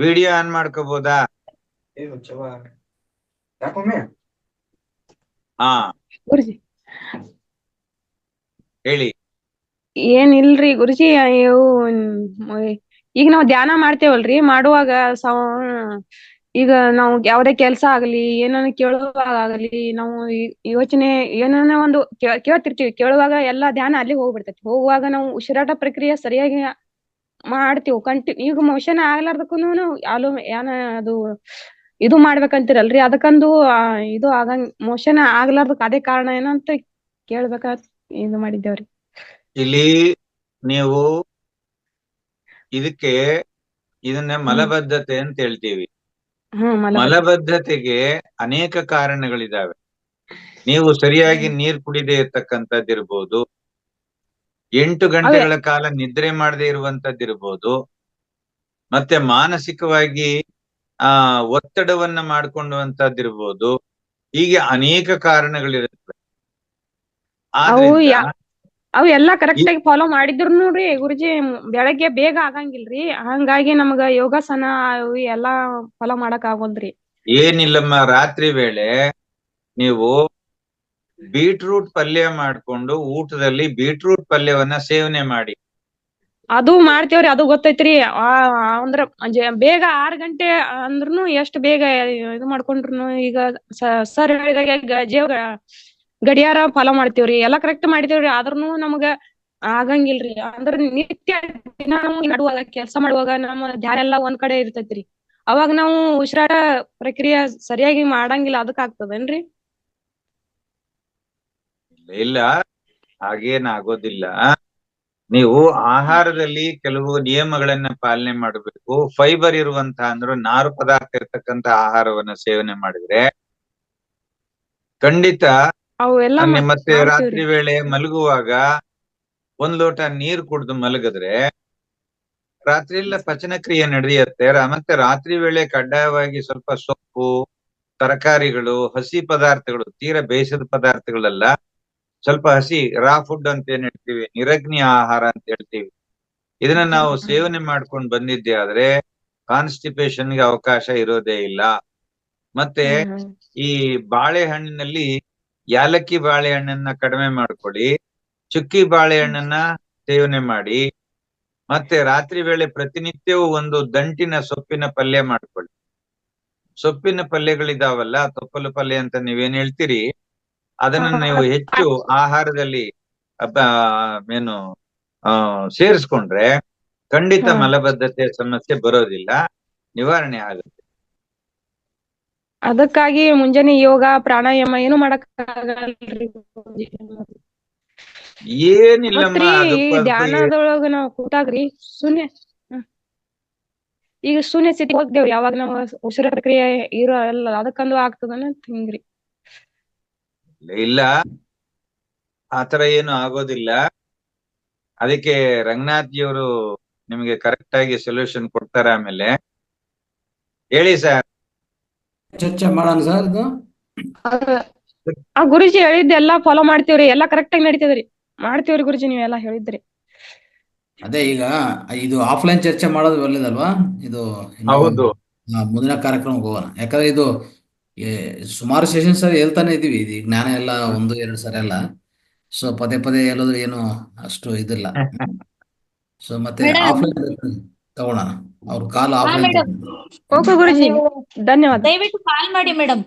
[SPEAKER 2] ವಿಡಿಯೋ ಆನ್ ಮಾಡ್ಕೋಬಹುದಾ? ಹಾ
[SPEAKER 9] ಗುರುಜಿ
[SPEAKER 2] ಹೇಳಿ.
[SPEAKER 9] ಏನಿಲ್ರಿ ಗುರುಜಿ, ಈಗ ನಾವು ಧ್ಯಾನ ಮಾಡ್ತೇವಲ್ರಿ, ಮಾಡುವಾಗ ಈಗ ನಾವು ಯಾವ್ದೇ ಕೆಲ್ಸ ಆಗಲಿ, ಏನನ್ನ ಕೇಳುವಾಗ ಆಗಲಿ, ನಾವು ಯೋಚನೆ ಏನನ್ನ ಒಂದು ಕೇಳ್ತಿರ್ತೀವಿ. ಕೇಳುವಾಗ ಎಲ್ಲಾ ಧ್ಯಾನ ಅಲ್ಲಿ ಹೋಗ್ಬಿಡ್ತೈತಿ. ಹೋಗುವಾಗ ನಾವು ಉಸಿರಾಟ ಪ್ರಕ್ರಿಯೆ ಸರಿಯಾಗಿ ಮಾಡ್ತೀವಿ. ಈಗ ಮೋಷನ್ ಆಗ್ಲಾರ್ದಕ್ಕೂನು ಅದು ಇದು ಮಾಡ್ಬೇಕಂತೀರಲ್ರಿ, ಅದಕ್ಕಂದು ಇದು ಮೋಷನ್ ಆಗ್ಲಾರ್ದಕ್ ಅದೇ ಕಾರಣ ಏನಂತ ಕೇಳ್ಬೇಕ ಇದು ಮಾಡಿದ್ದೇವ್ರಿ.
[SPEAKER 2] ಇಲ್ಲಿ ನೀವು ಇದನ್ನೇ ಮಲಬದ್ಧತೆ ಅಂತ ಹೇಳ್ತೀವಿ. ಮಲಬದ್ಧತೆಗೆ ಅನೇಕ ಕಾರಣಗಳಿದಾವೆ. ನೀವು ಸರಿಯಾಗಿ ನೀರ್ ಕುಡಿದೇ ಇರ್ತಕ್ಕಂಥದ್ದಿರ್ಬೋದು, 8 ಗಂಟೆಗಳ ಕಾಲ ನಿದ್ರೆ ಮಾಡದೇ ಇರುವಂತದ್ದಿರ್ಬೋದು, ಮತ್ತೆ ಮಾನಸಿಕವಾಗಿ ಒತ್ತಡವನ್ನ ಮಾಡ್ಕೊಂಡುವಂತದ್ದಿರ್ಬೋದು. ಹೀಗೆ ಅನೇಕ ಕಾರಣಗಳಿರುತ್ತವೆ. ಆದ್ರಿಂದ
[SPEAKER 9] ಅವು ಎಲ್ಲಾ ಕರೆಕ್ಟ್ ಆಗಿ ಫಾಲೋ ಮಾಡಿದ್ರು ನೋಡ್ರಿ ಗುರುಜಿ, ಬೆಳಗ್ಗೆ ಬೇಗ ಆಗಂಗಿಲ್ರಿ. ಹಂಗಾಗಿ ನಮ್ಗ ಯೋಗಾಸನ ಅವು ಎಲ್ಲಾ ಫಾಲೋ ಮಾಡಕ್ ಆಗೋಲ್ರಿ.
[SPEAKER 2] ಏನಿಲ್ಲಮ್ಮ, ರಾತ್ರಿ ವೇಳೆ ನೀವು ಬೀಟ್ರೂಟ್ ಪಲ್ಯ ಮಾಡ್ಕೊಂಡು ಊಟದಲ್ಲಿ ಬೀಟ್ರೂಟ್ ಪಲ್ಯವನ್ನ ಸೇವನೆ ಮಾಡಿ. ಅದು
[SPEAKER 9] ಮಾಡ್ತೇವ್ರಿ, ಅದು ಗೊತ್ತೈತ್ರಿ. ಅಂದ್ರ ಬೇಗ 6 ಗಂಟೆ ಅಂದ್ರುನು ಎಷ್ಟ್ ಬೇಗ ಇದು ಮಾಡ್ಕೊಂಡ್ರುನು ಈಗ ಸರ್ ಹೇಳಿದಾಗ ಗಡಿಯಾರ ಫಾಲೋ ಮಾಡ್ತೇವ್ರಿ, ಎಲ್ಲಾ ಕರೆಕ್ಟ್ ಮಾಡ್ತೇವ್ರಿ. ಆದ್ರೂನು ನಮ್ಗ ಆಗಂಗಿಲ್ರಿ. ಅಂದ್ರ ನಿತ್ಯ ದಿನ ನಡುವಾಗ ಕೆಲ್ಸ ಮಾಡುವಾಗ ನಮ್ಮ ಧ್ಯಾನ ಎಲ್ಲಾ ಒಂದ್ ಕಡೆ ಇರ್ತೈತ್ರಿ. ಅವಾಗ ನಾವು ಉಸಿರಾಟ ಪ್ರಕ್ರಿಯೆ ಸರಿಯಾಗಿ ಮಾಡಂಗಿಲ್ಲ. ಅದಕ್ ಆಗ್ತದೇನ್ರಿ?
[SPEAKER 2] ಇಲ್ಲ, ಹಾಗೇನಾಗೋದಿಲ್ಲ. ನೀವು ಆಹಾರದಲ್ಲಿ ಕೆಲವು ನಿಯಮಗಳನ್ನ ಪಾಲನೆ ಮಾಡಬೇಕು. ಫೈಬರ್ ಇರುವಂತಹ ಅಂದ್ರೆ ನಾರು ಪದಾರ್ಥ ಇರ್ತಕ್ಕಂಥ ಆಹಾರವನ್ನ ಸೇವನೆ ಮಾಡಿದ್ರೆ ಖಂಡಿತ. ಮತ್ತೆ ರಾತ್ರಿ ವೇಳೆ ಮಲಗುವಾಗ 1 ಲೋಟ ನೀರು ಕುಡಿದು ಮಲಗಿದ್ರೆ ರಾತ್ರಿ ಎಲ್ಲ ಪಚನ ಕ್ರಿಯೆ ನಡೆಯುತ್ತೆ. ಮತ್ತೆ ರಾತ್ರಿ ವೇಳೆ ಕಡ್ಡಾಯವಾಗಿ ಸ್ವಲ್ಪ ಸೊಪ್ಪು, ತರಕಾರಿಗಳು, ಹಸಿ ಪದಾರ್ಥಗಳು, ತೀರಾ ಬೇಯಿಸಿದ ಪದಾರ್ಥಗಳೆಲ್ಲ, ಸ್ವಲ್ಪ ಹಸಿ ರಾ ಫುಡ್ ಅಂತ ಏನ್ ಹೇಳ್ತೀವಿ, ನಿರಗ್ನಿ ಆಹಾರ ಅಂತ ಹೇಳ್ತೀವಿ, ಇದನ್ನ ನಾವು ಸೇವನೆ ಮಾಡ್ಕೊಂಡು ಬಂದಿದ್ದೆ ಆದ್ರೆ ಕಾನ್ಸ್ಟಿಪೇಷನ್ಗೆ ಅವಕಾಶ ಇರೋದೇ ಇಲ್ಲ. ಮತ್ತೆ ಈ ಬಾಳೆಹಣ್ಣಿನಲ್ಲಿ ಯಾಲಕ್ಕಿ ಬಾಳೆಹಣ್ಣನ್ನ ಕಡಿಮೆ ಮಾಡ್ಕೊಳ್ಳಿ, ಚುಕ್ಕಿ ಬಾಳೆಹಣ್ಣನ್ನ ಸೇವನೆ ಮಾಡಿ. ಮತ್ತೆ ರಾತ್ರಿ ವೇಳೆ ಪ್ರತಿನಿತ್ಯವೂ ಒಂದು ದಂಟಿನ ಸೊಪ್ಪಿನ ಪಲ್ಯ ಮಾಡ್ಕೊಳ್ಳಿ. ಸೊಪ್ಪಿನ ಪಲ್ಯಗಳಿದಾವಲ್ಲ, ತೊಪ್ಪಲು ಪಲ್ಯ ಅಂತ ನೀವೇನ್ ಹೇಳ್ತೀರಿ, ಅದನ್ನ ನೀವು ಹೆಚ್ಚು ಆಹಾರದಲ್ಲಿ ಏನು ಸೇರಿಸ್ಕೊಂಡ್ರೆ ಖಂಡಿತ ಮಲಬದ್ಧತೆ ಸಮಸ್ಯೆ ಬರೋದಿಲ್ಲ, ನಿವಾರಣೆ ಆಗುತ್ತೆ.
[SPEAKER 9] ಅದಕ್ಕಾಗಿ ಮುಂಜಾನೆ ಯೋಗ ಪ್ರಾಣಾಯಾಮ ಏನು ಮಾಡಕ್ ಆಗಲ್ರಿ?
[SPEAKER 2] ಏನಿಲ್ಲಮ್ಮ,
[SPEAKER 9] ಧ್ಯಾನದೊಳಗ ನಾವ್ ಕೂತಾಗ್ರಿ ಈಗ ಶೂನ್ಯ ಸ್ಥಿತಿ ಹೋಗ್ತೇವ್ರಿ. ಯಾವಾಗ ನಾವ್ ಉಸಿರಾಟ ಪ್ರಕ್ರಿಯೆ ಇರೋ ಎಲ್ಲ ಅದಕ್ಕಂದು ಆಗ್ತದನ ಹಿಂಗ್ರಿ?
[SPEAKER 2] ಇಲ್ಲ, ಆತರ ಏನು ಆಗೋದಿಲ್ಲ. ಅದಕ್ಕೆ ರಂಗನಾಥ್ ಜಿಯವರು ನಿಮಗೆ ಕರೆಕ್ಟ್ ಆಗಿ ಸೊಲ್ಯೂಷನ್ ಕೊಡ್ತಾರೆ. ಆಮೇಲೆ ಹೇಳಿ ಸರ್.
[SPEAKER 4] ಚರ್ಚೆ ಮಾಡೋಣ ಸರ್. ಇದು
[SPEAKER 9] ಗುರುಜಿ ಹೇಳಿದ್ದೆಲ್ಲಾ ಫಾಲೋ ಮಾಡ್ತೇವ್ರಿ, ಎಲ್ಲಾ ಕರೆಕ್ಟ್ ಆಗಿ ನಡೀತದ್ರಿ. ಮಾಡ್ತೇವ್ರಿ ಗುರುಜಿ, ನೀವೆಲ್ಲಾ ಹೇಳಿದ್ರಿ.
[SPEAKER 4] ಅದೇ ಈಗ ಇದು ಆಫ್ಲೈನ್ ಚರ್ಚೆ ಮಾಡೋದು ಒಳ್ಳೇದಲ್ವಾ? ಇದು
[SPEAKER 2] ಹೌದು,
[SPEAKER 4] ಮುಂದಿನ ಕಾರ್ಯಕ್ರಮಕ್ಕೆ ಹೋಗೋಣ. ಯಾಕಂದ್ರೆ ಇದು ಸುಮಾರು ಸೆಷನ್ ಸರಿ ಹೇಳ್ತಾನೆ ಇದೀವಿ. ಇದು ಜ್ಞಾನ ಎಲ್ಲ 1-2 ಸರಿ ಅಲ್ಲ. ಸೊ ಪದೇ ಪದೇ ಹೇಳೋದು ಏನು ಅಷ್ಟು ಇದಿಲ್ಲ. ಸೊ ಮತ್ತೆ ಆಫ್ಲೈನ್ ತಗೋಣ. ಅವ್ರ ಕಾಲ್ ಆಫ್ಲೈನ್.
[SPEAKER 9] ಓಕೆ ಗುರುಜಿ, ಧನ್ಯವಾದ.
[SPEAKER 1] ದಯವಿಟ್ಟು ಕಾಲ್ ಮಾಡಿ ಮೇಡಮ್,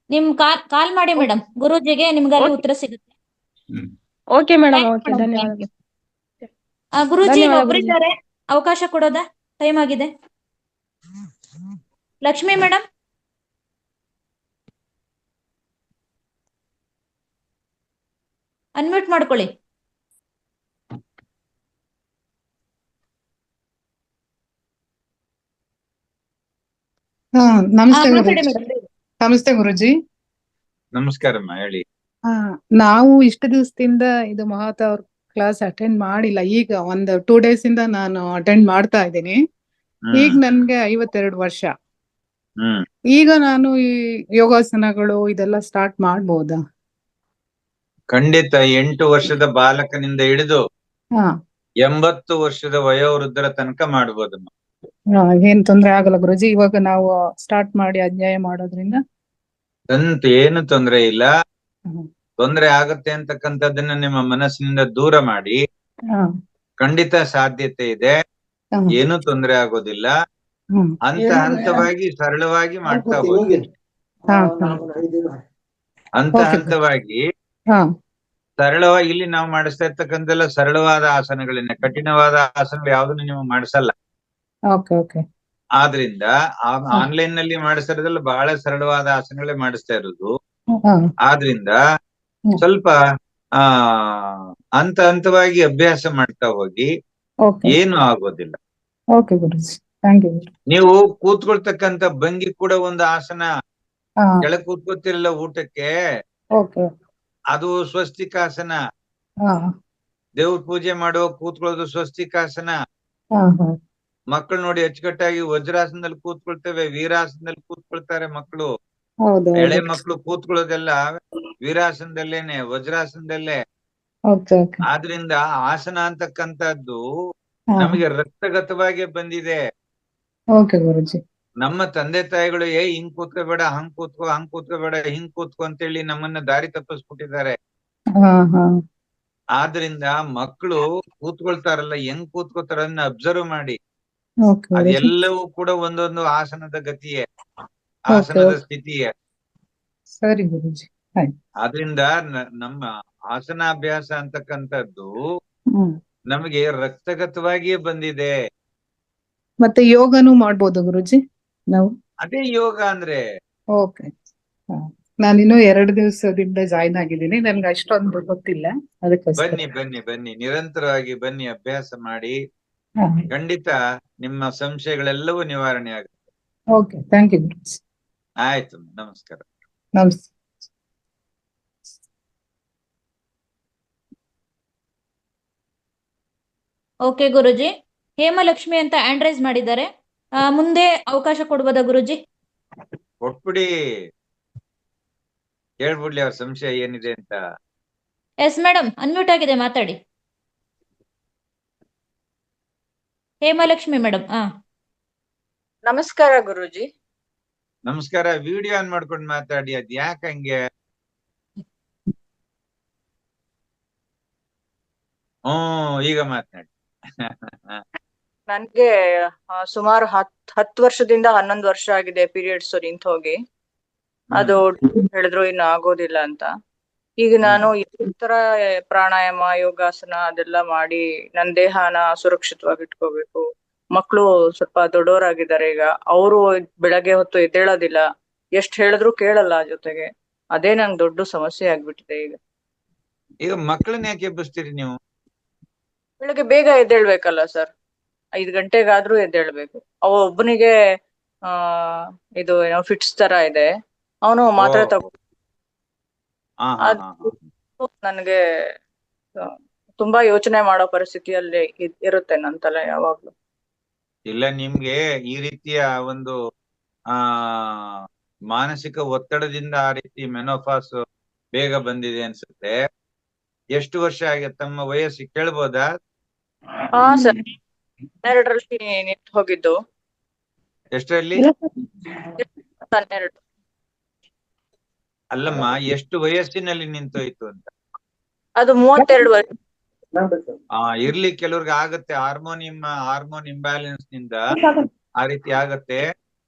[SPEAKER 1] ನಿಮ್ ಕಾಲ್ ಮಾಡಿ ಮೇಡಮ್, ಗುರೂಜಿಗೆ ನಿಮ್ಗೆ ಅಲ್ಲಿ ಉತ್ತರ ಸಿಗುತ್ತೆ.
[SPEAKER 9] ಓಕೆ ಮೇಡಮ್, ಓಕೆ, ಧನ್ಯವಾದ.
[SPEAKER 1] ಗುರೂಜಿ ಒಬ್ಬರಿದ್ದಾರೆ, ಅವಕಾಶ ಕೊಡೋದಾ? ಟೈಮ್ ಆಗಿದೆ. ಲಕ್ಷ್ಮಿ ಮೇಡಮ್, ಅನ್ಮ್ಯೂಟ್ ಮಾಡ್ಕೊಳ್ಳಿ.
[SPEAKER 10] ನಮಸ್ತೆ ನಮಸ್ತೆ ಗುರುಜಿ.
[SPEAKER 2] ನಮಸ್ಕಾರಮ್ಮ, ಹೇಳಿ.
[SPEAKER 10] ನಾವು ಇಷ್ಟು ದಿವಸದಿಂದ ಇದು ಮಹಾತ್ ಅವ್ರ ಕ್ಲಾಸ್ ಅಟೆಂಡ್ ಮಾಡಿಲ್ಲ. ಈಗ ಒಂದು 2 days ಇಂದ ನಾನು ಅಟೆಂಡ್ ಮಾಡ್ತಾ ಇದ್ದೀನಿ. ಈಗ ನನ್ಗೆ 52 ವರ್ಷ. ಈಗ ನಾನು ಈ ಯೋಗಾಸನಗಳು ಇದೆಲ್ಲ ಸ್ಟಾರ್ಟ್ ಮಾಡ್ಬೋದಾ?
[SPEAKER 2] ಖಂಡಿತ. 8 ವರ್ಷದ ಬಾಲಕನಿಂದ ಹಿಡಿದು 80 ವರ್ಷದ ವಯೋವೃದ್ಧರ ತನಕ ಮಾಡ್ಬೋದಮ್ಮ.
[SPEAKER 10] ಏನ್ ತೊಂದ್ರೆ ಆಗಲ್ಲ ಗುರುಜಿ? ಇವಾಗ ನಾವು ಸ್ಟಾರ್ಟ್ ಮಾಡಿ ಅಧ್ಯಾಯ ಮಾಡೋದ್ರಿಂದ
[SPEAKER 2] ಏನು ತೊಂದ್ರೆ ಇಲ್ಲ. ತೊಂದ್ರೆ ಆಗತ್ತೆ ಅಂತಕ್ಕಂಥದ್ದನ್ನ ನಿಮ್ಮ ಮನಸ್ಸಿನಿಂದ ದೂರ ಮಾಡಿ. ಖಂಡಿತ ಸಾಧ್ಯತೆ ಇದೆ, ಏನು ತೊಂದ್ರೆ ಆಗೋದಿಲ್ಲ. ಹಂತವಾಗಿ ಸರಳವಾಗಿ ಮಾಡ್ತಾ ಹೋಗಿ. ಹಂತವಾಗಿ ಸರಳವಾಗಿ ಇಲ್ಲಿ ನಾವು ಮಾಡಿಸ್ತಾ ಇರ್ತಕ್ಕಂಥೆಲ್ಲ ಸರಳವಾದ ಆಸನಗಳನ್ನ, ಕಠಿಣವಾದ ಆಸನಗಳು ಯಾವ್ದನ್ನು ನೀವು ಮಾಡಿಸಲ್ಲ. ಆದ್ರಿಂದ ಆನ್ಲೈನ್ ನಲ್ಲಿ ಮಾಡಿಸ್ತಾ ಇರೋದ್ರಲ್ಲಿ ಬಹಳ ಸರಳವಾದ ಆಸನಗಳೇ ಮಾಡಿಸ್ತಾ ಇರೋದು. ಆದ್ರಿಂದ ಸ್ವಲ್ಪ ಹಂತವಾಗಿ ಅಭ್ಯಾಸ ಮಾಡ್ತಾ ಹೋಗಿ, ಏನು ಆಗೋದಿಲ್ಲ. ನೀವು ಕೂತ್ಕೊಳ್ತಕ್ಕಂತ ಭಂಗಿ ಕೂಡ ಒಂದು ಆಸನ. ಕೆಳಗ್ ಕೂತ್ಕೋತಿರಲ್ಲ ಊಟಕ್ಕೆ, ಅದು ಸ್ವಸ್ತಿಕಾಸನ.
[SPEAKER 10] ಹಾ
[SPEAKER 2] ದೇವ್ರ ಪೂಜೆ ಮಾಡುವ ಕೂತ್ಕೊಳ್ಳೋದು ಸ್ವಸ್ತಿಕಾಸನ.
[SPEAKER 10] ಹಾ ಹಾ
[SPEAKER 2] ಮಕ್ಕಳು ನೋಡಿ ಅಚ್ಚುಕಟ್ಟಾಗಿ ವಜ್ರಾಸನದಲ್ಲಿ ಕೂತ್ಕೊಳ್ತೇವೆ, ವೀರಾಸನದಲ್ಲಿ ಕೂತ್ಕೊಳ್ತಾರೆ ಮಕ್ಕಳು.
[SPEAKER 10] ಹೌದು
[SPEAKER 2] ಎಳೆ
[SPEAKER 10] ಹೌದು.
[SPEAKER 2] ಮಕ್ಕಳು ಕೂತ್ಕೊಳ್ಳೋದೆಲ್ಲ ವೀರಾಸನದಲ್ಲೇನೆ, ವಜ್ರಾಸನದಲ್ಲೇ.
[SPEAKER 10] Okay okay.
[SPEAKER 2] ಆದ್ರಿಂದ ಆಸನ ಅಂತಕ್ಕಂಥದ್ದು
[SPEAKER 10] ಹಾ
[SPEAKER 2] ನಮಗೆ ರಕ್ತಗತವಾಗಿ ಬಂದಿದೆ.
[SPEAKER 10] ಓಕೆ ಗುರುಜಿ.
[SPEAKER 2] ನಮ್ಮ ತಂದೆ ತಾಯಿಗಳು ಹಿಂಗ್ ಕೂತ್ಕೋಬೇಡ, ಹಂಗ್ ಕೂತ್ಕೋಬೇಡ, ಹಿಂಗ್ ಕೂತ್ಕೋ ಅಂತೇಳಿ ನಮ್ಮನ್ನ ದಾರಿ ತಪ್ಪಿಸ್ಬಿಟ್ಟಿದ್ದಾರೆ.
[SPEAKER 10] ಹಾ ಹಾ
[SPEAKER 2] ಆದ್ರಿಂದ ಮಕ್ಕಳು ಕೂತ್ಕೊಳ್ತಾರಲ್ಲ, ಹೆಂಗ್ ಕೂತ್ಕೋತಾರ ಅದನ್ನ ಅಬ್ಸರ್ವ್ ಮಾಡಿ.
[SPEAKER 10] ಓಕೆ ಗುರುಜಿ.
[SPEAKER 2] ಅದೆಲ್ಲವೂ ಕೂಡ ಒಂದೊಂದು ಆಸನದ ಗತಿಯೇ,
[SPEAKER 10] ಓಕೆ
[SPEAKER 2] ಆಸನದ
[SPEAKER 10] ಓಕೆ.
[SPEAKER 2] ಸ್ಥಿತಿಯೇ.
[SPEAKER 10] ಸರಿ ಗುರುಜಿ ಆಯ್ತು.
[SPEAKER 2] ಆದ್ರಿಂದ ನಮ್ಮ ಆಸನಾಭ್ಯಾಸ ಅಂತಕ್ಕಂಥದ್ದು
[SPEAKER 10] ಹ್ಮ್
[SPEAKER 2] ನಮಗೆ ರಕ್ತಗತವಾಗಿಯೇ ಬಂದಿದೆ.
[SPEAKER 10] ಮತ್ತೆ ಯೋಗನೂ ಮಾಡ್ಬೋದು ಗುರುಜಿ ನಾವು?
[SPEAKER 2] ಅದೇ ಯೋಗ ಅಂದ್ರೆ.
[SPEAKER 10] ಓಕೆ. ನಾನಿನ್ನು 2 ದಿವಸದಿಂದ ಜಾಯ್ನ್ ಆಗಿದ್ದೀನಿ, ನನ್ಗೆ ಅಷ್ಟೊಂದು ಗೊತ್ತಿಲ್ಲ, ಅದಕ್ಕೋಸ್ಕರ.
[SPEAKER 2] ಬನ್ನಿ ನಿರಂತರವಾಗಿ ಬನ್ನಿ, ಅಭ್ಯಾಸ ಮಾಡಿ.
[SPEAKER 10] ಹಾ
[SPEAKER 2] ಖಂಡಿತ ನಿಮ್ಮ ಸಂಶಯಗಳೆಲ್ಲವೂ ನಿವಾರಣೆ ಆಗುತ್ತೆ.
[SPEAKER 10] ಓಕೆ, ಥ್ಯಾಂಕ್ ಯು ಗುರುಜಿ.
[SPEAKER 2] ಆಯ್ತು, ನಮಸ್ಕಾರ.
[SPEAKER 10] ನಮಸ್ತೆ.
[SPEAKER 1] ಓಕೆ ಗುರುಜಿ, ಹೇಮಲಕ್ಷ್ಮಿ ಅಂತ ಆಂಡ್ರೈಸ್ ಮಾಡಿದ್ದಾರೆ. ಮುಂದೆ ಅವಕಾಶ ಕೊಡ್ಬೋದಾ ಗುರುಜಿ?
[SPEAKER 2] ಕೊಟ್ಬಿಡಿ, ಹೇಳ್ಬಿಡ್ಲಿ ಅವ್ರ ಸಂಶಯ ಏನಿದೆ ಅಂತ.
[SPEAKER 1] ಎಸ್ ಮೇಡಮ್, ಅನ್ಮ್ಯೂಟ್ ಆಗಿದೆ, ಮಾತಾಡಿ. ಹೇಮಲಕ್ಷ್ಮಿ ಮೇಡಮ್.
[SPEAKER 11] ನಮಸ್ಕಾರ ಗುರುಜಿ.
[SPEAKER 2] ನಮಸ್ಕಾರ. ವಿಡಿಯೋ ಆನ್ ಮಾಡ್ಕೊಂಡು ಮಾತಾಡಿ, ಅದ್ ಯಾಕೆ ಹಂಗೆ? ಈಗ ಮಾತನಾಡಿ.
[SPEAKER 11] ನನ್ಗೆ ಸುಮಾರು 10 ವರ್ಷದಿಂದ 11 ವರ್ಷ ಆಗಿದೆ ಪೀರಿಯಡ್ಸ್ ನಿಂತು ಹೋಗಿ. ಅದು ಹೇಳಿದ್ರು ಇನ್ನು ಆಗೋದಿಲ್ಲ ಅಂತ. ಈಗ ನಾನು ಈ ತರ ಪ್ರಾಣಾಯಾಮ, ಯೋಗಾಸನ ಅದೆಲ್ಲ ಮಾಡಿ ನನ್ನ ದೇಹನ ಸುರಕ್ಷಿತವಾಗಿ ಇಟ್ಕೋಬೇಕು. ಮಕ್ಕಳು ಸ್ವಲ್ಪ ದೊಡ್ಡವರಾಗಿದ್ದಾರೆ ಈಗ, ಅವರು ಬೆಳಗ್ಗೆ ಹೊತ್ತು ಎದ್ದೇಳೋದಿಲ್ಲ, ಎಷ್ಟ್ ಹೇಳಿದ್ರು ಕೇಳಲ್ಲ. ಜೊತೆಗೆ ಅದೇ ನಂಗೆ ದೊಡ್ಡ ಸಮಸ್ಯೆ ಆಗ್ಬಿಟ್ಟಿದೆ ಈಗ.
[SPEAKER 2] ಈಗ ಮಕ್ಕಳನ್ನ ಯಾಕೆ ಎಬ್ಬಿಸ್ತೀರಿ ನೀವು?
[SPEAKER 11] ಬೆಳಗ್ಗೆ ಬೇಗ ಎದ್ದೇಳ್ಬೇಕಲ್ಲ ಸರ್, 5 ಗಂಟೆಗಾದ್ರೂ ಎದ್ದೇಳ್ಬೇಕು. ಅವ ಒಬ್ಬನಿಗೆ ಇದು ಏನೋ ಫಿಟ್ಸ್ ತರ ಇದೆ, ಅವನು ಮಾತ್ರೆ ತಗೋ. ನನ್ಗೆ ತುಂಬಾ ಯೋಚನೆ ಮಾಡೋ ಪರಿಸ್ಥಿತಿಯಲ್ಲಿ ಇರುತ್ತೆ ನನ್ ತಲೆ ಯಾವಾಗ್ಲೂ.
[SPEAKER 2] ಇಲ್ಲ, ನಿಮ್ಗೆ ಈ ರೀತಿಯ ಒಂದು ಮಾನಸಿಕ ಒತ್ತಡದಿಂದ ಆ ರೀತಿ ಮೆನೋಫಾಸ್ ಬೇಗ ಬಂದಿದೆ ಅನ್ಸುತ್ತೆ. ಎಷ್ಟು ವರ್ಷ ಆಗಿದೆ ತಮ್ಮ ವಯಸ್ಸು ಕೇಳ್ಬೋದಾ?
[SPEAKER 11] ಹಾ ಸರ್, 12ರಲ್ಲಿ ನಿಂತು ಹೋಗಿದ್ದು.
[SPEAKER 2] ಎಷ್ಟರಲ್ಲಿ?
[SPEAKER 11] 12.
[SPEAKER 2] ಅಲ್ಲಮ್ಮ, ಎಷ್ಟು ವಯಸ್ಸಿನಲ್ಲಿ ನಿಂತೋಯ್ತು ಅಂತ?
[SPEAKER 11] ಅದು 32 ವರ್ಷ.
[SPEAKER 2] ಇರ್ಲಿ, ಕೆಲವ್ರಿಗೆ ಆಗತ್ತೆ, ಹಾರ್ಮೋನ್ ಇಂಬ್ಯಾಲೆನ್ಸ್ ನಿಂದ ಆ ರೀತಿ ಆಗತ್ತೆ.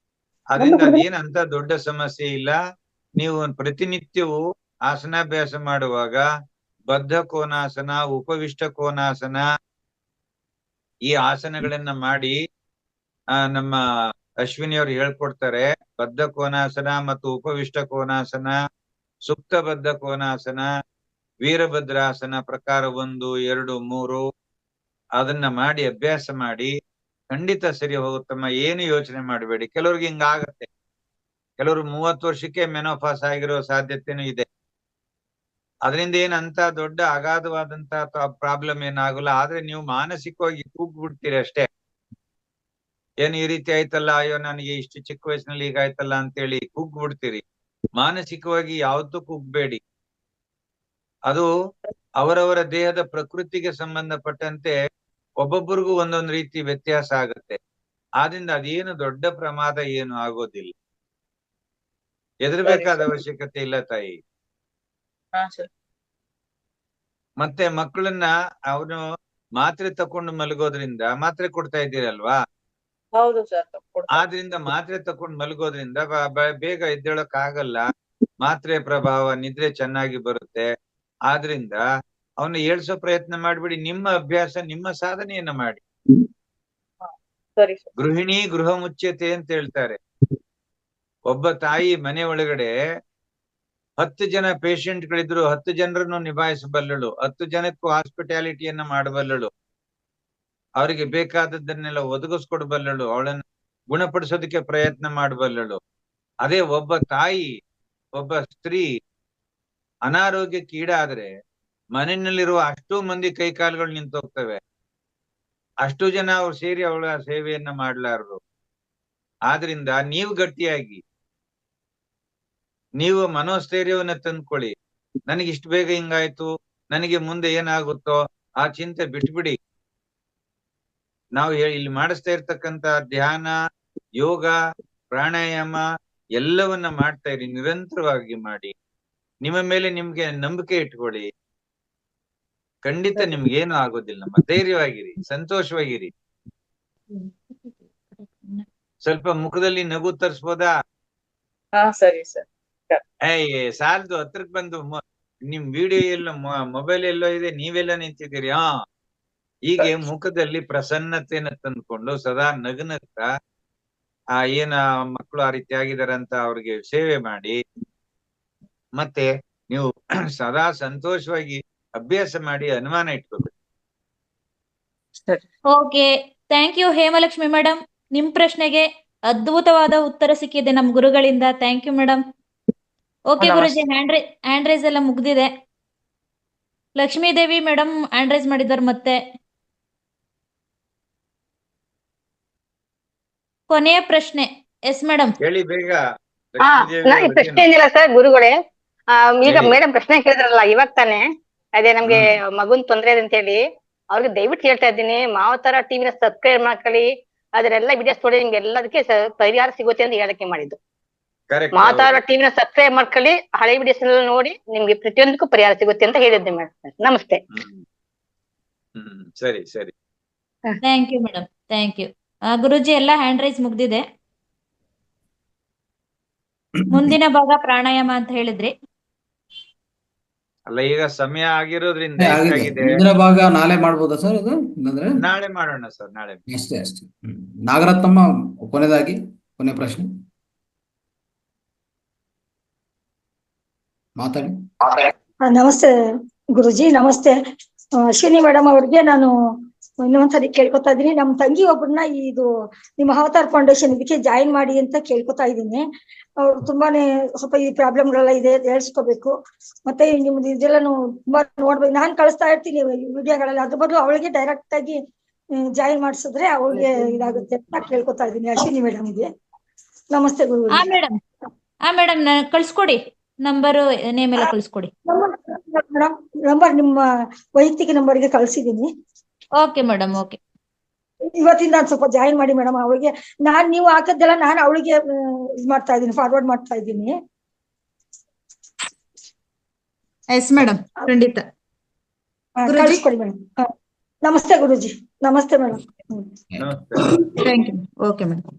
[SPEAKER 2] ಅದರಿಂದ ಅದೇನಂತ ದೊಡ್ಡ ಸಮಸ್ಯೆ ಇಲ್ಲ. ನೀವು ಪ್ರತಿನಿತ್ಯವೂ ಆಸನಾಭ್ಯಾಸ ಮಾಡುವಾಗ ಬದ್ಧ ಕೋನಾಸನ, ಉಪವಿಷ್ಟ ಕೋನಾಸನ, ಈ ಆಸನಗಳನ್ನ ಮಾಡಿ. ನಮ್ಮ ಅಶ್ವಿನಿ ಅವರು ಹೇಳ್ಕೊಡ್ತಾರೆ. ಬದ್ಧ ಕೋನಾಸನ ಮತ್ತು ಉಪವಿಷ್ಟ ಕೋನಾಸನ, ಸುಪ್ತ ಬದ್ಧ ಕೋನಾಸನ, ವೀರಭದ್ರಾಸನ ಪ್ರಕಾರ 1, 2, 3 ಅದನ್ನ ಮಾಡಿ ಅಭ್ಯಾಸ ಮಾಡಿ. ಖಂಡಿತ ಸರಿ ಹೋಗುತ್ತಮ್ಮ, ಏನು ಯೋಚನೆ ಮಾಡಬೇಡಿ. ಕೆಲವ್ರಿಗೆ ಹಿಂಗಾಗತ್ತೆ, ಕೆಲವರು 30 ವರ್ಷಕ್ಕೆ ಮೆನೋಫಾಸ್ ಆಗಿರೋ ಸಾಧ್ಯತೆನೂ ಇದೆ. ಅದರಿಂದ ಏನಂತ ದೊಡ್ಡ ಅಗಾಧವಾದಂತ ಪ್ರಾಬ್ಲಮ್ ಏನಾಗಲ್ಲ. ಆದ್ರೆ ನೀವು ಮಾನಸಿಕವಾಗಿ ಕೂಗ್ಬಿಡ್ತೀರಿ ಅಷ್ಟೇ. ಏನ್ ಈ ರೀತಿ ಆಯ್ತಲ್ಲ, ಅಯ್ಯೋ ನನಗೆ ಇಷ್ಟು ಚಿಕ್ಕ ವಯಸ್ಸಿನಲ್ಲಿ ಹೀಗಾಯ್ತಲ್ಲ ಅಂತೇಳಿ ಕೂಗ್ಬಿಡ್ತೀರಿ. ಮಾನಸಿಕವಾಗಿ ಯಾವತ್ತೂ ಕೂಗ್ಬೇಡಿ. ಅದು ಅವರವರ ದೇಹದ ಪ್ರಕೃತಿಗೆ ಸಂಬಂಧಪಟ್ಟಂತೆ ಒಬ್ಬೊಬ್ಬರಿಗೂ ಒಂದೊಂದು ರೀತಿ ವ್ಯತ್ಯಾಸ ಆಗುತ್ತೆ. ಆದ್ರಿಂದ ಅದೇನು ದೊಡ್ಡ ಪ್ರಮಾದ ಏನು ಆಗೋದಿಲ್ಲ, ಹೆದರ್ಬೇಕಾದ ಅವಶ್ಯಕತೆ ಇಲ್ಲ ತಾಯಿ. ಮತ್ತೆ ಮಕ್ಕಳನ್ನ ಅವನು ಮಾತ್ರೆ ತಕೊಂಡು ಮಲಗೋದ್ರಿಂದ, ಮಾತ್ರೆ ಕೊಡ್ತಾ ಇದ್ದೀರಲ್ವಾ?
[SPEAKER 11] ಹೌದು ಸರ್.
[SPEAKER 2] ಆದ್ರಿಂದ ಮಾತ್ರೆ ತಕೊಂಡು ಮಲಗೋದ್ರಿಂದ ಬೇಗ ಎದ್ದೇಳಕ್ ಆಗಲ್ಲ. ಮಾತ್ರೆ ಪ್ರಭಾವ ನಿದ್ರೆ ಚೆನ್ನಾಗಿ ಬರುತ್ತೆ. ಆದ್ರಿಂದ ಅವನ್ನ ಏಳ್ಸೋ ಪ್ರಯತ್ನ ಮಾಡ್ಬಿಡಿ. ನಿಮ್ಮ ಅಭ್ಯಾಸ, ನಿಮ್ಮ ಸಾಧನೆಯನ್ನ ಮಾಡಿ. ಗೃಹಿಣಿ ಗೃಹ ಮುಚ್ಯತೆ ಅಂತ ಹೇಳ್ತಾರೆ. ಒಬ್ಬ ತಾಯಿ ಮನೆ ಒಳಗಡೆ 10 ಜನ ಪೇಷಂಟ್ಗಳಿದ್ರು 10 ಜನರನ್ನು ನಿಭಾಯಿಸಬಲ್ಲಳು. 10 ಜನಕ್ಕೂ ಹಾಸ್ಪಿಟಾಲಿಟಿಯನ್ನ ಮಾಡಬಲ್ಲಳು. ಅವರಿಗೆ ಬೇಕಾದದ್ದನ್ನೆಲ್ಲ ಒದಗಿಸ್ಕೊಡ್ಬಲ್ಲಳು. ಅವಳನ್ನ ಗುಣಪಡಿಸೋದಕ್ಕೆ ಪ್ರಯತ್ನ ಮಾಡಬಲ್ಲಳು. ಅದೇ ಒಬ್ಬ ತಾಯಿ, ಒಬ್ಬ ಸ್ತ್ರೀ ಅನಾರೋಗ್ಯಕ್ಕೀಡಾದ್ರೆ ಮನೆಯಲ್ಲಿರುವ ಅಷ್ಟೂ ಮಂದಿ ಕೈಕಾಲುಗಳು ನಿಂತೋಗ್ತವೆ. ಅಷ್ಟು ಜನ ಅವ್ರು ಸೇರಿ ಅವಳ ಸೇವೆಯನ್ನ ಮಾಡ್ಲಾರರು. ಆದ್ರಿಂದ ನೀವು ಗಟ್ಟಿಯಾಗಿ, ನೀವು ಮನೋಸ್ಥೈರ್ಯವನ್ನ ತಂದ್ಕೊಳ್ಳಿ. ನನಗೆ ಇಷ್ಟು ಬೇಗ ಹಿಂಗಾಯ್ತು, ನನಗೆ ಮುಂದೆ ಏನಾಗುತ್ತೋ ಆ ಚಿಂತೆ ಬಿಟ್ಬಿಡಿ. ನಾವು ಇಲ್ಲಿ ಮಾಡಿಸ್ತಾ ಇರ್ತಕ್ಕಂತ ಧ್ಯಾನ, ಯೋಗ, ಪ್ರಾಣಾಯಾಮ ಎಲ್ಲವನ್ನ ಮಾಡ್ತಾ ಇರಿ, ನಿರಂತರವಾಗಿ ಮಾಡಿ. ನಿಮ್ಮ ಮೇಲೆ ನಿಮ್ಗೆ ನಂಬಿಕೆ ಇಟ್ಕೊಳ್ಳಿ. ಖಂಡಿತ ನಿಮ್ಗೇನು ಆಗೋದಿಲ್ಲ. ಧೈರ್ಯವಾಗಿರಿ, ಸಂತೋಷವಾಗಿರಿ. ಸ್ವಲ್ಪ ಮುಖದಲ್ಲಿ ನಗು ತರಿಸ್ಬೋದಾ?
[SPEAKER 11] ಹಾ ಸರಿ ಸರ್.
[SPEAKER 2] ಸಾಲದು, ಹತ್ರಕ್ ಬಂದು ನಿಮ್ ವಿಡಿಯೋ ಎಲ್ಲೋ ಮೊಬೈಲ್ ಎಲ್ಲೋ ಇದೆ, ನೀವೆಲ್ಲ ನಿಂತಿದ್ದೀರಿ. ಹೀಗೆ ಮುಖದಲ್ಲಿ ಪ್ರಸನ್ನತೆಯನ್ನ ತಂದ್ಕೊಂಡು ಸದಾ ನಗನಗ್ತಾ ಏನ ಮಕ್ಕಳು ಆ ರೀತಿ ಆಗಿದಾರೆ ಅಂತ ಅವ್ರಿಗೆ ಸೇವೆ ಮಾಡಿ. ಮತ್ತೆ ನೀವು ಸದಾ ಸಂತೋಷವಾಗಿ ಅಭ್ಯಾಸ ಮಾಡಿ, ಅನುಮಾನ ಇಟ್ಕೋಬೇಕು.
[SPEAKER 1] Okay, thank you Hemalakshmi madam. ನಿಮ್ ಪ್ರಶ್ನೆಗೆ ಅದ್ಭುತವಾದ ಉತ್ತರ ಸಿಕ್ಕಿದೆ ನಮ್ ಗುರುಗಳಿಂದ. Thank you madam. ಓಕೆ ಗುರುಜಿ, ಹ್ಯಾಂಡ್ ರೈಸ್ ಎಲ್ಲ ಮುಗ್ದಿದೆ. Lakshmi Devi madam hand raise ಮಾಡಿದಾರೆ. ಮತ್ತೆ ಕೊನೆಯ ಪ್ರಶ್ನೆ. ಎಸ್ ಮೇಡಮ್,
[SPEAKER 2] ಹೇಳಿ ಬೇಗ.
[SPEAKER 3] ನನಗೆ ಪ್ರಶ್ನೆ ಏನಿಲ್ಲ ಸರ್ ಗುರುಗಳೇ. ಈಗ ಮೇಡಮ್ ಪ್ರಶ್ನೆ ಕೇಳಿದ್ರಲ್ಲ ಇವಾಗ ತಾನೆ, ಅದೇ ನಮ್ಗೆ ಮಗುನ್ ತೊಂದ್ರೆ ಇದೆ ಅಂತ ಹೇಳಿ ಅವ್ರಿಗೆ ದಯವಿಟ್ಟು ಹೇಳ್ತಾ ಇದ್ದೀನಿ, ಮಾವತಾರ ಟಿವಿನ ಸಬ್ಸ್ಕ್ರೈಬ್ ಮಾಡ್ಕೊಳ್ಳಿ. ಅದರೆಲ್ಲ ವಿಡಿಯೋಸ್ ನೋಡಿ ನಿಮ್ಗೆ ಎಲ್ಲದಕ್ಕೆ ಪರಿಹಾರ ಸಿಗುತ್ತೆ ಅಂತ ಹೇಳಕ್ಕೆ ಮಾಡಿದ್ದು. ಮಾವತಾರ ಟಿವಿನ ಸಬ್ಸ್ಕ್ರೈಬ್ ಮಾಡ್ಕೊಳ್ಳಿ, ಹಳೆ ವಿಡಿಯೋಸ್ ಎಲ್ಲ ನೋಡಿ ನಿಮ್ಗೆ ಪ್ರತಿಯೊಂದಕ್ಕೂ ಪರಿಹಾರ ಸಿಗುತ್ತೆ ಅಂತ ಹೇಳಿದ್ದೆ ಮೇಡಮ್. ನಮಸ್ತೆ.
[SPEAKER 2] ಸರಿ ಸರಿ,
[SPEAKER 1] thank you madam, thank you. ಗುರುಜಿ ಎಲ್ಲ ಹ್ಯಾಂಡ್ ರೈಸ್ ಮುಗ್ದಿದೆ. ಮುಂದಿನ ಭಾಗ ಪ್ರಾಣಾಯಾಮ ಅಂತ ಹೇಳಿದ್ರಿ.
[SPEAKER 2] ಅಲ್ಲ, ಈಗ ಸಮಯ ಆಗಿರೋದ್ರಿಂದ
[SPEAKER 4] ಮುಂದಿನ ಭಾಗ ನಾಳೆ ಮಾಡ್ಬೋದಾ ಸರ್? ಇದು ಅಂದ್ರೆ
[SPEAKER 2] ನಾಳೆ ಮಾಡೋಣ ಸರ್, ನಾಳೆ
[SPEAKER 4] ಅಷ್ಟೇ. ನಾಗರತ್ನಮ್ಮ, ಕೊನೆಯದಾಗಿ ಕೊನೆ ಪ್ರಶ್ನೆ ಮಾತಾಡಿ.
[SPEAKER 12] ನಮಸ್ತೆ ಗುರುಜಿ. ನಮಸ್ತೆ ಅಶ್ವಿನಿ ಮೇಡಮ್ ಅವ್ರಿಗೆ ನಾನು ಇನ್ನೊಂದ್ಸರಿ ಕೇಳ್ಕೊತಾ ಇದ್ದೀನಿ. ನಮ್ ತಂಗಿ ಒಬ್ಬರನ್ನ ಇದು ನಿಮ್ಮ ಅವತಾರ್ ಫೌಂಡೇಶನ್ ಇದಕ್ಕೆ ಜಾಯಿನ್ ಮಾಡಿ ಅಂತ ಕೇಳ್ಕೊತಾ ಇದ್ದೀನಿ. ಅವ್ರು ತುಂಬಾನೇ ಸ್ವಲ್ಪ ಈ ಪ್ರಾಬ್ಲಮ್ಗಳೆಲ್ಲ ಇದೆ, ಹೇಳ್ಸ್ಕೋಬೇಕು. ಮತ್ತೆ ನಿಮ್ದು ಇದೆಲ್ಲ ತುಂಬಾ ನೋಡ್ಬೇಕು. ನಾನ್ ಕಳಿಸ್ತಾ ಇರ್ತೀನಿ ವಿಡಿಯೋಗಳೆಲ್ಲ, ಅದ್ರ ಬದಲು ಅವಳಿಗೆ ಡೈರೆಕ್ಟ್ ಆಗಿ ಜಾಯಿನ್ ಮಾಡಿಸಿದ್ರೆ ಅವಳಿಗೆ ಇದಾಗುತ್ತೆ ಅಂತ ಕೇಳ್ಕೊತಾ ಇದ್ದೀನಿ ಅಶ್ವಿನಿ ಮೇಡಮ್ಗೆ. ನಮಸ್ತೆ ಗುರು.
[SPEAKER 1] ಮೇಡಮ್ ಕಳ್ಸ್ಕೊಡಿ, ನಂಬರ್ ನೇಮ್ ಎಲ್ಲ ಕಳ್ಸ್ಕೊಡಿ.
[SPEAKER 12] ನಂಬರ್ ನಿಮ್ಮ ವೈಯಕ್ತಿಕ ನಂಬರ್ಗೆ ಕಳ್ಸಿದೀನಿ.
[SPEAKER 1] Okay madam, okay.
[SPEAKER 12] ಇವತ್ತಿಂದ ಸ್ವಲ್ಪ ಜಾಯಿನ್ ಮಾಡಿ ಮೇಡಮ್. ಅವಳಿಗೆ ನೀವು ಹಾಕದ್ದೆಲ್ಲ ನಾನು ಅವಳಿಗೆ ಇದು ಮಾಡ್ತಾ ಇದ್ದೀನಿ, ಫಾರ್ವರ್ಡ್ ಮಾಡ್ತಾ ಇದ್ದೀನಿ.
[SPEAKER 1] ಎಸ್ ಮೇಡಮ್, ಖಂಡಿತ.
[SPEAKER 12] ಕಳಿಸ್ಕೊಡಿ ಮೇಡಮ್. ನಮಸ್ತೆ ಗುರುಜಿ. ನಮಸ್ತೆ madam.
[SPEAKER 1] Thank you. Okay madam.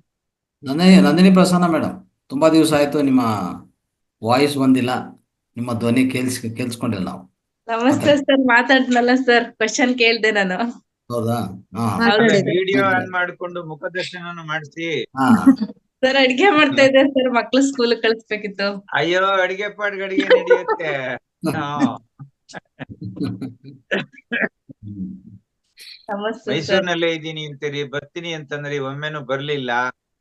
[SPEAKER 4] Nandini Prasanna madam, ತುಂಬಾ ದಿವಸ ಆಯ್ತು, ನಿಮ್ಮ ವಾಯ್ಸ್ ಬಂದಿಲ್ಲ, ನಿಮ್ಮ ಧ್ವನಿ ಕೇಳಿಸ್ಕೊಂಡಿಲ್ಲ ನಾವು.
[SPEAKER 5] ನಮಸ್ತೆ ಸರ್, ಮಾತಾಡ್ನಲ್ಲ ಸರ್, ಕ್ವಶನ್ ಕೇಳ್ದೆ ನಾನು.
[SPEAKER 4] ಹೌದಾ?
[SPEAKER 2] ವಿಡಿಯೋ ಆನ್ ಮಾಡ್ಕೊಂಡು ಮುಖದರ್ಶನ ಮಾಡಿಸಿ.
[SPEAKER 5] ಸರ್ ಅಡ್ಗೆ ಮಾಡ್ತಾ ಇದ್ದೆ ಸರ್, ಮಕ್ಳು ಸ್ಕೂಲ್ ಕಳಿಸ್ಬೇಕಿತ್ತು.
[SPEAKER 2] ಅಯ್ಯೋ, ಅಡಿಗೆ ಪಾಡ್ಗಡಿಗೆ ನಡೆಯುತ್ತೆ. ಮೈಸೂರಿನಲ್ಲೇ ಇದ್ದೀನಿ ಅಂತೀರಿ, ಬರ್ತೀನಿ ಅಂತಂದ್ರಿ, ಒಮ್ಮೆನೂ ಬರ್ಲಿಲ್ಲ.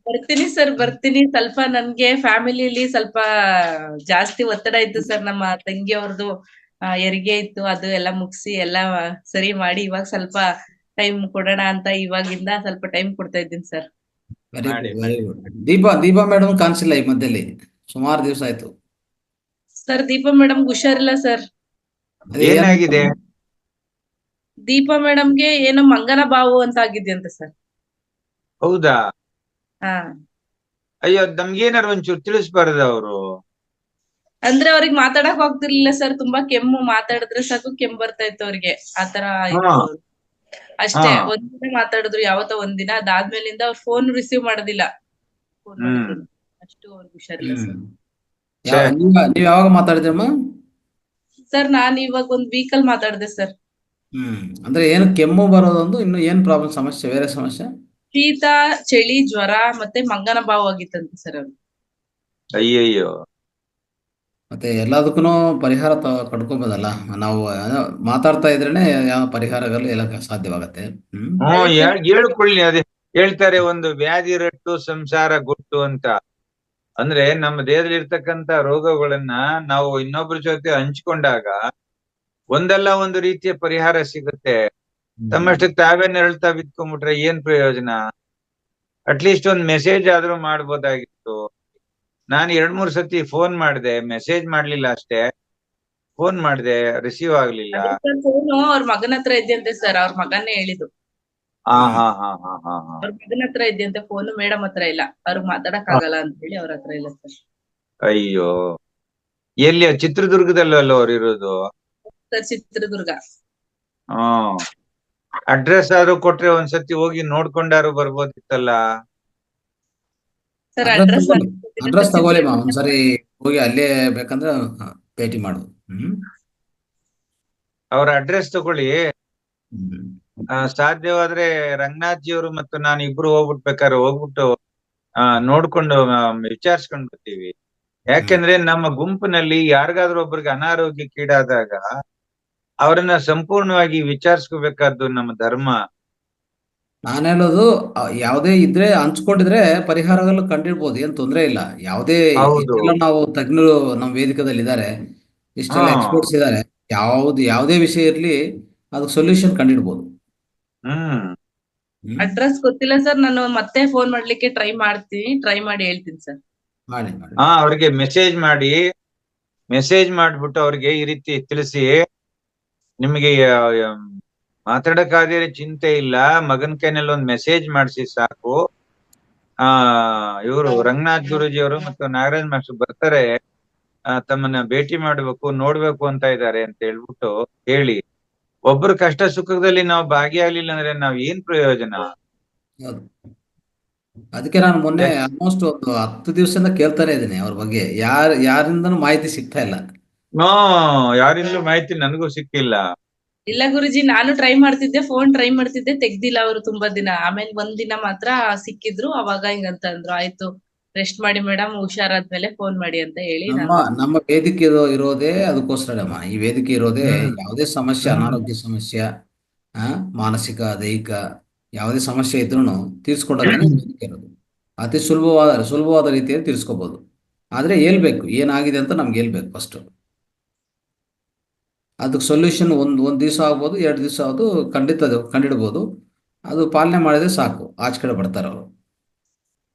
[SPEAKER 5] ಬರ್ತೀನಿ ಸರ್, ಬರ್ತೀನಿ. ಸ್ವಲ್ಪ ನನ್ಗೆ ಫ್ಯಾಮಿಲಿಲಿ ಸ್ವಲ್ಪ ಜಾಸ್ತಿ ಒತ್ತಡ ಇತ್ತು ಸರ್. ನಮ್ಮ ತಂಗಿಯವ್ರದ್ದು ಹೆರಿಗೆ ಇತ್ತು, ಅದು ಎಲ್ಲ ಮುಗಿಸಿ ಎಲ್ಲ ಸರಿ ಮಾಡಿ ಇವಾಗ ಸ್ವಲ್ಪ ಟೈಮ್ ಕೊಡೋಣ ಅಂತ ಇವಾಗಿಂದ ಸ್ವಲ್ಪ ಟೈಮ್ ಕೊಡ್ತಾ ಇದ್ದೀನಿ sir.
[SPEAKER 4] Very good. Deepa madam ಕಾಣಿಸಿಲ್ಲ ಈ ಮಧ್ಯದಲ್ಲಿ, ಸುಮಾರು ದಿವಸ ಆಯ್ತು.
[SPEAKER 5] ಸರ್ ದೀಪಾ ಮೇಡಮ್ ಹುಷಾರಿಲ್ಲ ಸರ್.
[SPEAKER 2] ಏನಾಗಿದೆ?
[SPEAKER 5] ದೀಪಾ ಮೇಡಮ್ಗೆ ಏನೋ ಮಂಗನ ಬಾವು ಅಂತ ಆಗಿದೆಯಂತ ಸರ್.
[SPEAKER 2] ಹೌದಾ?
[SPEAKER 5] ಹಾ.
[SPEAKER 2] ಅಯ್ಯೋ, ನಮ್ಗೇನಾರು ಒಂಚೂರು ತಿಳಿಸ್ಬಾರ್ದ ಅವರು?
[SPEAKER 5] ಅಂದ್ರೆ ಅವ್ರಿಗೆ ಮಾತಾಡಕ್ ಹೋಗ್ತಿರ್ಲಿಲ್ಲ ಸರ್, ತುಂಬಾ ಕೆಮ್ಮು, ಮಾತಾಡಿದ್ರೆ ಸಾಕು ಕೆಮ್ಮು ಬರ್ತಾ ಇತ್ತು ಅವ್ರಿಗೆ, ಆತರ ಇತ್ತು. ಅಷ್ಟೇ, ಒಂದಿನ ಮಾತಾಡಿದ್ರು, ಯಾವತ್ತೋ ಒಂದಿನ. ಅದಾದ್ಮೇಲಿಂದ ಅವ್ರ ಫೋನ್ ರಿಸೀವ್ ಮಾಡೋದಿಲ್ಲ. ಅಷ್ಟು ಅವ್ರಿಗೆ ಹುಷಾರಿಲ್ಲ ಸರ್.
[SPEAKER 4] ನೀವ್ ಯಾವಾಗ ಮಾತಾಡಿದ್ರಮ್ಮ?
[SPEAKER 5] ಸರ್ ನಾನ್ ಇವಾಗ ಒಂದ್ ವೀಕಲ್ ಮಾತಾಡಿದೆ ಸರ್.
[SPEAKER 4] ಅಂದ್ರೆ ಏನು ಕೆಮ್ಮು ಬರೋದೊಂದು, ಇನ್ನು ಏನ್ ಪ್ರಾಬ್ಲಮ್, ಸಮಸ್ಯೆ, ಬೇರೆ ಸಮಸ್ಯೆ?
[SPEAKER 5] ಶೀತ, ಚಳಿ, ಜ್ವರ ಮತ್ತೆ ಮಂಗನ ಬಾವು ಆಗಿತ್ತಂತೆ ಸರ್ ಅವ್ರು.
[SPEAKER 2] ಅಯ್ಯಯ್ಯೋ.
[SPEAKER 4] ಮತ್ತೆ ಎಲ್ಲದಕ್ಕೂ ಪರಿಹಾರ ಕಡ್ಕೊಬೋದಲ್ಲ ನಾವು, ಮಾತಾಡ್ತಾ ಇದ್ರೇನೆ ಯಾವ ಪರಿಹಾರಗಳು ಎಲ್ಲ ಸಾಧ್ಯವಾಗತ್ತೆ.
[SPEAKER 2] ಹೇಳ್ಕೊಳ್ಳಿ. ಅದೇ ಹೇಳ್ತಾರೆ, ಒಂದು ವ್ಯಾಧಿ ರಟ್ಟು ಸಂಸಾರ ಗುಟ್ಟು ಅಂತ. ಅಂದ್ರೆ ನಮ್ಮ ದೇಹದಲ್ಲಿ ಇರ್ತಕ್ಕಂತ ರೋಗಗಳನ್ನ ನಾವು ಇನ್ನೊಬ್ಬರ ಜೊತೆ ಹಂಚ್ಕೊಂಡಾಗ ಒಂದಲ್ಲ ಒಂದು ರೀತಿಯ ಪರಿಹಾರ ಸಿಗುತ್ತೆ. ತಮ್ಮಷ್ಟಕ್ಕೆ ತಾವೇ ನೆರಳ್ತಾ ಬಿದ್ಕೊಂಡ್ಬಿಟ್ರೆ ಏನ್ ಪ್ರಯೋಜನ? ಅಟ್ಲೀಸ್ಟ್ ಒಂದ್ ಮೆಸೇಜ್ ಆದ್ರೂ ಮಾಡ್ಬೋದಾಗಿತ್ತು. ನಾನು 2-3 ಸತಿ ಫೋನ್ ಮಾಡಿದೆ, ಮೆಸೇಜ್ ಮಾಡ್ಲಿಲ್ಲ ಅಷ್ಟೇ. ಫೋನ್ ಮಾಡಿದೆ, ರಿಸೀವ್ ಆಗ್ಲಿಲ್ಲ.
[SPEAKER 5] ಫೋನು ಅವ್ರ ಮಗನ ಹತ್ರ ಇದೆಯಂತೆ ಸರ್, ಅವ್ರ ಮಗನ್ನೇ ಹೇಳಿದ್ದು.
[SPEAKER 2] ಹಾ ಹಾ ಹಾ ಹಾ ಹಾ ಹಾ
[SPEAKER 5] ಅವ್ರ ಮಗನ ಹತ್ರ ಇದೆಯಂತೆ ಫೋನು, ಮೇಡಮ್ ಹತ್ರ ಇಲ್ಲ. ಅವ್ರಿಗೆ ಮಾತಾಡಕ್ ಆಗಲ್ಲ ಅಂತ ಹೇಳಿ ಅವ್ರ ಹತ್ರ ಇಲ್ಲ ಸರ್.
[SPEAKER 2] ಅಯ್ಯೋ, ಎಲ್ಲಿ ಚಿತ್ರದುರ್ಗದಲ್ಲಲ್ಲ ಅವ್ರು ಇರೋದು?
[SPEAKER 5] ಸರ್ ಚಿತ್ರದುರ್ಗ.
[SPEAKER 2] ಹ್ಮ್. ಅಡ್ರೆಸ್ ಆದ್ರೂ ಕೊಟ್ರೆ ಒಂದ್ಸತಿ ಹೋಗಿ ನೋಡ್ಕೊಂಡಾರು ಬರ್ಬೋದಿತ್ತಲ್ಲ.
[SPEAKER 5] ಸರ್
[SPEAKER 4] ಅಡ್ರೆಸ್ ತಗೊಳ್ಳಿಮ್ಮ, ಒಂದ್ಸರಿ ಹೋಗಿ ಅಲ್ಲೇ ಬೇಕಂದ್ರೆ ಭೇಟಿ ಮಾಡು.
[SPEAKER 2] ಅವ್ರ ಅಡ್ರೆಸ್ ತಗೊಳ್ಳಿ. ಸಾಧ್ಯವಾದ್ರೆ ರಂಗನಾಥ್ ಜಿಯವರು ಮತ್ತು ನಾನು ಇಬ್ರು ಹೋಗ್ಬಿಟ್ಟು ನೋಡ್ಕೊಂಡು ವಿಚಾರಿಸ್ಕೊಂಡ್ ಬರ್ತೀವಿ. ಯಾಕೆಂದ್ರೆ ನಮ್ಮ ಗುಂಪಿನಲ್ಲಿ ಯಾರಿಗಾದ್ರೂ ಒಬ್ರಿಗೆ ಅನಾರೋಗ್ಯಕ್ಕೀಡಾದಾಗ ಅವರನ್ನ ಸಂಪೂರ್ಣವಾಗಿ ವಿಚಾರಿಸ್ಕೋಬೇಕಾದ್ದು ನಮ್ಮ ಧರ್ಮ.
[SPEAKER 4] ನಾನು ಹೇಳೋದು ಯಾವುದೇ ಇದ್ರೆ ಹಂಚ್ಕೊಂಡಿದ್ರೆ ಪರಿಹಾರಗಳು ಕಂಡಿಡ್ಬೋದು, ಏನ್ ತೊಂದ್ರೆ ಇಲ್ಲ. ಯಾವುದೇ ಇಷ್ಟೆಲ್ಲ ನಾವು ತಜ್ಞರು ನಮ್ಮ ವೇದಿಕೆದಲ್ಲಿ ಇದ್ದಾರೆ, ಇಷ್ಟೆಲ್ಲ ಎಕ್ಸ್ಪರ್ಟ್ಸ್ ಇದ್ದಾರೆ. ಯಾವುದೇ ವಿಷಯ ಇರ್ಲಿ ಅದಕ್ಕೆ ಸೊಲ್ಯೂಷನ್ ಕಂಡಿಡ್ಬೋದು.
[SPEAKER 5] ಅಡ್ರೆಸ್ ಗೊತ್ತಿಲ್ಲ ಸರ್, ನಾನು ಮತ್ತೆ ಫೋನ್ ಮಾಡ್ಲಿಕ್ಕೆ ಟ್ರೈ ಮಾಡಿ ಹೇಳ್ತೀನಿ ಸರ್.
[SPEAKER 2] ಅವ್ರಿಗೆ ಮೆಸೇಜ್ ಮಾಡ್ಬಿಟ್ಟು ಅವ್ರಿಗೆ ಈ ರೀತಿ ತಿಳಿಸಿ, ನಿಮಗೆ ಮಾತಾಡಕ್ಕಾದ್ರೆ ಚಿಂತೆ ಇಲ್ಲ, ಮಗನ ಕೈನಲ್ಲಿ ಒಂದು ಮೆಸೇಜ್ ಮಾಡಿಸಿ ಸಾಕು. ಇವರು ರಂಗನಾಥ್ ಗುರೂಜಿ ಅವರು ಮತ್ತು ನಾಗರಾಜ್ ಮಾಸ್ಟರ್ ಬರ್ತಾರೆ, ತಮ್ಮನ್ನ ಭೇಟಿ ಮಾಡ್ಬೇಕು, ನೋಡ್ಬೇಕು ಅಂತ ಇದ್ದಾರೆ ಅಂತ ಹೇಳ್ಬಿಟ್ಟು ಹೇಳಿ. ಒಬ್ಬರು ಕಷ್ಟ ಸುಖದಲ್ಲಿ ನಾವು ಭಾಗಿಯಾಗ್ಲಿಲ್ಲ ಅಂದ್ರೆ ನಾವ್ ಏನ್ ಪ್ರಯೋಜನ?
[SPEAKER 4] ಅದಕ್ಕೆ ನಾನು ಮೊನ್ನೆ ಆಲ್ಮೋಸ್ಟ್ ಒಂದು 10 ದಿವಸದಿಂದ ಕೇಳ್ತಾನೆ ಇದ್ದೀನಿ ಅವ್ರ ಬಗ್ಗೆ. ಯಾರಿಂದನೂ ಮಾಹಿತಿ ಸಿಗ್ತಾ ಇಲ್ಲ.
[SPEAKER 2] ಯಾರಿಂದಲೂ ಮಾಹಿತಿ ನನಗೂ ಸಿಕ್ಕಿಲ್ಲ.
[SPEAKER 5] ಇಲ್ಲ ಗುರುಜಿ, ನಾನು ಫೋನ್ ಟ್ರೈ ಮಾಡ್ತಿದ್ದೆ, ತೆಗ್ದಿಲ್ಲ ಅವರು ತುಂಬಾ ದಿನ. ಆಮೇಲೆ ಒಂದಿನ ಮಾತ್ರ ಸಿಕ್ಕಿದ್ರು, ಅವಾಗ ಹಿಂಗಂತ ಅಂದ್ರು, ಆಯ್ತು ರೆಸ್ಟ್ ಮಾಡಿ ಮೇಡಮ್, ಹುಷಾರಾದ್ಮೇಲೆ ಫೋನ್ ಮಾಡಿ ಅಂತ ಹೇಳಿ.
[SPEAKER 4] ನಮ್ಮ ವೇದಿಕೆ ಇರೋದೇ ಅದಕ್ಕೋಸ್ಕರಮ್ಮ. ಈ ವೇದಿಕೆ ಇರೋದೇ ಯಾವುದೇ ಸಮಸ್ಯೆ, ಅನಾರೋಗ್ಯ ಸಮಸ್ಯೆ, ಮಾನಸಿಕ ದೈಹಿಕ ಯಾವುದೇ ಸಮಸ್ಯೆ ಇದ್ರೂ ತೀರ್ಸ್ಕೊಡೋದೇ ವೇದಿಕೆ ಇರೋದು. ಅತಿ ಸುಲಭವಾದ ರೀತಿಯಲ್ಲಿ ತೀರ್ಸ್ಕೋಬಹುದು. ಆದ್ರೆ ಹೇಳ್ಬೇಕು ಏನಾಗಿದೆ ಅಂತ ನಮ್ಗೆ ಹೇಳ್ಬೇಕು ಫಸ್ಟ್. ಅದಕ್ಕೆ ಸೊಲ್ಯೂಷನ್ ಒಂದ್ ದಿವಸ ಆಗ್ಬೋದು, 2 ದಿವಸ ಅದು ಕಂಡಿಡ್ಬೋದು. ಅದು ಪಾಲನೆ ಮಾಡಿದ್ರೆ ಸಾಕು, ಆಚೆ ಕಡೆ ಬರ್ತಾರೆ ಅವರು.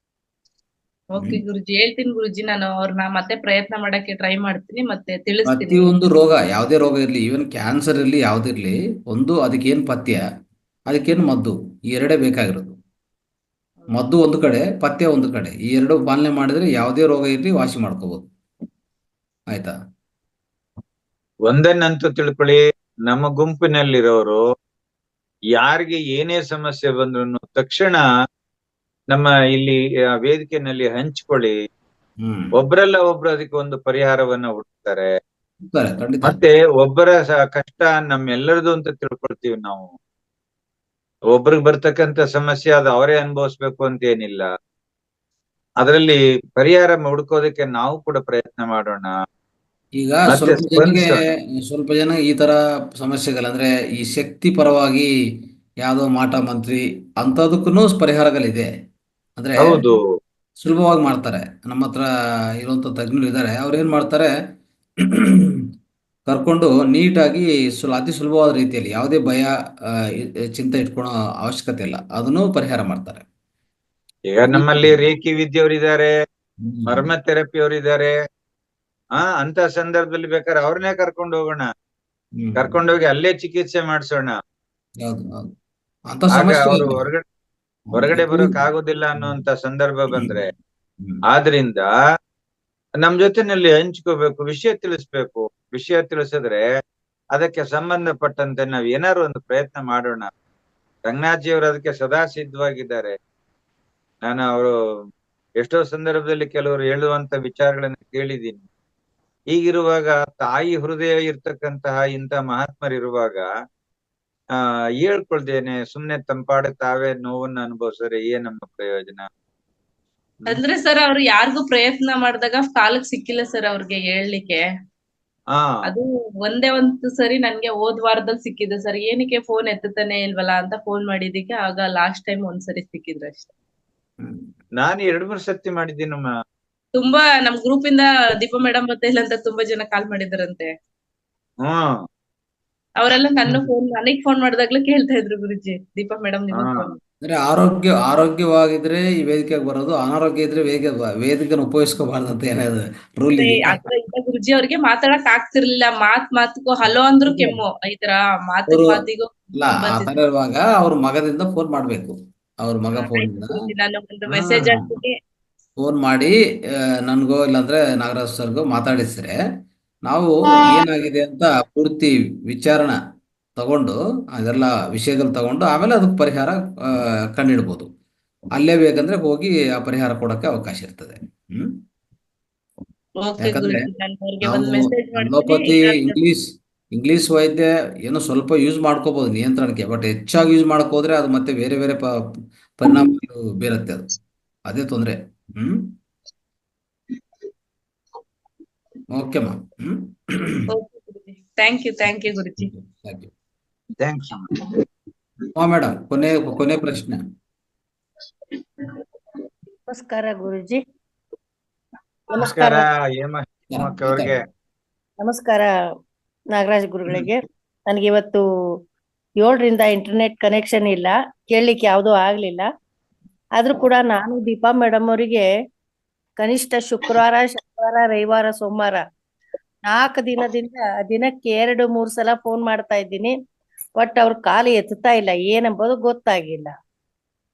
[SPEAKER 5] ಓಕೆ ಗುರುಜಿ, ಹೇಳ್ತೀನಿ ಗುರುಜಿ, ನಾನು ಅವ್ರನ್ನ ಮತ್ತೆ ಪ್ರಯತ್ನ ಮಾಡಕ್ಕೆ ಟ್ರೈ ಮಾಡ್ತೀನಿ, ಮತ್ತೆ ತಿಳಿಸ್ತೀನಿ.
[SPEAKER 4] ಪ್ರತಿಯೊಂದು ರೋಗ, ಯಾವುದೇ ರೋಗ ಇರ್ಲಿ, ಈವನ್ ಕ್ಯಾನ್ಸರ್ ಇರ್ಲಿ, ಯಾವ್ದಿರ್ಲಿ, ಅದಕ್ಕೇನು ಪಥ್ಯ, ಅದಕ್ಕೇನು ಮದ್ದು, ಈ ಎರಡೇ ಬೇಕಾಗಿರೋದು. ಮದ್ದು ಒಂದು ಕಡೆ, ಪಥ್ಯ ಒಂದು ಕಡೆ, ಈ ಎರಡು ಪಾಲನೆ ಮಾಡಿದ್ರೆ ಯಾವುದೇ ರೋಗ ಇರ್ಲಿ ವಾಸಿ ಮಾಡ್ಕೋಬಹುದು. ಆಯ್ತಾ?
[SPEAKER 2] ಒಂದನ್ನಂತೂ ತಿಳ್ಕೊಳ್ಳಿ, ನಮ್ಮ ಗುಂಪಿನಲ್ಲಿರೋರು ಯಾರಿಗೆ ಏನೇ ಸಮಸ್ಯೆ ಬಂದ್ರು ತಕ್ಷಣ ನಮ್ಮ ಇಲ್ಲಿ ವೇದಿಕೆಯಲ್ಲಿ ಹಂಚ್ಕೊಳ್ಳಿ. ಒಬ್ರಲ್ಲ ಒಬ್ರು ಅದಕ್ಕೆ ಒಂದು ಪರಿಹಾರವನ್ನ ಹುಡುಕ್ತಾರೆ. ಮತ್ತೆ ಒಬ್ಬರ ಕಷ್ಟ ನಮ್ಮೆಲ್ಲರದು ಅಂತ ತಿಳ್ಕೊಳ್ತೀವಿ ನಾವು. ಒಬ್ರಿಗೆ ಬರ್ತಕ್ಕಂತ ಸಮಸ್ಯೆ ಅದು ಅವರೇ ಅನುಭವಿಸ್ಬೇಕು ಅಂತ ಏನಿಲ್ಲ. ಅದರಲ್ಲಿ ಪರಿಹಾರ ಹುಡುಕೋದಕ್ಕೆ ನಾವು ಕೂಡ ಪ್ರಯತ್ನ ಮಾಡೋಣ.
[SPEAKER 4] ಈಗ ಸ್ವಲ್ಪ ಜನ ಈ ತರ ಸಮಸ್ಯೆಗಳಂದ್ರೆ ಈ ಶಕ್ತಿ ಪರವಾಗಿ ಯಾವ್ದೋ ಮಾಟ ಮಂತ್ರಿ ಅಂತದಕ್ಕೂ ಪರಿಹಾರಗಳಿದೆ. ಅಂದ್ರೆ ಸುಲಭವಾಗಿ ಮಾಡ್ತಾರೆ. ನಮ್ಮ ಹತ್ರ ಇರುವಂತ ತಜ್ಞರು ಇದ್ದಾರೆ, ಅವ್ರು ಏನ್ ಮಾಡ್ತಾರೆ, ಕರ್ಕೊಂಡು ನೀಟಾಗಿ ಅತಿ ಸುಲಭವಾದ ರೀತಿಯಲ್ಲಿ ಯಾವುದೇ ಭಯ ಚಿಂತೆ ಇಟ್ಕೊಳ್ಳೋ ಅವಶ್ಯಕತೆ ಇಲ್ಲ, ಅದನ್ನು ಪರಿಹಾರ ಮಾಡ್ತಾರೆ.
[SPEAKER 2] ಈಗ ನಮ್ಮಲ್ಲಿ ರೇಖಿ ವಿದ್ಯೆಯವರಿದ್ದಾರೆ, ಮರ್ಮ ಥೆರಪಿ ಅವರಿದ್ದಾರೆ. ಅಂತ ಸಂದರ್ಭದಲ್ಲಿ ಬೇಕಾದ್ರೆ ಅವ್ರನ್ನೇ ಕರ್ಕೊಂಡು ಹೋಗೋಣ, ಕರ್ಕೊಂಡೋಗಿ ಅಲ್ಲೇ ಚಿಕಿತ್ಸೆ ಮಾಡಿಸೋಣ. ಆಗ ಅವರು ಹೊರಗಡೆ ಬರೋಕ್ ಆಗೋದಿಲ್ಲ ಅನ್ನುವಂತ ಸಂದರ್ಭ ಬಂದ್ರೆ, ಆದ್ರಿಂದ ನಮ್ ಜೊತೆನಲ್ಲಿ ಹಂಚ್ಕೋಬೇಕು, ವಿಷಯ ತಿಳಿಸ್ಬೇಕು. ವಿಷಯ ತಿಳಿಸಿದ್ರೆ ಅದಕ್ಕೆ ಸಂಬಂಧಪಟ್ಟಂತೆ ನಾವ್ ಏನಾದ್ರು ಒಂದು ಪ್ರಯತ್ನ ಮಾಡೋಣ. ರಂಗನಾಥ್ಜಿಯವರು ಅದಕ್ಕೆ ಸದಾ ಸಿದ್ಧವಾಗಿದ್ದಾರೆ. ನಾನು ಅವರು ಎಷ್ಟೋ ಸಂದರ್ಭದಲ್ಲಿ ಕೆಲವರು ಹೇಳುವಂತ ವಿಚಾರಗಳನ್ನ ಕೇಳಿದ್ದೀನಿ. ಹೀಗಿರುವಾಗ ತಾಯಿ ಹೃದಯ ಇರ್ತಕ್ಕಂತಹ ಇಂಥ ಮಹಾತ್ಮರಿರುವಾಗ ಹೇಳ್ಕೊಳ್ದೇನೆ ಸುಮ್ನೆ ತಂಪಾಡ ತಾವೇ ನೋವನ್ನ ಅನುಭವಿಸಿದ್ರೆ ಏನ್ ನಮ್ಮ ಪ್ರಯೋಜನ?
[SPEAKER 5] ಅಂದ್ರೆ ಸರ್, ಅವ್ರು ಯಾರಿಗೂ ಪ್ರಯತ್ನ ಮಾಡಿದಾಗ ಕಾಲಕ್ಕೆ ಸಿಕ್ಕಿಲ್ಲ ಸರ್ ಅವ್ರಿಗೆ ಹೇಳ್ಲಿಕ್ಕೆ. ಅದು ಒಂದೇ ಒಂದು ಸರಿ ನನ್ಗೆ ಹೋದ್ ವಾರದಲ್ಲಿ ಸಿಕ್ಕಿದೆ ಸರ್. ಏನಕ್ಕೆ ಫೋನ್ ಎತ್ತುತ್ತಾನೆ ಇಲ್ವಲ್ಲ ಅಂತ ಫೋನ್ ಮಾಡಿದಕ್ಕೆ ಆಗ ಲಾಸ್ಟ್ ಟೈಮ್ ಒಂದ್ಸರಿ ಸಿಕ್ಕಿದ್ರು ಅಷ್ಟೇ.
[SPEAKER 2] ನಾನು 2-3 ಸತಿ ಮಾಡಿದ್ದೀನಮ್ಮ.
[SPEAKER 5] ತುಂಬಾ ನಮ್ ಗ್ರೂಪ್ ಇಂದ ದೀಪಾ ಮೇಡಮ್ ಬರ್ತಾ ಇಲ್ಲ ಅಂತ ತುಂಬಾ ಜನ ಕಾಲ್ ಮಾಡಿದಾರಂತೆ.
[SPEAKER 2] ಹ್ಮ್
[SPEAKER 5] ಅವರೆಲ್ಲ ನನಗ್ ಫೋನ್ ಮಾಡಿದಾಗ್ಲೂ ಕೇಳ್ತಾ ಇದ್ರು ಗುರುಜಿ, ದೀಪಾ ಮೇಡಮ್ ನಿಮಗ್ ಫೋನ್.
[SPEAKER 4] ಅಂದ್ರೆ ಆರೋಗ್ಯವಾಗಿದ್ರೆ ಈ ವೇದಿಕೆಗೆ ಬರೋದು, ಅನಾರೋಗ್ಯ ಇದ್ರೆ ವೇದಿಕೆನ ಉಪಯೋಗಿಸ್ಕೋಬಾರ್ದು ಅಂತ ಏನಾದ್ರು ರೂಲ್ ಇದೆಯಾ?
[SPEAKER 5] ಆತರ ಇಲ್ಲ ಗುರುಜಿ, ಅವ್ರಿಗೆ ಮಾತಾಡಕ್ ಆಗ್ತಿರ್ಲಿಲ್ಲ. ಮಾತ್ಗೂ ಹಲೋ ಅಂದ್ರು ಕೆಮ್ಮು, ಈ ತರ ಮಾತಿಗೂ
[SPEAKER 4] ಇಲ್ಲ, ಆತರ ಇರುವಾಗ ಅವ್ರ ಮಗದಿಂದ ಫೋನ್ ಮಾಡ್ಬೇಕು. ಅವ್ರ ಮಗ
[SPEAKER 5] ನಾನು ಒಂದು ಮೆಸೇಜ್ ಹಾಕ್ತೀನಿ,
[SPEAKER 4] ಫೋನ್ ಮಾಡಿ ನನ್ಗೋ ಇಲ್ಲಾಂದ್ರೆ ನಾಗರಾಜ್ ಸರ್ಗೋ ಮಾತಾಡಿಸಿದ್ರೆ ನಾವು ಏನಾಗಿದೆ ಅಂತ ಪೂರ್ತಿ ವಿಚಾರಣ ತಗೊಂಡು ಅದೆಲ್ಲ ವಿಷಯಗಳು ತಗೊಂಡು ಆಮೇಲೆ ಅದಕ್ಕೆ ಪರಿಹಾರ ಕಂಡಿಡ್ಬೋದು. ಅಲ್ಲೇ ಬೇಕಂದ್ರೆ ಹೋಗಿ ಆ ಪರಿಹಾರ ಕೊಡಕ್ಕೆ ಅವಕಾಶ ಇರ್ತದೆ. ಯಾಕಂದ್ರೆ ನಾವು ಅಲೋಪತಿ ಇಂಗ್ಲಿಷ್ ವೈದ್ಯ ಏನೋ ಸ್ವಲ್ಪ ಯೂಸ್ ಮಾಡ್ಕೋಬಹುದು ನಿಯಂತ್ರಣಕ್ಕೆ, ಬಟ್ ಹೆಚ್ಚಾಗಿ ಯೂಸ್ ಮಾಡ್ಕೋದ್ರೆ ಅದು ಮತ್ತೆ ಬೇರೆ ಬೇರೆ ಪರಿಣಾಮಗಳು ಬೀರುತ್ತೆ. ಅದು ಅದೇ ತೊಂದ್ರೆ. ಓಕೆ ಮಾ.
[SPEAKER 5] Thank you Guruji.
[SPEAKER 2] Thanks
[SPEAKER 4] madam. ಕೊನೆ ಪ್ರಶ್ನೆ.
[SPEAKER 13] ನಮಸ್ಕಾರ ಗುರುಜಿ.
[SPEAKER 2] ನಮಸ್ಕಾರ
[SPEAKER 13] ನಮಸ್ಕಾರ ನಾಗರಾಜ್ ಗುರುಗಳಿಗೆ. ನನಗೆ ಇವತ್ತು 7ರಿಂದ ಇಂಟರ್ನೆಟ್ ಕನೆಕ್ಷನ್ ಇಲ್ಲ, ಕೇಳಲಿಕ್ಕೆ ಯಾವುದೂ ಆಗ್ಲಿಲ್ಲ. ಆದ್ರೂ ಕೂಡ ನಾನು ದೀಪಾ ಮೇಡಮ್ ಅವರಿಗೆ ಕನಿಷ್ಠ ಶುಕ್ರವಾರ, ಶನಿವಾರ, ರವಿವಾರ, ಸೋಮವಾರ 4 ದಿನದಿಂದ ದಿನಕ್ಕೆ 2-3 ಸಲ ಫೋನ್ ಮಾಡ್ತಾ ಇದ್ದೀನಿ. ಬಟ್ ಅವ್ರ ಕಾಲು ಎತ್ತುತ್ತಾ ಇಲ್ಲ, ಏನಂಬೋದು ಗೊತ್ತಾಗಿಲ್ಲ.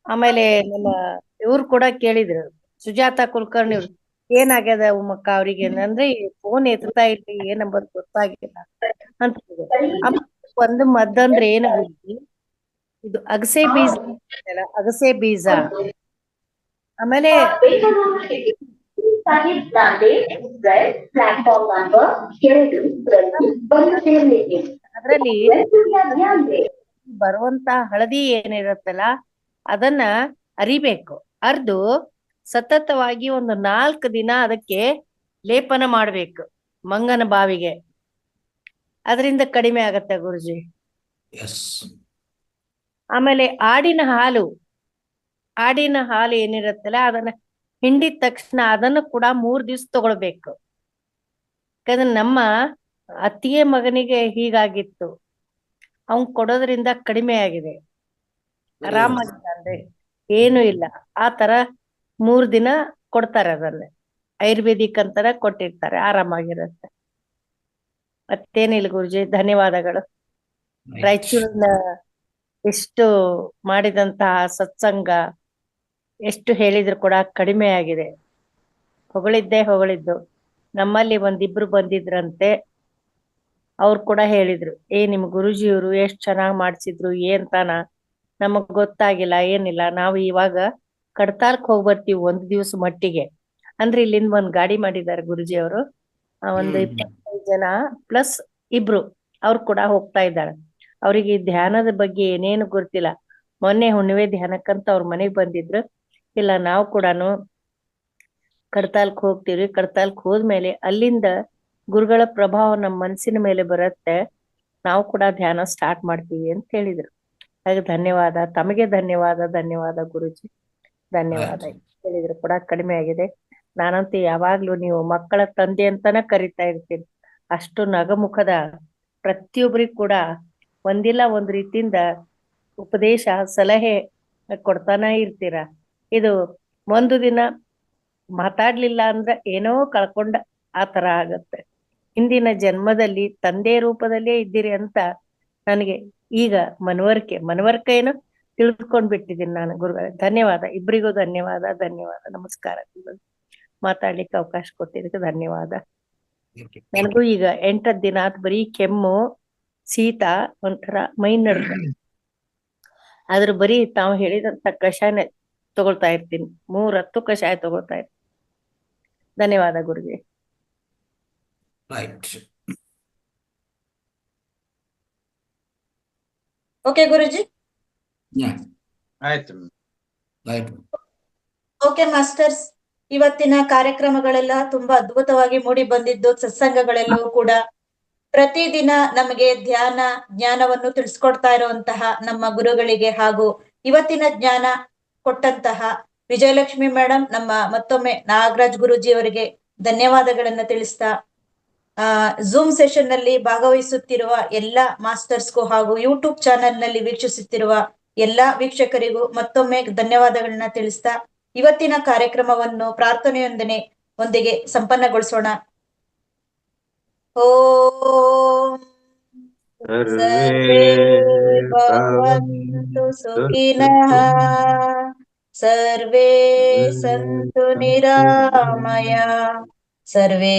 [SPEAKER 13] ಆಮೇಲೆ ನಮ್ಮ ಇವ್ರು ಕೂಡ ಕೇಳಿದ್ರು, ಸುಜಾತಾ ಕುಲಕರ್ಣಿ ಅವ್ರು, ಏನಾಗ್ಯದ ಉಮ್ಮಕ್ಕ ಅವ್ರಿಗೆ ಅಂದ್ರೆ ಫೋನ್ ಎತ್ತುತ್ತಾ ಇಲ್ಲ, ಏನಂಬೋದು ಗೊತ್ತಾಗಿಲ್ಲ ಅಂತ. ಒಂದು ಮದ್ದಂದ್ರೆ ಏನು, ಇದು ಅಗಸೆ ಬೀಜ, ಅಗಸೆ ಬೀಜ. ಆಮೇಲೆ ಅದ್ರಲ್ಲಿ ಬರುವಂತ ಹಳದಿ ಏನಿರುತ್ತಲ್ಲ ಅದನ್ನ ಅರಿಬೇಕು. ಅರ್ದು ಸತತವಾಗಿ ಒಂದು 4 ದಿನ ಅದಕ್ಕೆ ಲೇಪನ ಮಾಡ್ಬೇಕು ಮಂಗನ ಬಾವಿಗೆ. ಅದರಿಂದ ಕಡಿಮೆ ಆಗತ್ತೆ ಗುರುಜಿ. ಆಮೇಲೆ ಆಡಿನ ಹಾಲು ಏನಿರುತ್ತಲ್ಲ ಅದನ್ನ ಹಿಂಡಿದ ತಕ್ಷಣ ಅದನ್ನು ಕೂಡ 3 ದಿವಸ ತಗೊಳ್ಬೇಕು. ಯಾಕಂದ್ರೆ ನಮ್ಮ ಅತ್ತಿಗೆ ಮಗನಿಗೆ ಹೀಗಾಗಿತ್ತು, ಅವನ್ ಕೊಡೋದ್ರಿಂದ ಕಡಿಮೆ ಆಗಿದೆ, ಆರಾಮಾಗಿದ್ದಾನೆ, ಏನು ಇಲ್ಲ. ಆ ತರ 3 ದಿನ ಕೊಡ್ತಾರೆ, ಅದನ್ನ ಆಯುರ್ವೇದಿಕ್ ಅಂತಾನೆ ಕೊಟ್ಟಿರ್ತಾರೆ, ಆರಾಮಾಗಿರುತ್ತೆ. ಮತ್ತೇನಿಲ್ಲ ಗುರುಜಿ, ಧನ್ಯವಾದಗಳು. ರಾಯಚೂರಿನ ಎಷ್ಟು ಮಾಡಿದಂತಹ ಸತ್ಸಂಗ ಎಷ್ಟು ಹೇಳಿದ್ರು ಕೂಡ ಕಡಿಮೆ ಆಗಿದೆ. ಹೊಗಳಿದ್ದು. ನಮ್ಮಲ್ಲಿ 1-2 ಬಂದಿದ್ರಂತೆ, ಅವ್ರು ಕೂಡ ಹೇಳಿದ್ರು, ನಿಮ್ ಗುರುಜಿಯವರು ಎಷ್ಟ್ ಚೆನ್ನಾಗ್ ಮಾಡ್ಸಿದ್ರು, ಏನ್ತಾನ ನಮಗ್ ಗೊತ್ತಾಗಿಲ್ಲ, ಏನಿಲ್ಲ. ನಾವು ಇವಾಗ ಕಡ್ತಾಲ್ಕ್ ಹೋಗ್ಬರ್ತೀವಿ 1 ದಿವಸ ಮಟ್ಟಿಗೆ. ಅಂದ್ರೆ ಇಲ್ಲಿಂದ 1 ಗಾಡಿ ಮಾಡಿದ್ದಾರೆ ಗುರುಜಿಯವರು, ಒಂದು 25 ಜನ ಪ್ಲಸ್ 2 ಅವ್ರು ಕೂಡ ಹೋಗ್ತಾ ಇದ್ದಾರೆ. ಅವ್ರಿಗೆ ಧ್ಯಾನದ ಬಗ್ಗೆ ಏನೇನು ಗೊತ್ತಿಲ್ಲ. ಮೊನ್ನೆ ಹುಣ್ಣಿಮೆ ಧ್ಯಾನಕ್ಕಂತ ಅವ್ರ ಮನೆಗ್ ಬಂದಿದ್ರು. ಇಲ್ಲ, ನಾವು ಕೂಡ ಕಡ್ತಾಲ್ಕ್ ಹೋಗ್ತೀವಿ. ಕಡ್ತಾಲ್ಕ್ ಹೋದ್ಮೇಲೆ ಅಲ್ಲಿಂದ ಗುರುಗಳ ಪ್ರಭಾವ ನಮ್ಮ ಮನಸ್ಸಿನ ಮೇಲೆ ಬರುತ್ತೆ, ನಾವು ಕೂಡ ಧ್ಯಾನ ಸ್ಟಾರ್ಟ್ ಮಾಡ್ತೀವಿ ಅಂತ ಹೇಳಿದ್ರು. ಹಾಗೆ ಧನ್ಯವಾದ, ತಮಗೆ ಧನ್ಯವಾದ ಗುರುಜಿ, ಧನ್ಯವಾದ. ಹೇಳಿದ್ರು ಕೂಡ ಕಡಿಮೆ ಆಗಿದೆ. ನಾನಂತೂ ಯಾವಾಗ್ಲೂ ನೀವು ಮಕ್ಕಳ ತಂದೆ ಅಂತಾನೆ ಕರಿತಾ ಇರ್ತೀನಿ. ಅಷ್ಟು ನಗಮುಖದ ಪ್ರತಿಯೊಬ್ಬರಿಗೂ ಕೂಡ ಒಂದಿಲ್ಲ ಒಂದ್ ರೀತಿಯಿಂದ ಉಪದೇಶ ಸಲಹೆ ಕೊಡ್ತಾನ ಇರ್ತೀರ. ಇದು ಒಂದು ದಿನ ಮಾತಾಡ್ಲಿಲ್ಲ ಅಂದ್ರೆ ಏನೋ ಕಳ್ಕೊಂಡ ಆ ತರ ಆಗತ್ತೆ. ಹಿಂದಿನ ಜನ್ಮದಲ್ಲಿ ತಂದೆ ರೂಪದಲ್ಲೇ ಇದ್ದೀರಿ ಅಂತ ನನಗೆ ಈಗ ಮನವರಿಕೆ ಏನೋ ತಿಳಿದುಕೊಂಡ್ಬಿಟ್ಟಿದ್ದೀನಿ ನಾನು ಗುರುಗಳೇ. ಧನ್ಯವಾದ, ಇಬ್ಬರಿಗೂ ಧನ್ಯವಾದ. ನಮಸ್ಕಾರ. ಮಾತಾಡ್ಲಿಕ್ಕೆ ಅವಕಾಶ ಕೊಟ್ಟಿದ್ದಕ್ಕೆ ಧನ್ಯವಾದ. ನನಗೂ ಈಗ 8 ದಿನ ಆತ್ ಬರೀ ಕೆಮ್ಮು, ಶೀತ, ಒಂಥರ ಮೈ ನಡ್ಕ. ಆದ್ರೂ ಬರೀ ತಾವು ಹೇಳಿದಂತ ಕಷಾಯನ ತಗೊಳ್ತಾ ಇರ್ತೀನಿ, 3 ಹೊತ್ತು ಕಷಾಯ ತಗೊಳ್ತಾ ಇರ್ತೀನಿ. ಧನ್ಯವಾದ ಗುರುಜಿ.
[SPEAKER 1] ಓಕೆ ಗುರುಜಿ.
[SPEAKER 2] ಆಯ್ತು.
[SPEAKER 1] ಓಕೆ ಮಾಸ್ಟರ್ಸ್, ಇವತ್ತಿನ ಕಾರ್ಯಕ್ರಮಗಳೆಲ್ಲ ತುಂಬಾ ಅದ್ಭುತವಾಗಿ ಮೂಡಿ ಬಂದಿದ್ದು. ಸತ್ಸಂಗಗಳೆಲ್ಲವೂ ಕೂಡ ಪ್ರತಿದಿನ ನಮಗೆ ಜ್ಞಾನವನ್ನು ತಿಳಿಸ್ಕೊಡ್ತಾ ಇರುವಂತಹ ನಮ್ಮ ಗುರುಗಳಿಗೆ ಹಾಗೂ ಇವತ್ತಿನ ಜ್ಞಾನ ಕೊಟ್ಟಂತಹ ವಿಜಯಲಕ್ಷ್ಮಿ ಮೇಡಮ್, ನಮ್ಮ ಮತ್ತೊಮ್ಮೆ ನಾಗರಾಜ್ ಗುರೂಜಿ ಅವರಿಗೆ ಧನ್ಯವಾದಗಳನ್ನ ತಿಳಿಸ್ತಾ, ಝೂಮ್ ಸೆಷನ್ ನಲ್ಲಿ ಭಾಗವಹಿಸುತ್ತಿರುವ ಎಲ್ಲಾ ಮಾಸ್ಟರ್ಸ್ಗೂ ಹಾಗೂ ಯೂಟ್ಯೂಬ್ ಚಾನೆಲ್ ನಲ್ಲಿ ವೀಕ್ಷಿಸುತ್ತಿರುವ ಎಲ್ಲಾ ವೀಕ್ಷಕರಿಗೂ ಮತ್ತೊಮ್ಮೆ ಧನ್ಯವಾದಗಳನ್ನ ತಿಳಿಸ್ತಾ, ಇವತ್ತಿನ ಕಾರ್ಯಕ್ರಮವನ್ನು ಪ್ರಾರ್ಥನೆಯೊಂದಿಗೆ ಸಂಪನ್ನಗೊಳಿಸೋಣ. ಓಂ ಸರ್ವೇ ಭವಂತು ಸುಖಿನಃ, ಸರ್ವೇ ಸಂತು ನಿರಾಮಯ, ಸರ್ವೇ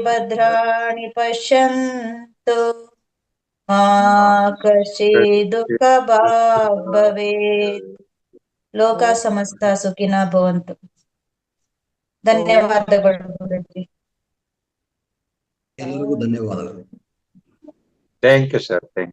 [SPEAKER 1] ಭದ್ರಾಣಿ ಪಶ್ಯಂತು, ಮಾ ಕಶ್ಚಿತ್ ದುಃಖ ಭಾಗ್ ಭವೇತ್. ಲೋಕ ಸಮಸ್ತ ಸುಖಿನ ಭವಂತು. ಧನ್ಯವಾದಗಳು ಗುರೂಜಿ.
[SPEAKER 4] ಎಲ್ರಿಗೂ ಧನ್ಯವಾದಗಳು.
[SPEAKER 2] Thank you sir. Thank you.